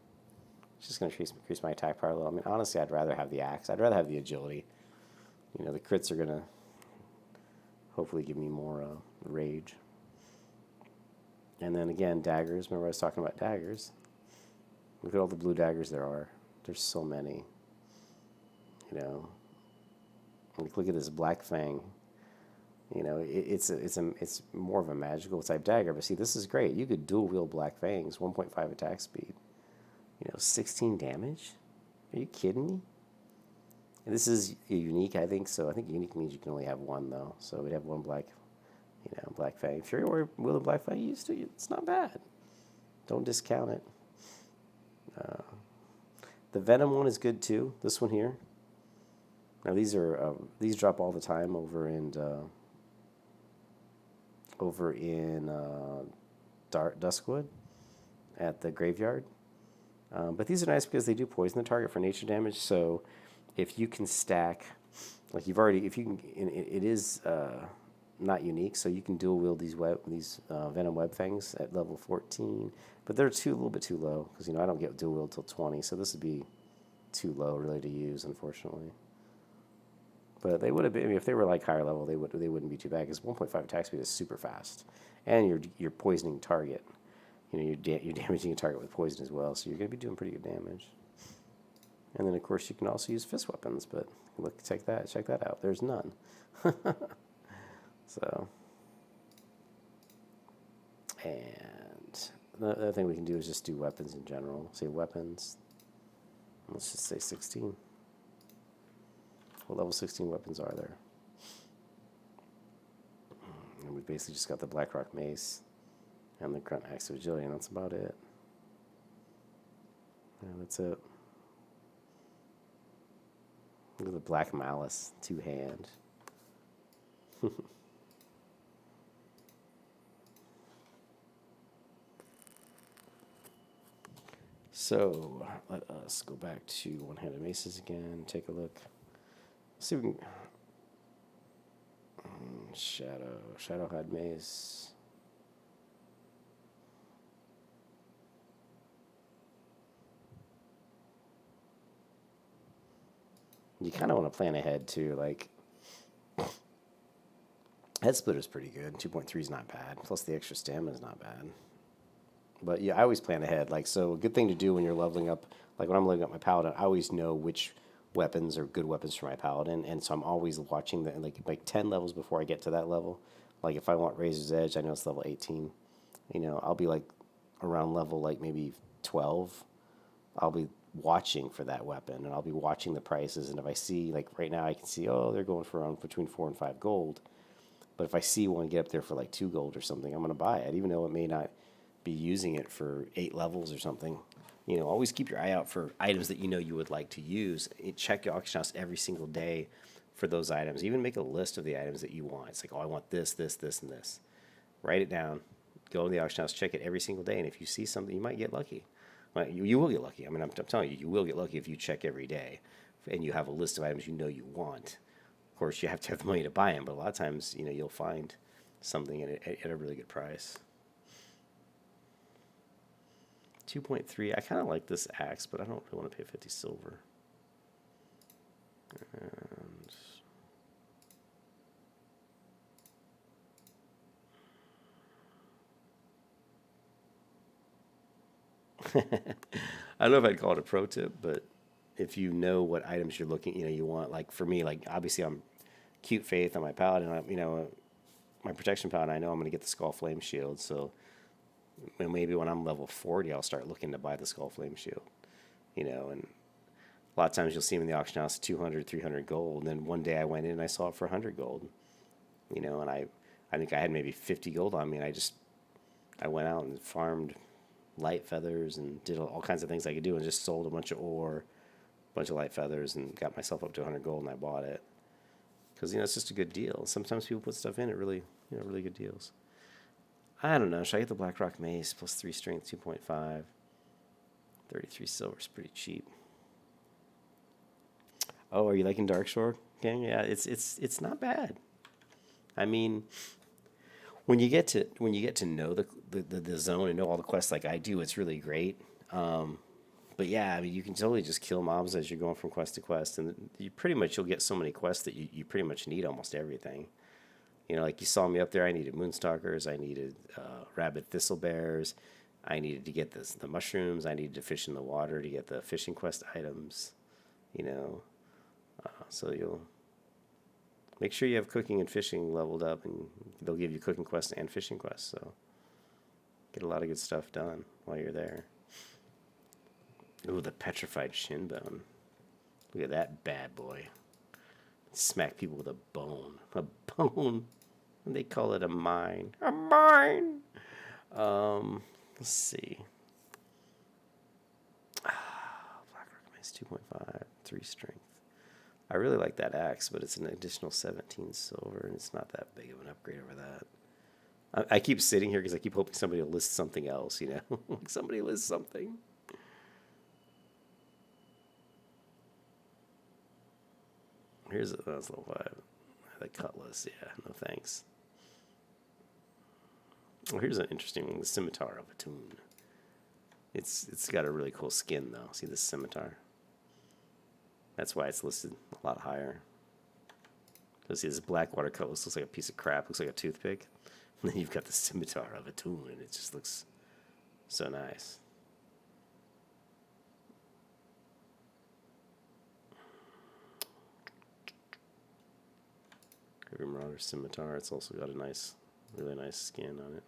It's just gonna increase my attack power a little. I mean, honestly, I'd rather have the axe. I'd rather have the agility. The crits are gonna hopefully give me more rage. And then again, daggers. Remember I was talking about daggers? Look at all the blue daggers there are. There's so many. Look at this Black Fang. It's more of a magical type dagger. But see, this is great. You could dual wield Black Fangs, 1.5 attack speed. 16 damage. Are you kidding me? And this is unique, I think. So I think unique means you can only have one though. So we'd have one Black Fang. Fury Warrior wield a Black Fang. It's not bad. Don't discount it. The Venom one is good too. This one here. Now these drop all the time over in Duskwood at the graveyard. But these are nice because they do poison the target for nature damage. So if you can stack, like it is not unique, so you can dual wield these Venom Web Fangs at level 14. But they're a little bit too low because I don't get dual wield till 20, so this would be too low really to use, unfortunately. But they would have been, if they were like higher level, they wouldn't be too bad because 1.5 attack speed is super fast, and you're poisoning target. You're damaging a target with poison as well, so you're going to be doing pretty good damage. And then of course you can also use fist weapons, but look, check that out. There's none. So, and the other thing we can do is just do weapons in general. Say weapons. Let's just say 16. What level 16 weapons are there? And we basically just got the Blackrock Mace and the Grunt Axe of Agility, and that's about it. Yeah, that's it. Look at the Black Malice, 2-hand. So, let us go back to one-handed maces again, take a look. Let's see if we can... Shadowhide Mace. You kind of want to plan ahead too, like... Head Splitter's pretty good, 2.3 is not bad, plus the extra stamina is not bad. But yeah, I always plan ahead, like, so a good thing to do when you're leveling up, like when I'm leveling up my Paladin, I always know which weapons are good weapons for my Paladin, and so I'm always watching the like 10 levels before I get to that level. Like if I want Razor's Edge, I know it's level 18. I'll be like around level like maybe 12. I'll be watching for that weapon, and I'll be watching the prices, and if I see, like right now I can see, oh, they're going for around between 4 and 5 gold. But if I see one get up there for like 2 gold or something, I'm going to buy it, even though it may not be using it for 8 levels or something. Always keep your eye out for items that you would like to use. Check your auction house every single day for those items. Even make a list of the items that you want. It's like, oh, I want this, this, this, and this. Write it down. Go to the auction house, check it every single day, and if you see something, you might get lucky. Well, you will get lucky. I mean, I'm telling you, you will get lucky if you check every day and you have a list of items you want. Of course, you have to have the money to buy them, but a lot of times, you'll find something at a really good price. 2.3. I kind of like this axe, but I don't really want to pay 50 silver. And I don't know if I'd call it a pro tip, but if you know what items you're looking, you want, like for me, like obviously I'm Cute Faith on my Paladin, my protection Paladin, I know I'm going to get the Skull Flame Shield, so maybe when I'm level 40, I'll start looking to buy the Skull Flame Shield, and A lot of times you'll see them in the auction house 200, 300 gold. And then one day I went in and I saw it for 100 gold. You know, and I think I had maybe 50 gold on me, and I went out and farmed light feathers and did all kinds of things I could do, and just sold a bunch of ore, a bunch of light feathers, and got myself up to 100 gold, and I bought it. Because, you know, it's just a good deal. Sometimes people put stuff in it really, you know, really good deals. I don't know. Should I get the Blackrock Mace plus 3 strength, 2.5? 33 silver is pretty cheap. Oh, are you liking Darkshore, gang? Yeah, it's not bad. I mean, when you get to know the zone and know all the quests like I do, it's really great. But yeah, I mean, you can totally just kill mobs as you're going from quest to quest, and you'll get so many quests that you pretty much need almost everything. You know, like you saw me up there, I needed Moonstalkers, I needed Rabid Thistlebears, I needed to get the mushrooms, I needed to fish in the water to get the fishing quest items. You know, so you'll make sure you have cooking and fishing leveled up, and they'll give you cooking quests and fishing quests. So get a lot of good stuff done while you're there. Ooh, the petrified shin bone. Look at that bad boy. Smack people with a bone. A bone. And they call it a mine. A mine! Let's see. Blackrock Mace 2.5, 3 strength. I really like that axe, but it's an additional 17 silver, and it's not that big of an upgrade over that. I keep sitting here because I keep hoping somebody will list something else, you know? Like somebody lists something. Here's that's level 5. The cutlass, yeah, no thanks. Well, here's an interesting one, the Scimitar of Auberdine. It's got a really cool skin, though. See this scimitar? That's why it's listed a lot higher. So see, this Blackwater cutlass looks like a piece of crap, looks like a toothpick. And then you've got the Scimitar of Auberdine, and it just looks so nice. Heavy Marauder Scimitar, it's also got a nice, really nice skin on it.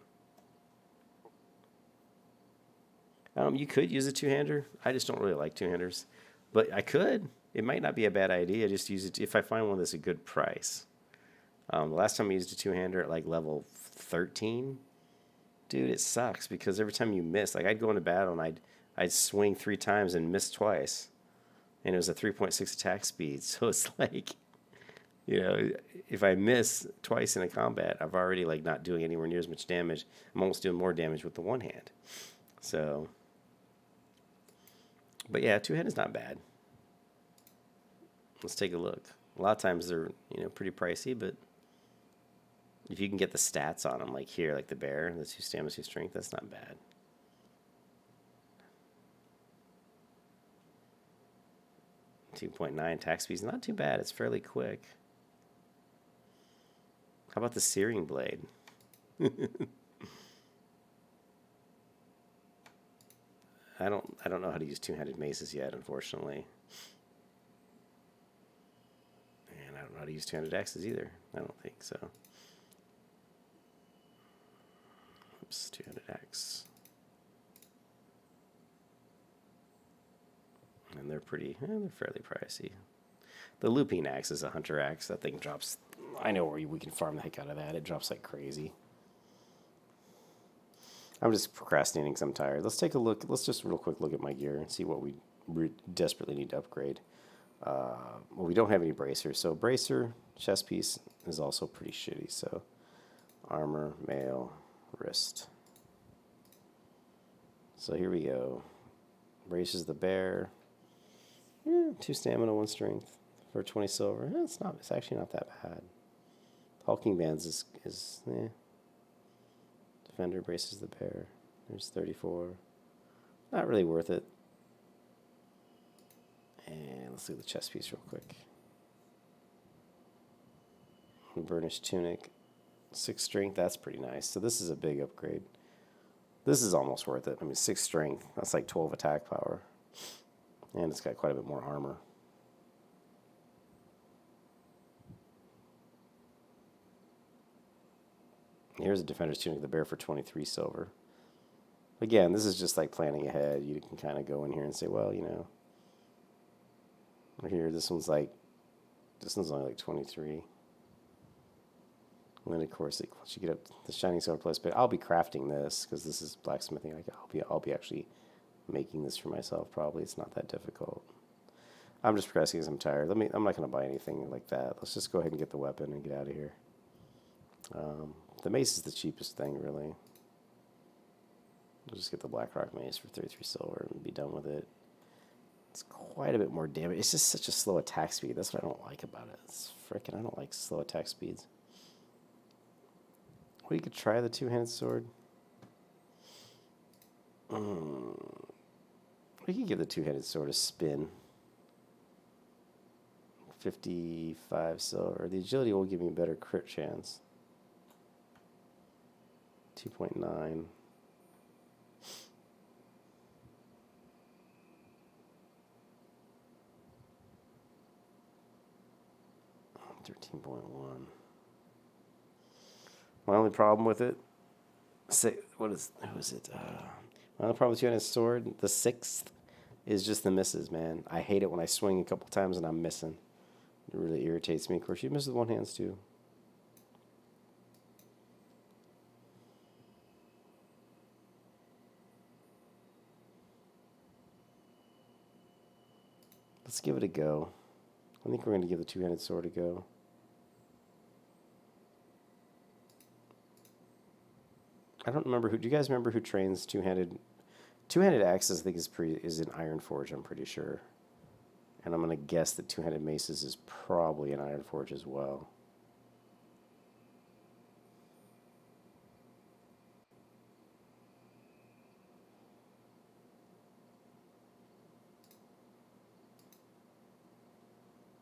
You could use a two-hander. I just don't really like two-handers. But I could. It might not be a bad idea. Just use it if I find one that's a good price. The last time I used a two-hander at like level 13, dude, it sucks because every time you miss, like I'd go into battle and I'd swing 3 times and miss twice. And it was a 3.6 attack speed. So it's like, you know, if I miss twice in a combat, I've already like not doing anywhere near as much damage. I'm almost doing more damage with the one hand. So, but yeah, two-hand is not bad. Let's take a look. A lot of times they're, you know, pretty pricey, but if you can get the stats on them, like here, like the bear, the 2 stamina, 2 strength, that's not bad. .9 attack speed is not too bad. It's fairly quick. How about the Searing Blade? I don't know how to use two-handed maces yet, unfortunately. And I don't know how to use two-handed axes either. I don't think so. Oops, two-handed axe. And they're pretty, they're fairly pricey. The looping axe is a hunter axe. That thing drops, I know where we can farm the heck out of that. It drops like crazy. I'm just procrastinating because I'm tired. Let's take a look. Let's just real quick look at my gear and see what we desperately need to upgrade. Well, we don't have any bracers. So bracer, chest piece is also pretty shitty. So armor, mail, wrist. So here we go. Braces the bear. 2 stamina, 1 strength for 20 silver. It's actually not that bad. Hulking bands is Defender braces the bear. There's 34. Not really worth it. And let's look at the chest piece real quick. Burnished tunic. 6 strength, that's pretty nice. So this is a big upgrade. This is almost worth it. I mean, 6 strength, that's like 12 attack power. And it's got quite a bit more armor. Here's a Defender's Tunic of the Bear for 23 silver. Again, this is just like planning ahead. You can kind of go in here and say, well, you know, Over here, this one's only like 23. And then of course, once you get up the shining silver plus, but I'll be crafting this because this is blacksmithing. I'll be actually making this for myself. Probably it's not that difficult. I'm just progressing because I'm tired. I'm not going to buy anything like that. Let's just go ahead and get the weapon and get out of here. The mace is the cheapest thing, really. I'll just get the Blackrock mace for 33 silver and be done with it. It's quite a bit more damage. It's just such a slow attack speed. That's what I don't like about it. It's freaking, I don't like slow attack speeds. Well, you could try the two-handed sword. We could give the two-handed sword a spin. 55 silver. The agility will give me a better crit chance. 2.9. 13.1. My only problem with it, who is it? My only problem with two-handed sword, the 6th, is just the misses, man. I hate it when I swing a couple times and I'm missing. It really irritates me. Of course, you miss with one hand too. Let's give it a go. I think we're going to give the two-handed sword a go. I don't remember who. Do you guys remember who trains two-handed? Two-handed axes, I think, is in Iron Forge. I'm pretty sure, and I'm gonna guess that two-handed maces is probably in Iron Forge as well.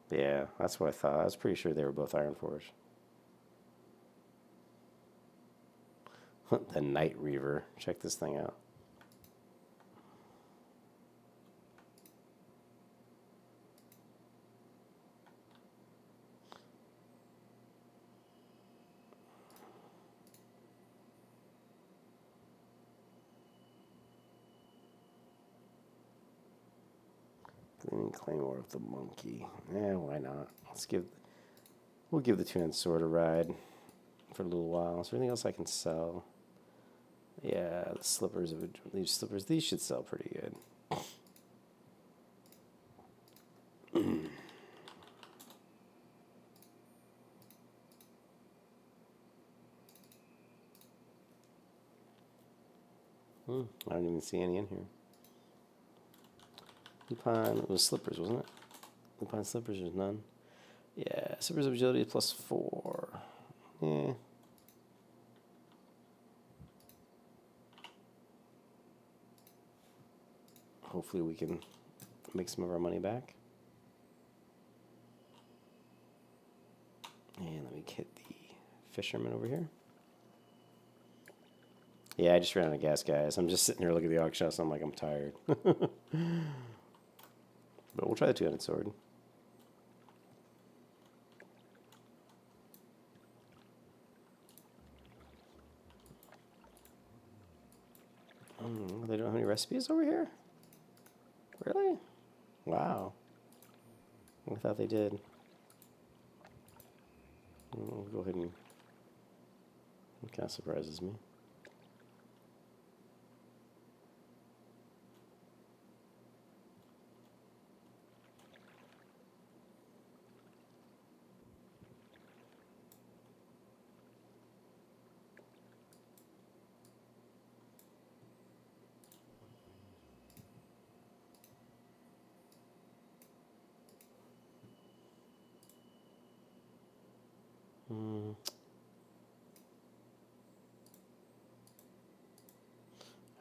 Yeah, that's what I thought. I was pretty sure they were both Iron Forge. The Night Reaver. Check this thing out. Gleaming Claymore of the Monkey. Yeah, why not? We'll give the two-handed sword a ride for a little while. Is there anything else I can sell? Yeah, the slippers these should sell pretty good. I don't even see any in here. Lupine, it was slippers, wasn't it? Lupine slippers, there's none. Yeah, slippers of agility +4. Yeah. Hopefully we can make some of our money back. And let me hit the fisherman over here. Yeah, I just ran out of gas, guys. I'm just sitting here looking at the auction house, and I'm like, I'm tired. But we'll try the two-handed sword. They don't have any recipes over here? Really? Wow. I thought they did. We'll go ahead and... It kind of surprises me.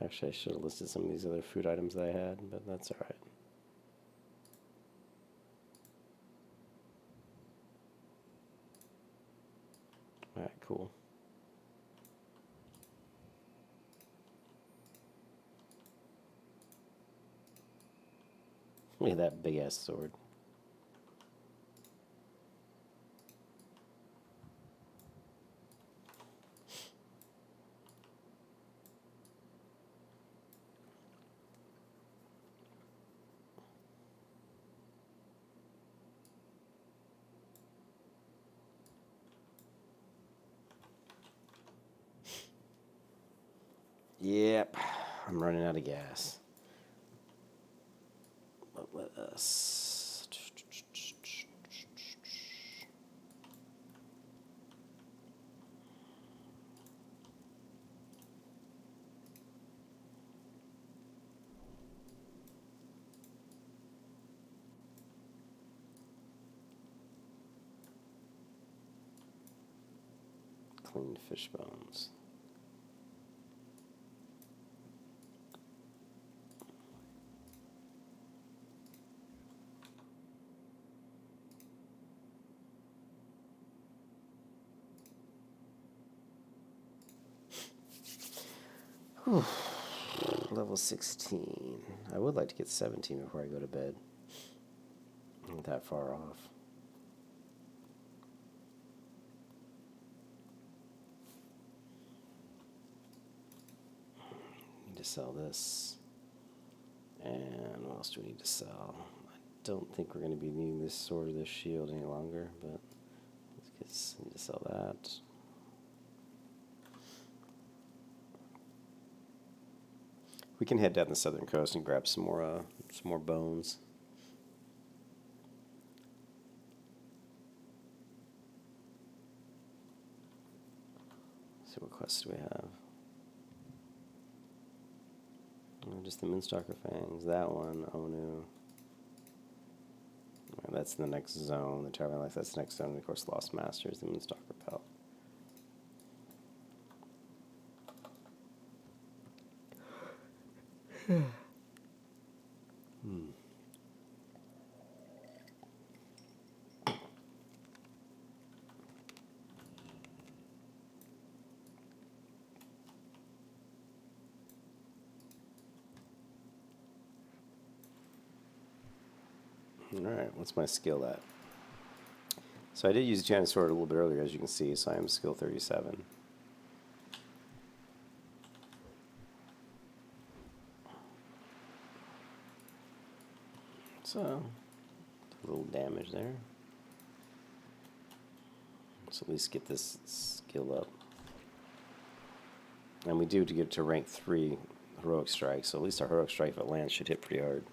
Actually, I should have listed some of these other food items that I had, but that's all right. All right, cool. Look at that big-ass sword. Yep, I'm running out of gas. But let us... Clean fish bones. Whew. Level 16. I would like to get 17 before I go to bed. Not that far off. Need to sell this. And what else do we need to sell? I don't think we're going to be needing this sword or this shield any longer, but let's need to sell that. We can head down the southern coast and grab some more bones. Let's see, what quests do we have? Oh, just the Moonstalker Fangs. That one. Oh no. Right, that's the next zone. The Traveling Life. That's the next zone. And of course, Lost Masters. The Moonstalker Pelt. Alright, what's my skill at? So I did use Enchanted Sword a little bit earlier, as you can see, so I am skill 37. So, a little damage there. Let's at least get this skill up. And we do to get to rank 3 Heroic Strike, so at least our Heroic Strike, if it lands, should hit pretty hard.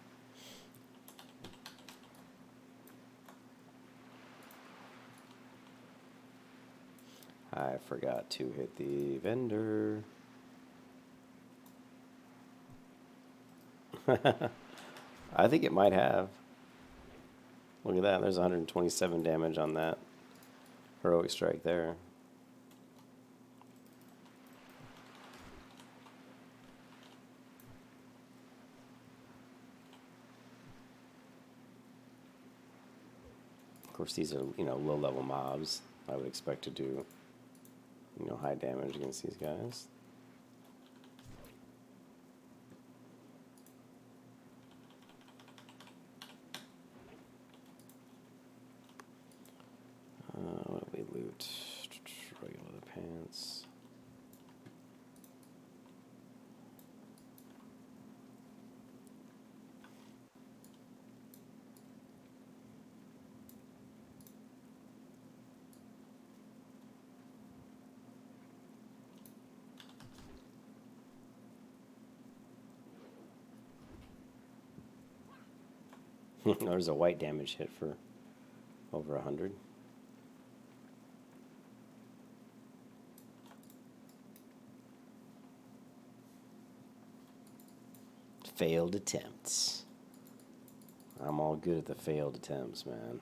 I forgot to hit the vendor. I think it might have. Look at that, there's 127 damage on that Heroic Strike there. Of course, these are, low-level mobs. I would expect to do, high damage against these guys. What did we loot? Regular pants. There's a white damage hit for over 100. Failed attempts. I'm all good at the failed attempts, man.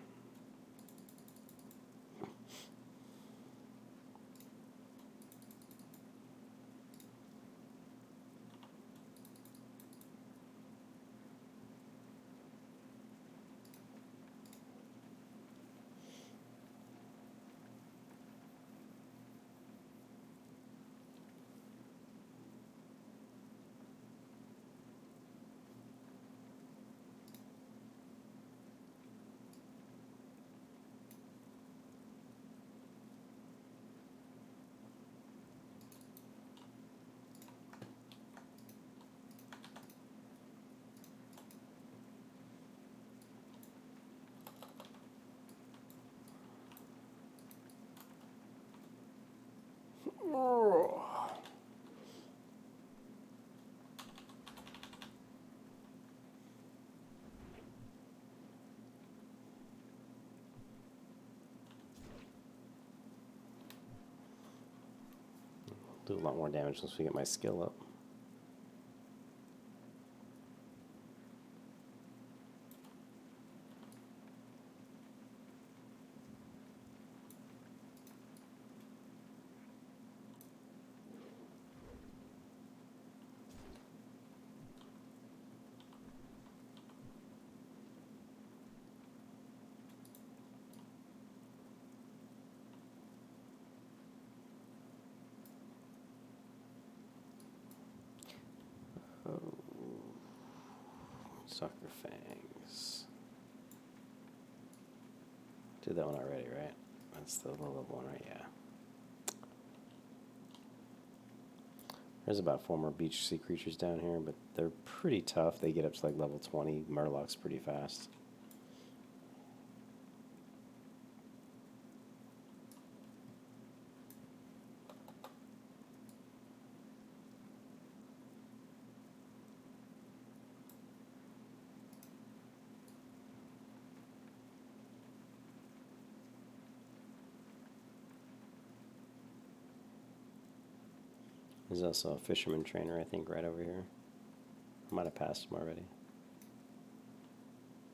Do a lot more damage once we get my skill up. Sucker fangs. Did that one already, right? That's the low level one, right? Yeah. There's about 4 more beach sea creatures down here, but they're pretty tough. They get up to like level 20. Murlocs pretty fast. There's also a fisherman trainer, I think, right over here. I might have passed him already.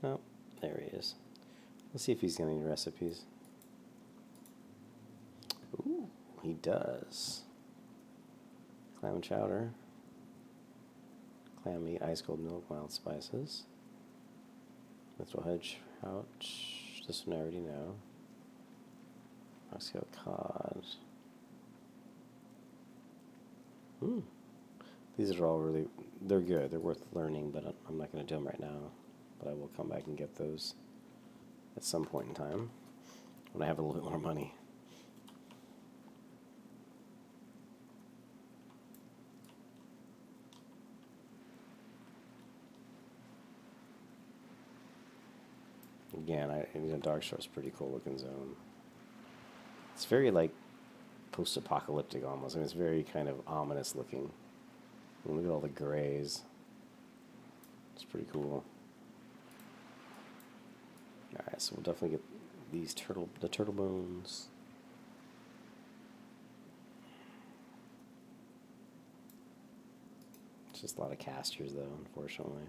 Oh, there he is. Let's see if he's got any recipes. Ooh, he does. Clam chowder. Clam meat, ice cold milk, mild spices. Little hedge pouch. This one I already know. Oxtail cod. These are all really, they're good. They're worth learning, but I'm not going to do them right now. But I will come back and get those at some point in time when I have a little bit more money. Again, Dark Shore's a pretty cool looking zone. It's very like post-apocalyptic almost. I mean, it's very kind of ominous looking. And look at all the grays. It's pretty cool. Alright, so we'll definitely get these the turtle bones. It's just a lot of casters though, unfortunately.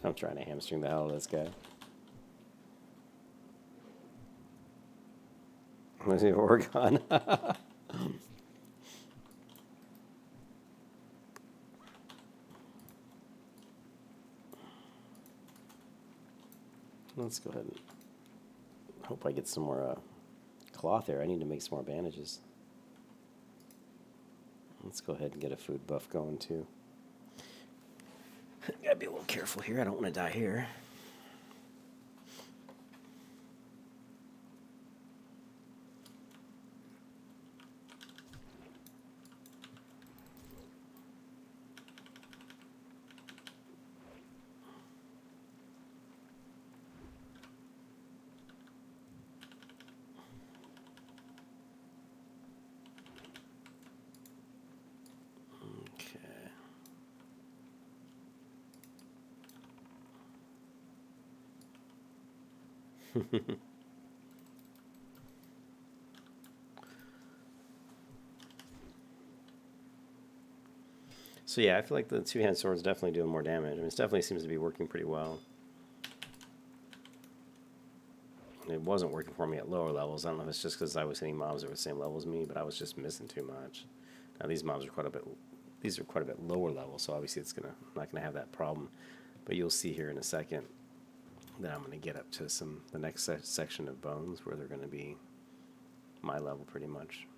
I'm trying to hamstring the hell out of this guy. Was he Oregon? Let's go ahead and hope I get some more cloth here. I need to make some more bandages. Let's go ahead and get a food buff going too. Gotta be a little careful here. I don't want to die here. So yeah, I feel like the two-hand sword is definitely doing more damage. I mean, it definitely seems to be working pretty well. It wasn't working for me at lower levels. I don't know if it's just because I was hitting mobs that were the same level as me, but I was just missing too much. Now these mobs are quite a bit. These are quite a bit lower level, so obviously I'm not gonna have that problem. But you'll see here in a second that I'm gonna get up to the next section of bones where they're gonna be my level pretty much.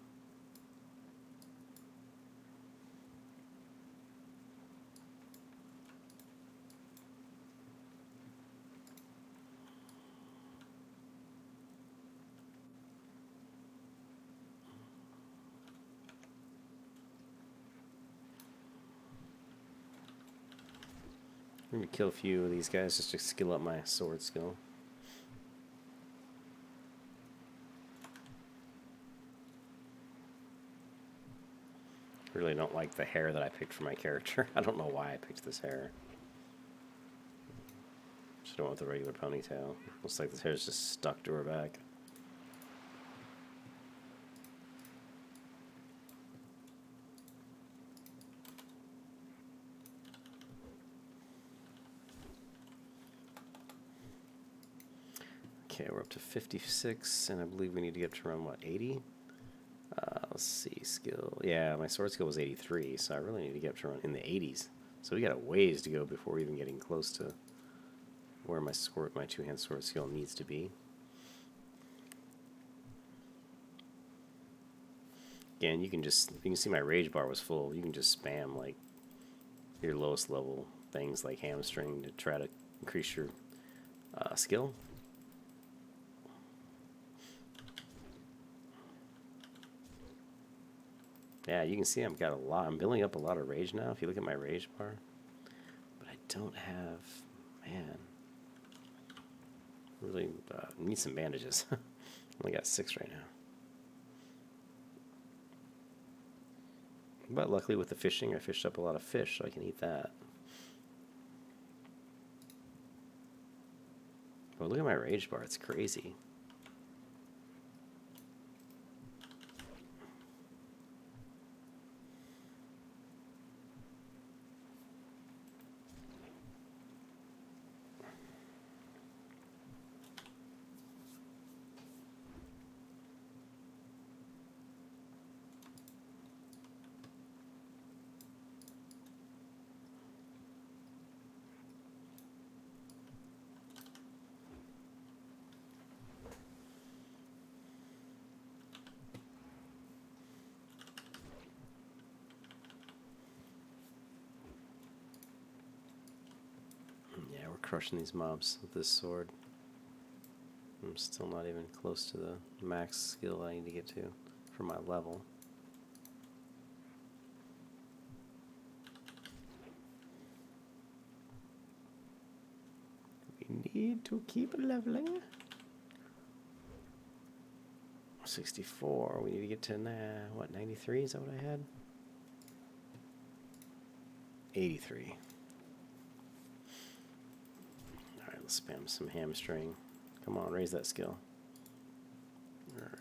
I'm gonna kill a few of these guys just to skill up my sword skill. Really don't like the hair that I picked for my character. I don't know why I picked this hair. Just don't want the regular ponytail. Looks like this hair is just stuck to her back. Okay, we're up to 56, and I believe we need to get to around, what, 80? Let's see, skill. Yeah, my sword skill was 83, so I really need to get up to around in the 80s. So we got a ways to go before we're even getting close to where my two-hand sword skill needs to be. Again, you can see my rage bar was full. You can just spam like your lowest level things like hamstring to try to increase your skill. Yeah, you can see I'm building up a lot of rage now if you look at my rage bar. But I don't have, man, really need some bandages. Only got 6 right now. But luckily with the fishing, I fished up a lot of fish, so I can eat that. But look at my rage bar, it's crazy. Yeah, we're crushing these mobs with this sword. I'm still not even close to the max skill I need to get to for my level. We need to keep leveling. 64. We need to get to, what, 93? Is that what I had? 83. Alright, let's spam some hamstring. Come on, raise that skill. Alright.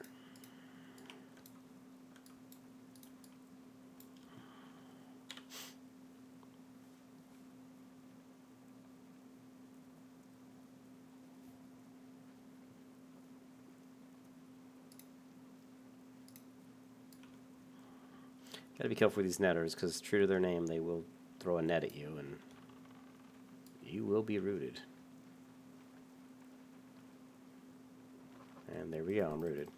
Gotta be careful with these netters, because true to their name, they will throw a net at you, and you will be rooted. And there we go, I'm rooted.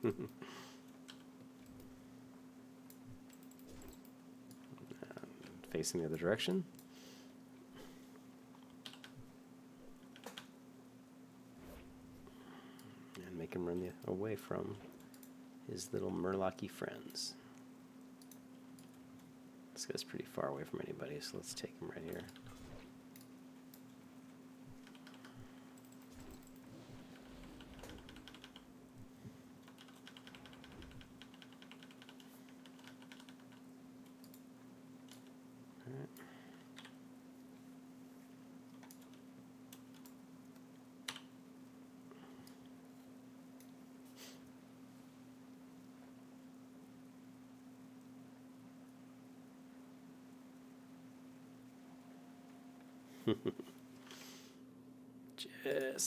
Facing the other direction. And make him run away from his little murlocky friends. This guy's pretty far away from anybody, so let's take him right here.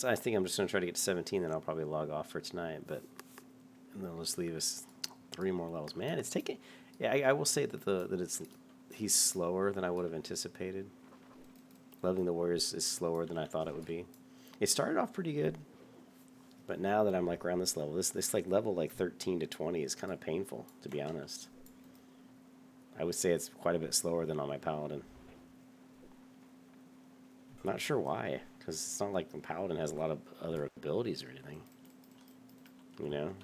I think I'm just going to try to get to 17, then I'll probably log off for tonight, but and then I'll just leave us 3 more levels. Man, it's taking... Yeah, I will say that he's slower than I would have anticipated. Leveling the warriors is slower than I thought it would be. It started off pretty good, but now that I'm like around this level, this like level like 13 to 20 is kind of painful, to be honest. I would say it's quite a bit slower than on my paladin. I'm not sure why, because it's not like the paladin has a lot of other abilities or anything, you know?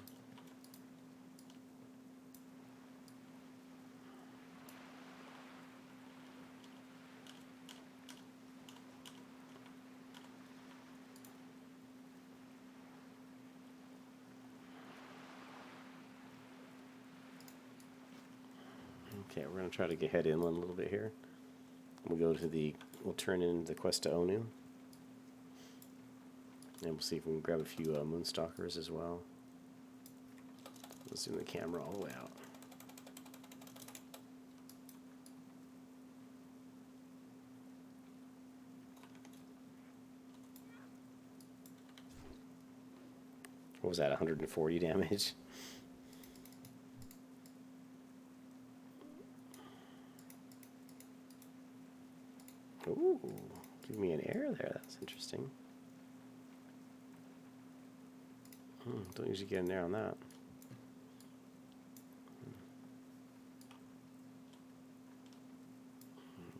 Okay, we're gonna try to head inland a little bit here. We'll turn in the quest to Onu. And we'll see if we can grab a few Moonstalkers as well. Let's zoom the camera all the way out. What was that, 140 damage? Ooh, give me an air there. That's interesting. Don't usually get an air on that.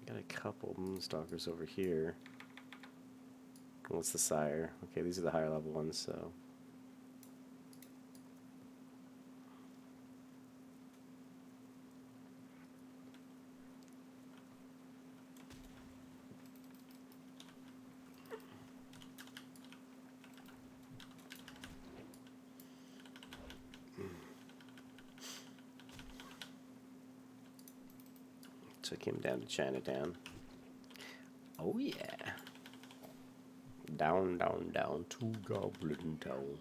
Got a couple Moonstalkers over here. What's the sire? Okay, these are the higher level ones, so. Took him down to Chinatown. Oh yeah. Down, down, down to Goblin Town.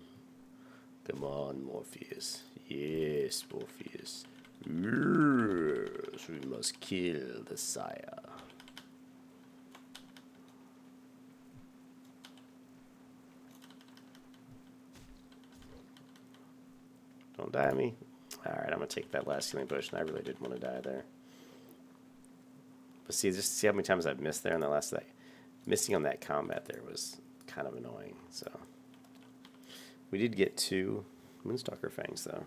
Come on, Morpheus. Yes, Morpheus. Yes, we must kill the sire. Don't die me. Alright, I'm gonna take that last healing potion. I really didn't want to die there. But see, just see how many times I've missed there in the last day. Missing on that combat there was kind of annoying. So we did get 2 Moonstalker Fangs though.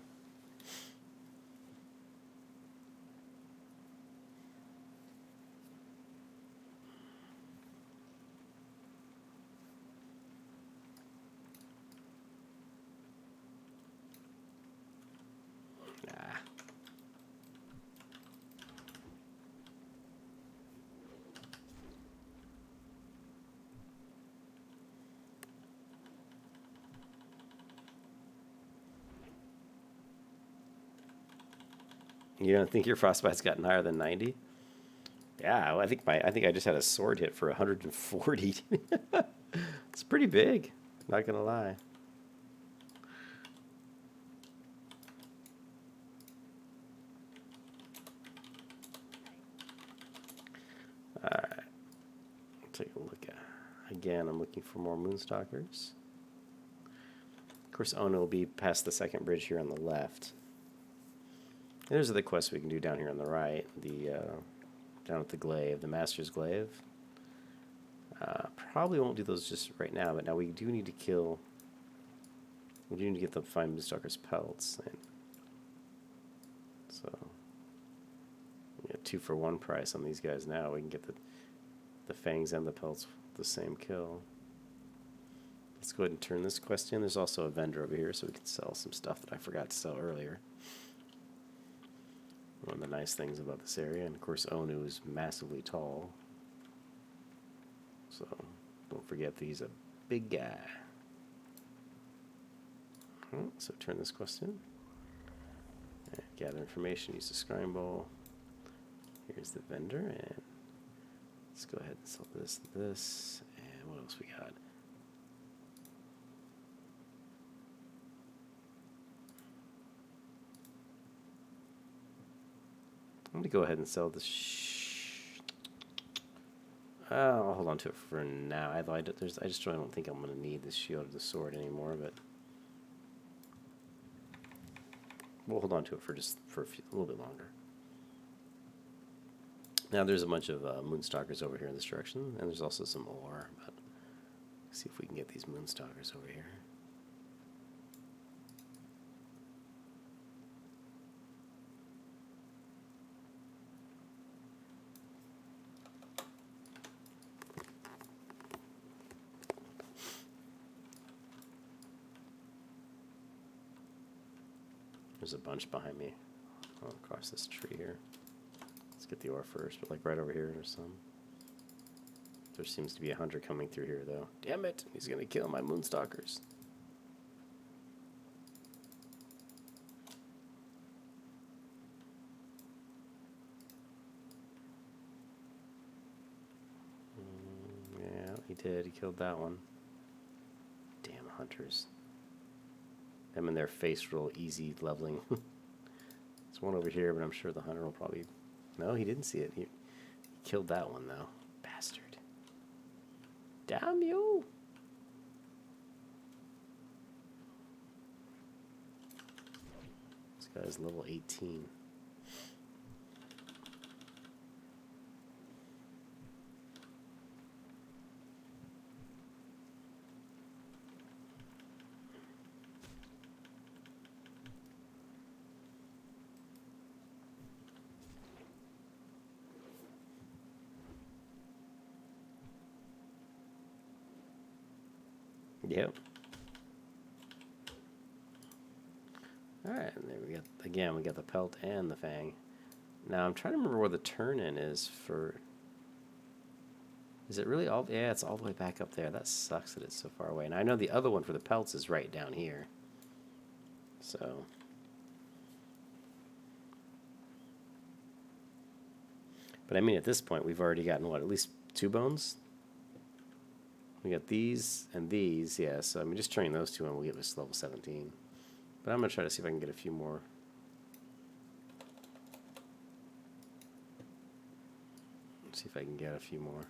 You don't think your frostbite's gotten higher than 90? Yeah, well, I think I just had a sword hit for 140. It's pretty big, not gonna lie. Alright. Take a look at again, I'm looking for more Moonstalkers. Of course, Ono will be past the second bridge here on the left. There's the quests we can do down here on the right. Down at the glaive, the Master's Glaive. Probably won't do those just right now, but now we do need to kill. We do need to get the fine Moonstalker's pelts. So we get 2 for 1 price on these guys now. We can get the fangs and the pelts with the same kill. Let's go ahead and turn this quest in. There's also a vendor over here, so we can sell some stuff that I forgot to sell earlier. One of the nice things about this area, and of course Onu is massively tall, so don't forget that he's a big guy. So turn this quest in. And gather information, use the scrying bowl. Here's the vendor, and let's go ahead and sell this and this. And what else we got? I'm going to go ahead and sell this. I'll hold on to it for now. I just really don't think I'm going to need this shield or the sword anymore, but we'll hold on to it for a little bit longer. Now there's a bunch of Moonstalkers over here in this direction, and there's also some ore, but let's see if we can get these Moonstalkers over here. There's a bunch behind me. I'll cross this tree here. Let's get the ore first, but like right over here there's some. There seems to be a hunter coming through here though. Damn it, he's gonna kill my Moonstalkers. did. He killed that one. Damn hunters. Them and their face roll easy leveling. There's one over here, but I'm sure the hunter will probably... No, he didn't see it. He killed that one, though. Bastard. Damn you! This guy's level 18. Yep. Alright, and there we got, again, we got the pelt and the fang. Now, I'm trying to remember where the turn-in is for... Is it really all... Yeah, it's all the way back up there. That sucks that it's so far away. And I know the other one for the pelts is right down here. So... But I mean, at this point, we've already gotten, what, at least 2 bones? We got these and these, yeah, so I mean, just turning those 2 in, we'll get this level 17. But I'm going to try to see if I can get a few more. Let's see if I can get a few more.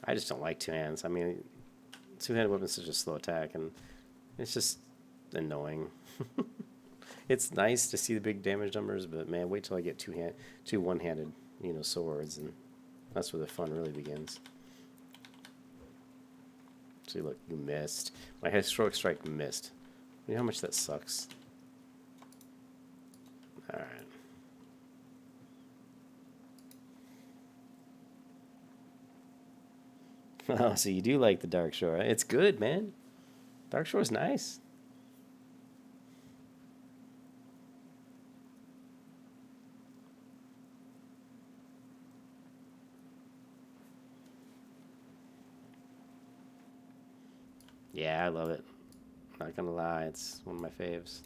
I just don't like 2 hands. I mean, 2-handed weapon is such a slow attack, and it's just annoying. It's nice to see the big damage numbers, but man, wait till I get 2 one-handed, you know, swords, and that's where the fun really begins. See, look, you missed. My heroic strike missed. You know how much that sucks? All right. Oh, so you do like the Dark Shore. It's good, man. Dark Shore's nice. Yeah, I love it. Not gonna lie, it's one of my faves.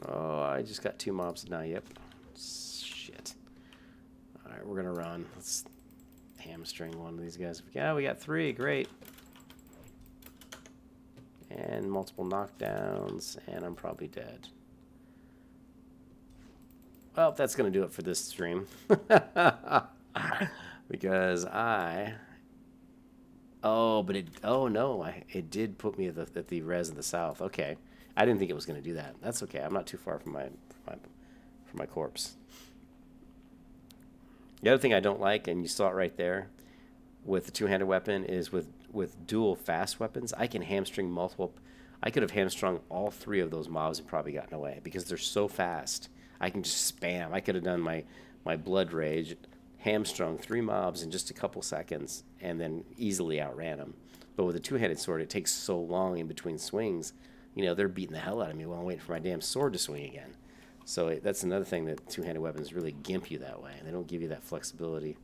Oh, I just got 2 mobs now. Yep. Shit. Alright, we're gonna run. Let's hamstring one of these guys. Yeah, we got 3. Great. And multiple knockdowns, and I'm probably dead. Well, that's going to do it for this stream. Because I... Oh, but it... Oh, no. It did put me at the res in the south. Okay. I didn't think it was going to do that. That's okay. I'm not too far from my corpse. The other thing I don't like, and you saw it right there, with the 2-handed weapon, is with dual fast weapons, I can hamstring multiple... I could have hamstrung all 3 of those mobs and probably gotten away, because they're so fast. I can just spam. I could have done my Blood Rage, hamstrung 3 mobs in just a couple seconds, and then easily outran them. But with a 2-handed sword, it takes so long in between swings. You know, they're beating the hell out of me while I'm waiting for my damn sword to swing again. So that's another thing that 2-handed weapons really gimp you that way. They don't give you that flexibility.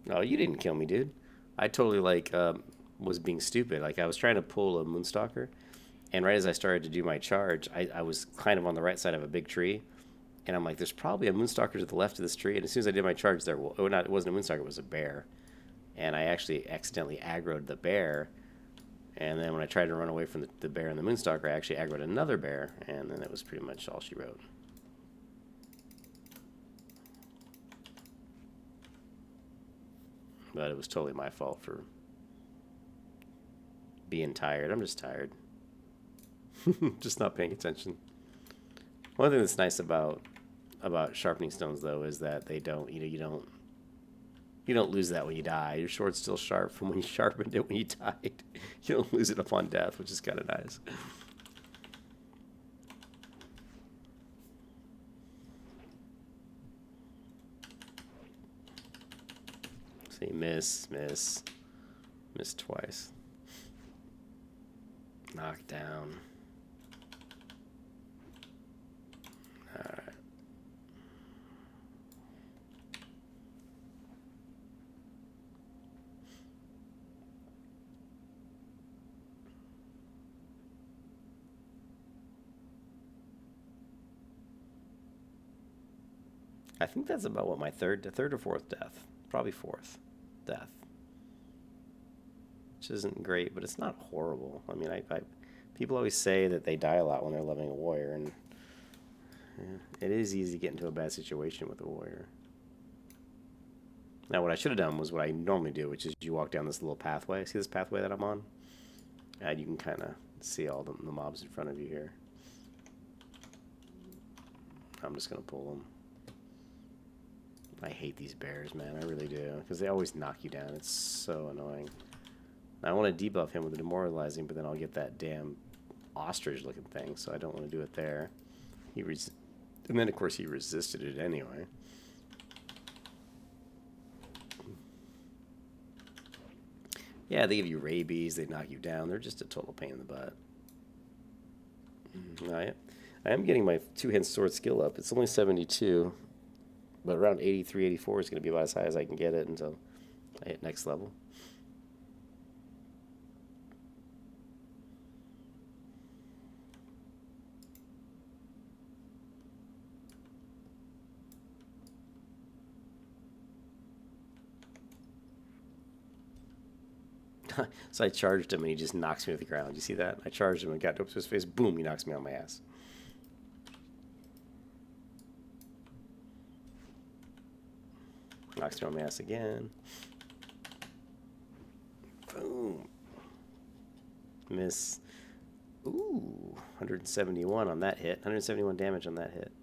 No, you didn't kill me, dude. I totally, was being stupid. Like, I was trying to pull a Moonstalker, and right as I started to do my charge, I was kind of on the right side of a big tree, and I'm like, there's probably a Moonstalker to the left of this tree, and as soon as I did my charge there, well, it wasn't a Moonstalker, it was a bear. And I actually accidentally aggroed the bear, and then when I tried to run away from the bear and the Moonstalker, I actually aggroed another bear, and then that was pretty much all she wrote. But it was totally my fault for being tired. I'm just tired. Just not paying attention. One thing that's nice about sharpening stones, though, is that they don't, you don't lose that when you die. Your sword's still sharp from when you sharpened it when you died. You don't lose it upon death, which is kind of nice. See, miss twice. Knock down. Alright. I think that's about what my third or fourth death. Probably fourth death. Which isn't great, but it's not horrible. I mean, people always say that they die a lot when they're leveling a warrior, and it is easy to get into a bad situation with a warrior. Now, what I should have done was what I normally do, which is you walk down this little pathway. See this pathway that I'm on? And you can kind of see all the mobs in front of you here. I'm just going to pull them. I hate these bears, man. I really do. Because they always knock you down. It's so annoying. I want to debuff him with the demoralizing, but then I'll get that damn ostrich-looking thing, so I don't want to do it there. And then, of course, he resisted it anyway. Yeah, they give you rabies. They knock you down. They're just a total pain in the butt. I am getting my two-hand sword skill up. It's only 72. But around 83, 84 is going to be about as high as I can get it until I hit next level. So I charged him and he just knocks me to the ground. You see that? I charged him and got up to his face. Boom, he knocks me on my ass. Knocks me on my ass again. Boom. Miss. Ooh, 171 on that hit. 171 damage on that hit.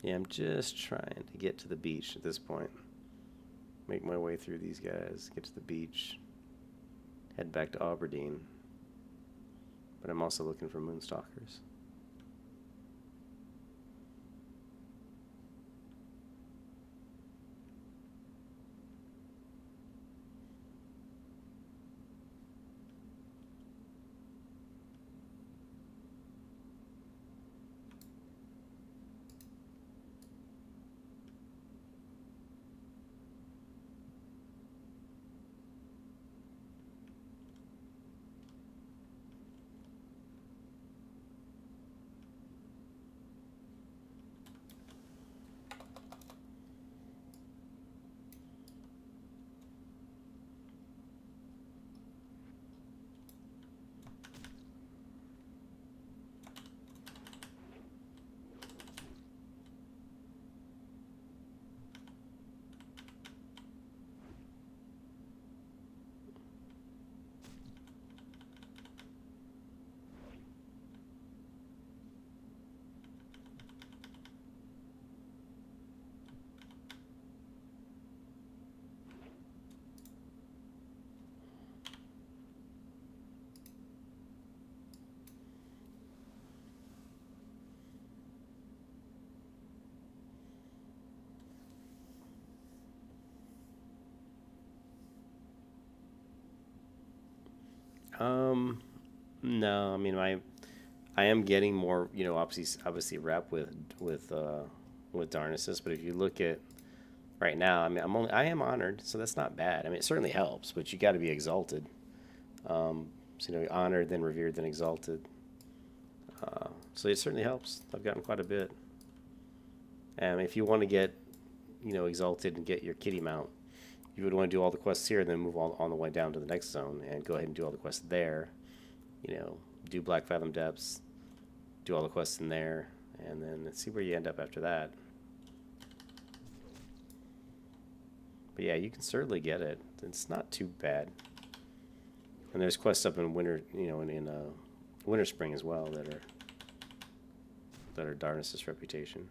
Yeah, I'm just trying to get to the beach at this point. Make my way through these guys, get to the beach, head back to Auberdine. But I'm also looking for moonstalkers. No, I mean I am getting more, you know, obviously rep with Darnassus, but if you look at right now, I mean I am honored, so that's not bad. I mean it certainly helps, but you got to be exalted. So you know, honored, then revered, then exalted. So it certainly helps. I've gotten quite a bit. And if you want to get, you know, exalted and get your kitty mount, you would want to do all the quests here, and then move on the way down to the next zone and go ahead and do all the quests there. You know, do Black Fathom Depths, do all the quests in there, and then let's see where you end up after that. But yeah, you can certainly get it. It's not too bad. And there's quests up in winter, you know, in Winter Spring as well that are Darnassus reputation.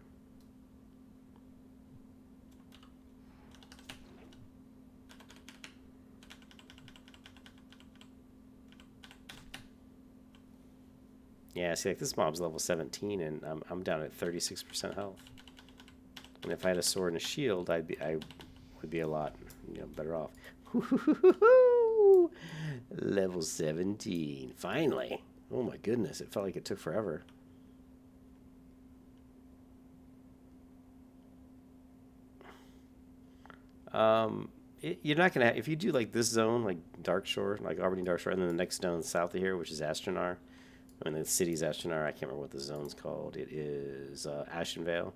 Yeah, see, like this mob's level 17, and I'm down at 36% health. And if I had a sword and a shield, I I'd be a lot, better off. Level 17. Finally. Oh my goodness, it felt like it took forever. You're not gonna if you do like this zone, like Dark Shore, like Auberdine Dark Shore, and then the next zone south of here, which is Astronar. I mean, the city's Astronar. I can't remember what the zone's called. It is Ashenvale.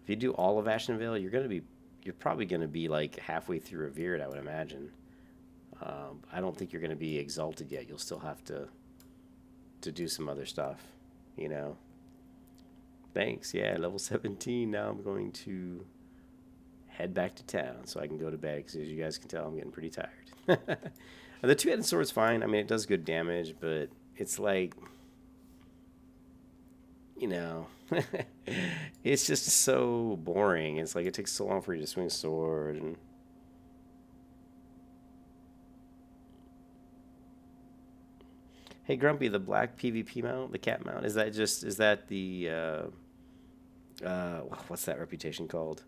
If you do all of Ashenvale, you're probably gonna be like halfway through Revered, I would imagine. I don't think you're gonna be exalted yet. You'll still have to do some other stuff, you know. Thanks. Yeah, level 17. Now I'm going to head back to town so I can go to bed because, as you guys can tell, I'm getting pretty tired. The two-headed sword's fine. I mean, it does good damage, but it's like, it's just so boring. It's like it takes so long for you to swing a sword. And hey, Grumpy, the black PvP mount, the cat mount, is that the what's that reputation called?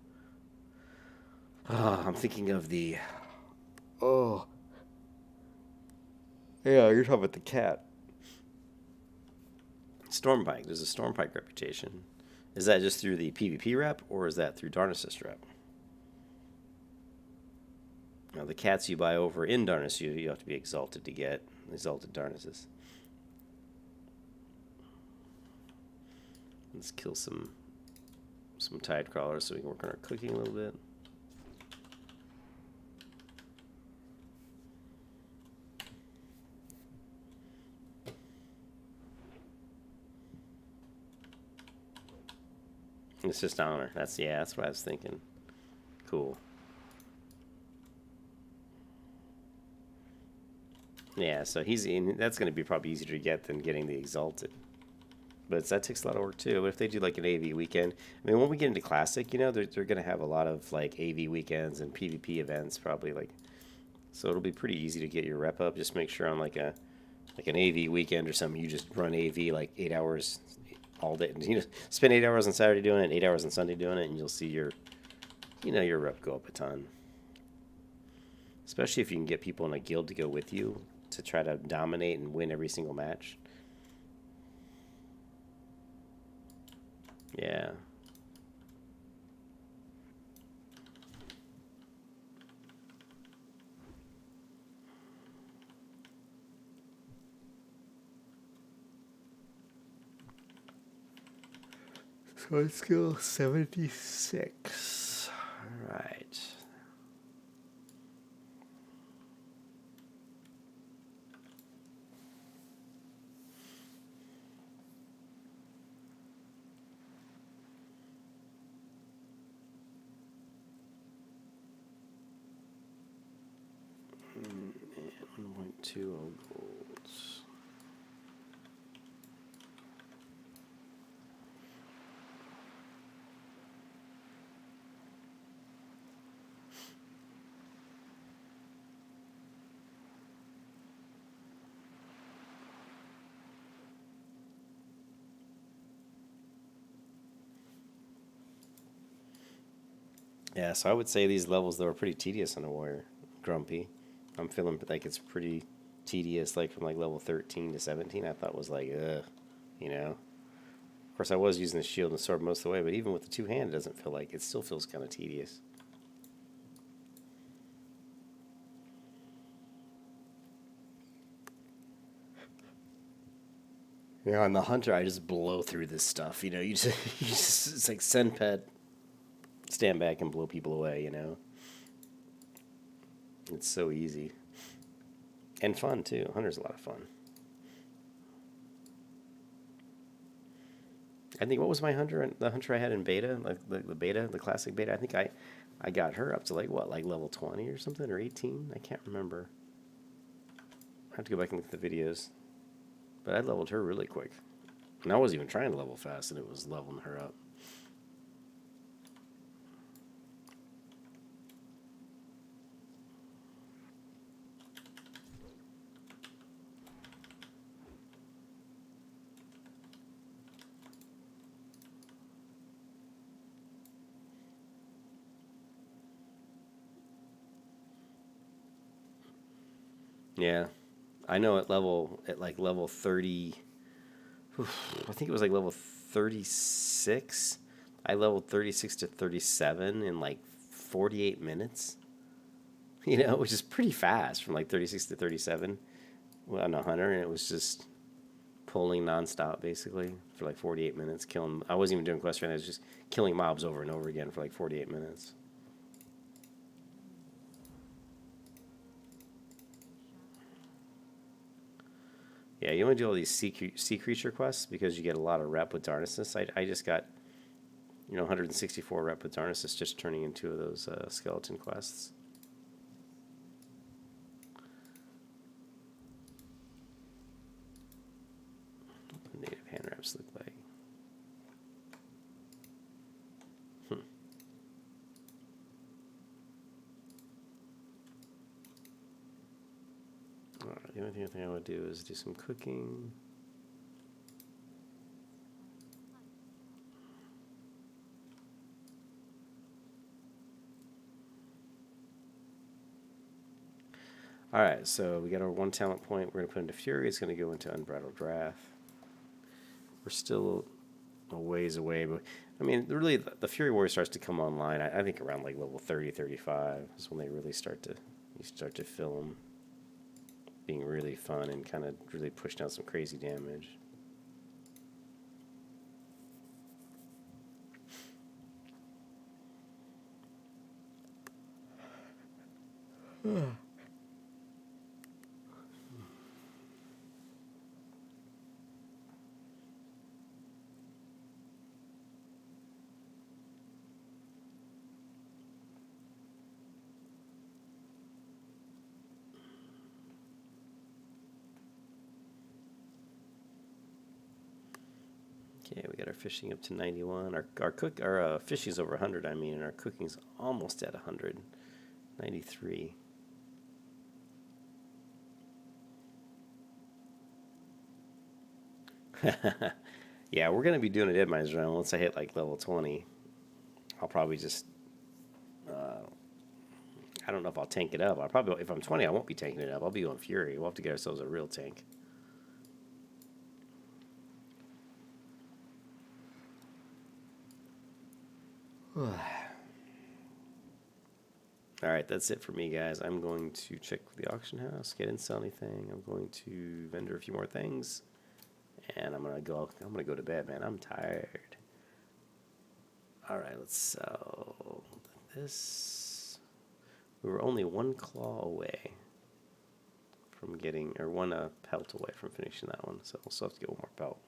Oh, I'm thinking of the. Oh. Yeah, you're talking about the cat. Stormpike. There's a Stormpike reputation. Is that just through the PvP rep, or is that through Darnassus rep? Now, the cats you buy over in Darnassus, you have to be exalted to get exalted Darnassus. Let's kill some tide crawlers so we can work on our cooking a little bit. It's just honor. That's what I was thinking. Cool. Yeah, so that's going to be probably easier to get than getting the exalted. But that takes a lot of work too. But if they do like an AV weekend, I mean, when we get into Classic, they're going to have a lot of like AV weekends and PvP events probably so it'll be pretty easy to get your rep up. Just make sure on like an AV weekend or something, you just run AV like 8 hours all day. And, spend 8 hours on Saturday doing it, 8 hours on Sunday doing it, and you'll see your rep go up a ton. Especially if you can get people in a guild to go with you to try to dominate and win every single match. Yeah. So it's skill 76. All right. And 1.20 golds. Yeah, so I would say these levels, though, are pretty tedious on a warrior. Grumpy. I'm feeling like it's pretty tedious, like from like level 13 to 17. I thought was like, ugh, Of course, I was using the shield and sword most of the way, but even with the two-hand, it doesn't feel like, it still feels kind of tedious. Yeah, on the hunter, I just blow through this stuff. You just it's like send pet, stand back and blow people away. It's so easy and fun too. Hunter's a lot of fun. I think what was my hunter? The hunter I had in beta, like the beta, the classic beta. I think I got her up to like level 20 or something, or 18. I can't remember. I have to go back and look at the videos. But I leveled her really quick. And I wasn't even trying to level fast, and it was leveling her up. Yeah, I know at like level 30. I think it was like level 36. I leveled 36 to 37 in like 48 minutes. You know, which is pretty fast from like 36 to 37 on a hunter, and it was just pulling nonstop basically for like 48 minutes, killing. I wasn't even doing quest run. I was just killing mobs over and over again for like 48 minutes. Yeah, you want to do all these sea creature quests because you get a lot of rep with Darnassus. I just got 164 rep with Darnassus just turning in 2 of those skeleton quests. What do native hand wraps look like? All right, the only thing I would do is do some cooking. All right, so we got our 1 talent point. We're going to put into Fury. It's going to go into Unbridled Wrath. We're still a ways away, but I mean, really, the Fury Warrior starts to come online. I think around like level 30, 35 is when they really start to fill them, being really fun and kind of really push down some crazy damage. Okay, we got our fishing up to 91. Our fishing's over 100. I mean, and our cooking's almost at 100, 93. Yeah, we're gonna be doing a Dead Mines run once I hit like level 20. I'll probably just I don't know if I'll tank it up. I'll probably, if I'm 20, I won't be tanking it up. I'll be on Fury. We'll have to get ourselves a real tank. All right, that's it for me, guys. I'm going to check the auction house, get in, sell anything. I'm going to vendor a few more things, and I'm gonna go to bed, man. I'm tired. All right, let's sell this. We were only 1 claw away from getting, or 1 pelt away from finishing that one, so we'll still have to get 1 more pelt.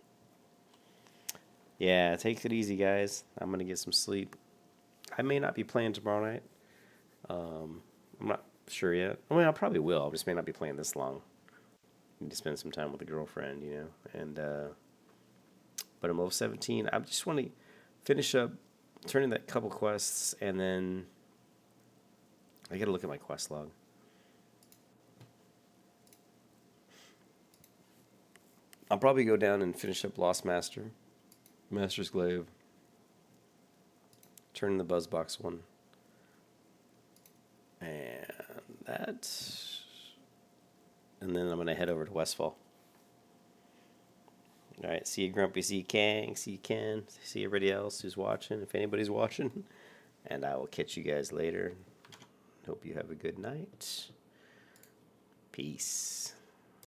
Yeah, take it easy, guys. I'm gonna get some sleep. I may not be playing tomorrow night. I'm not sure yet. I mean, I probably will. I just may not be playing this long. Need to spend some time with a girlfriend, And but I'm level 17. I just want to finish up, turn in that couple quests, and then I got to look at my quest log. I'll probably go down and finish up Lost Master, Master's Glaive, turn in the Buzzbox one. And then I'm going to head over to Westfall. All right, see you, Grumpy, see you, Kang, see you, Ken, see everybody else who's watching, if anybody's watching. And I will catch you guys later. Hope you have a good night. Peace.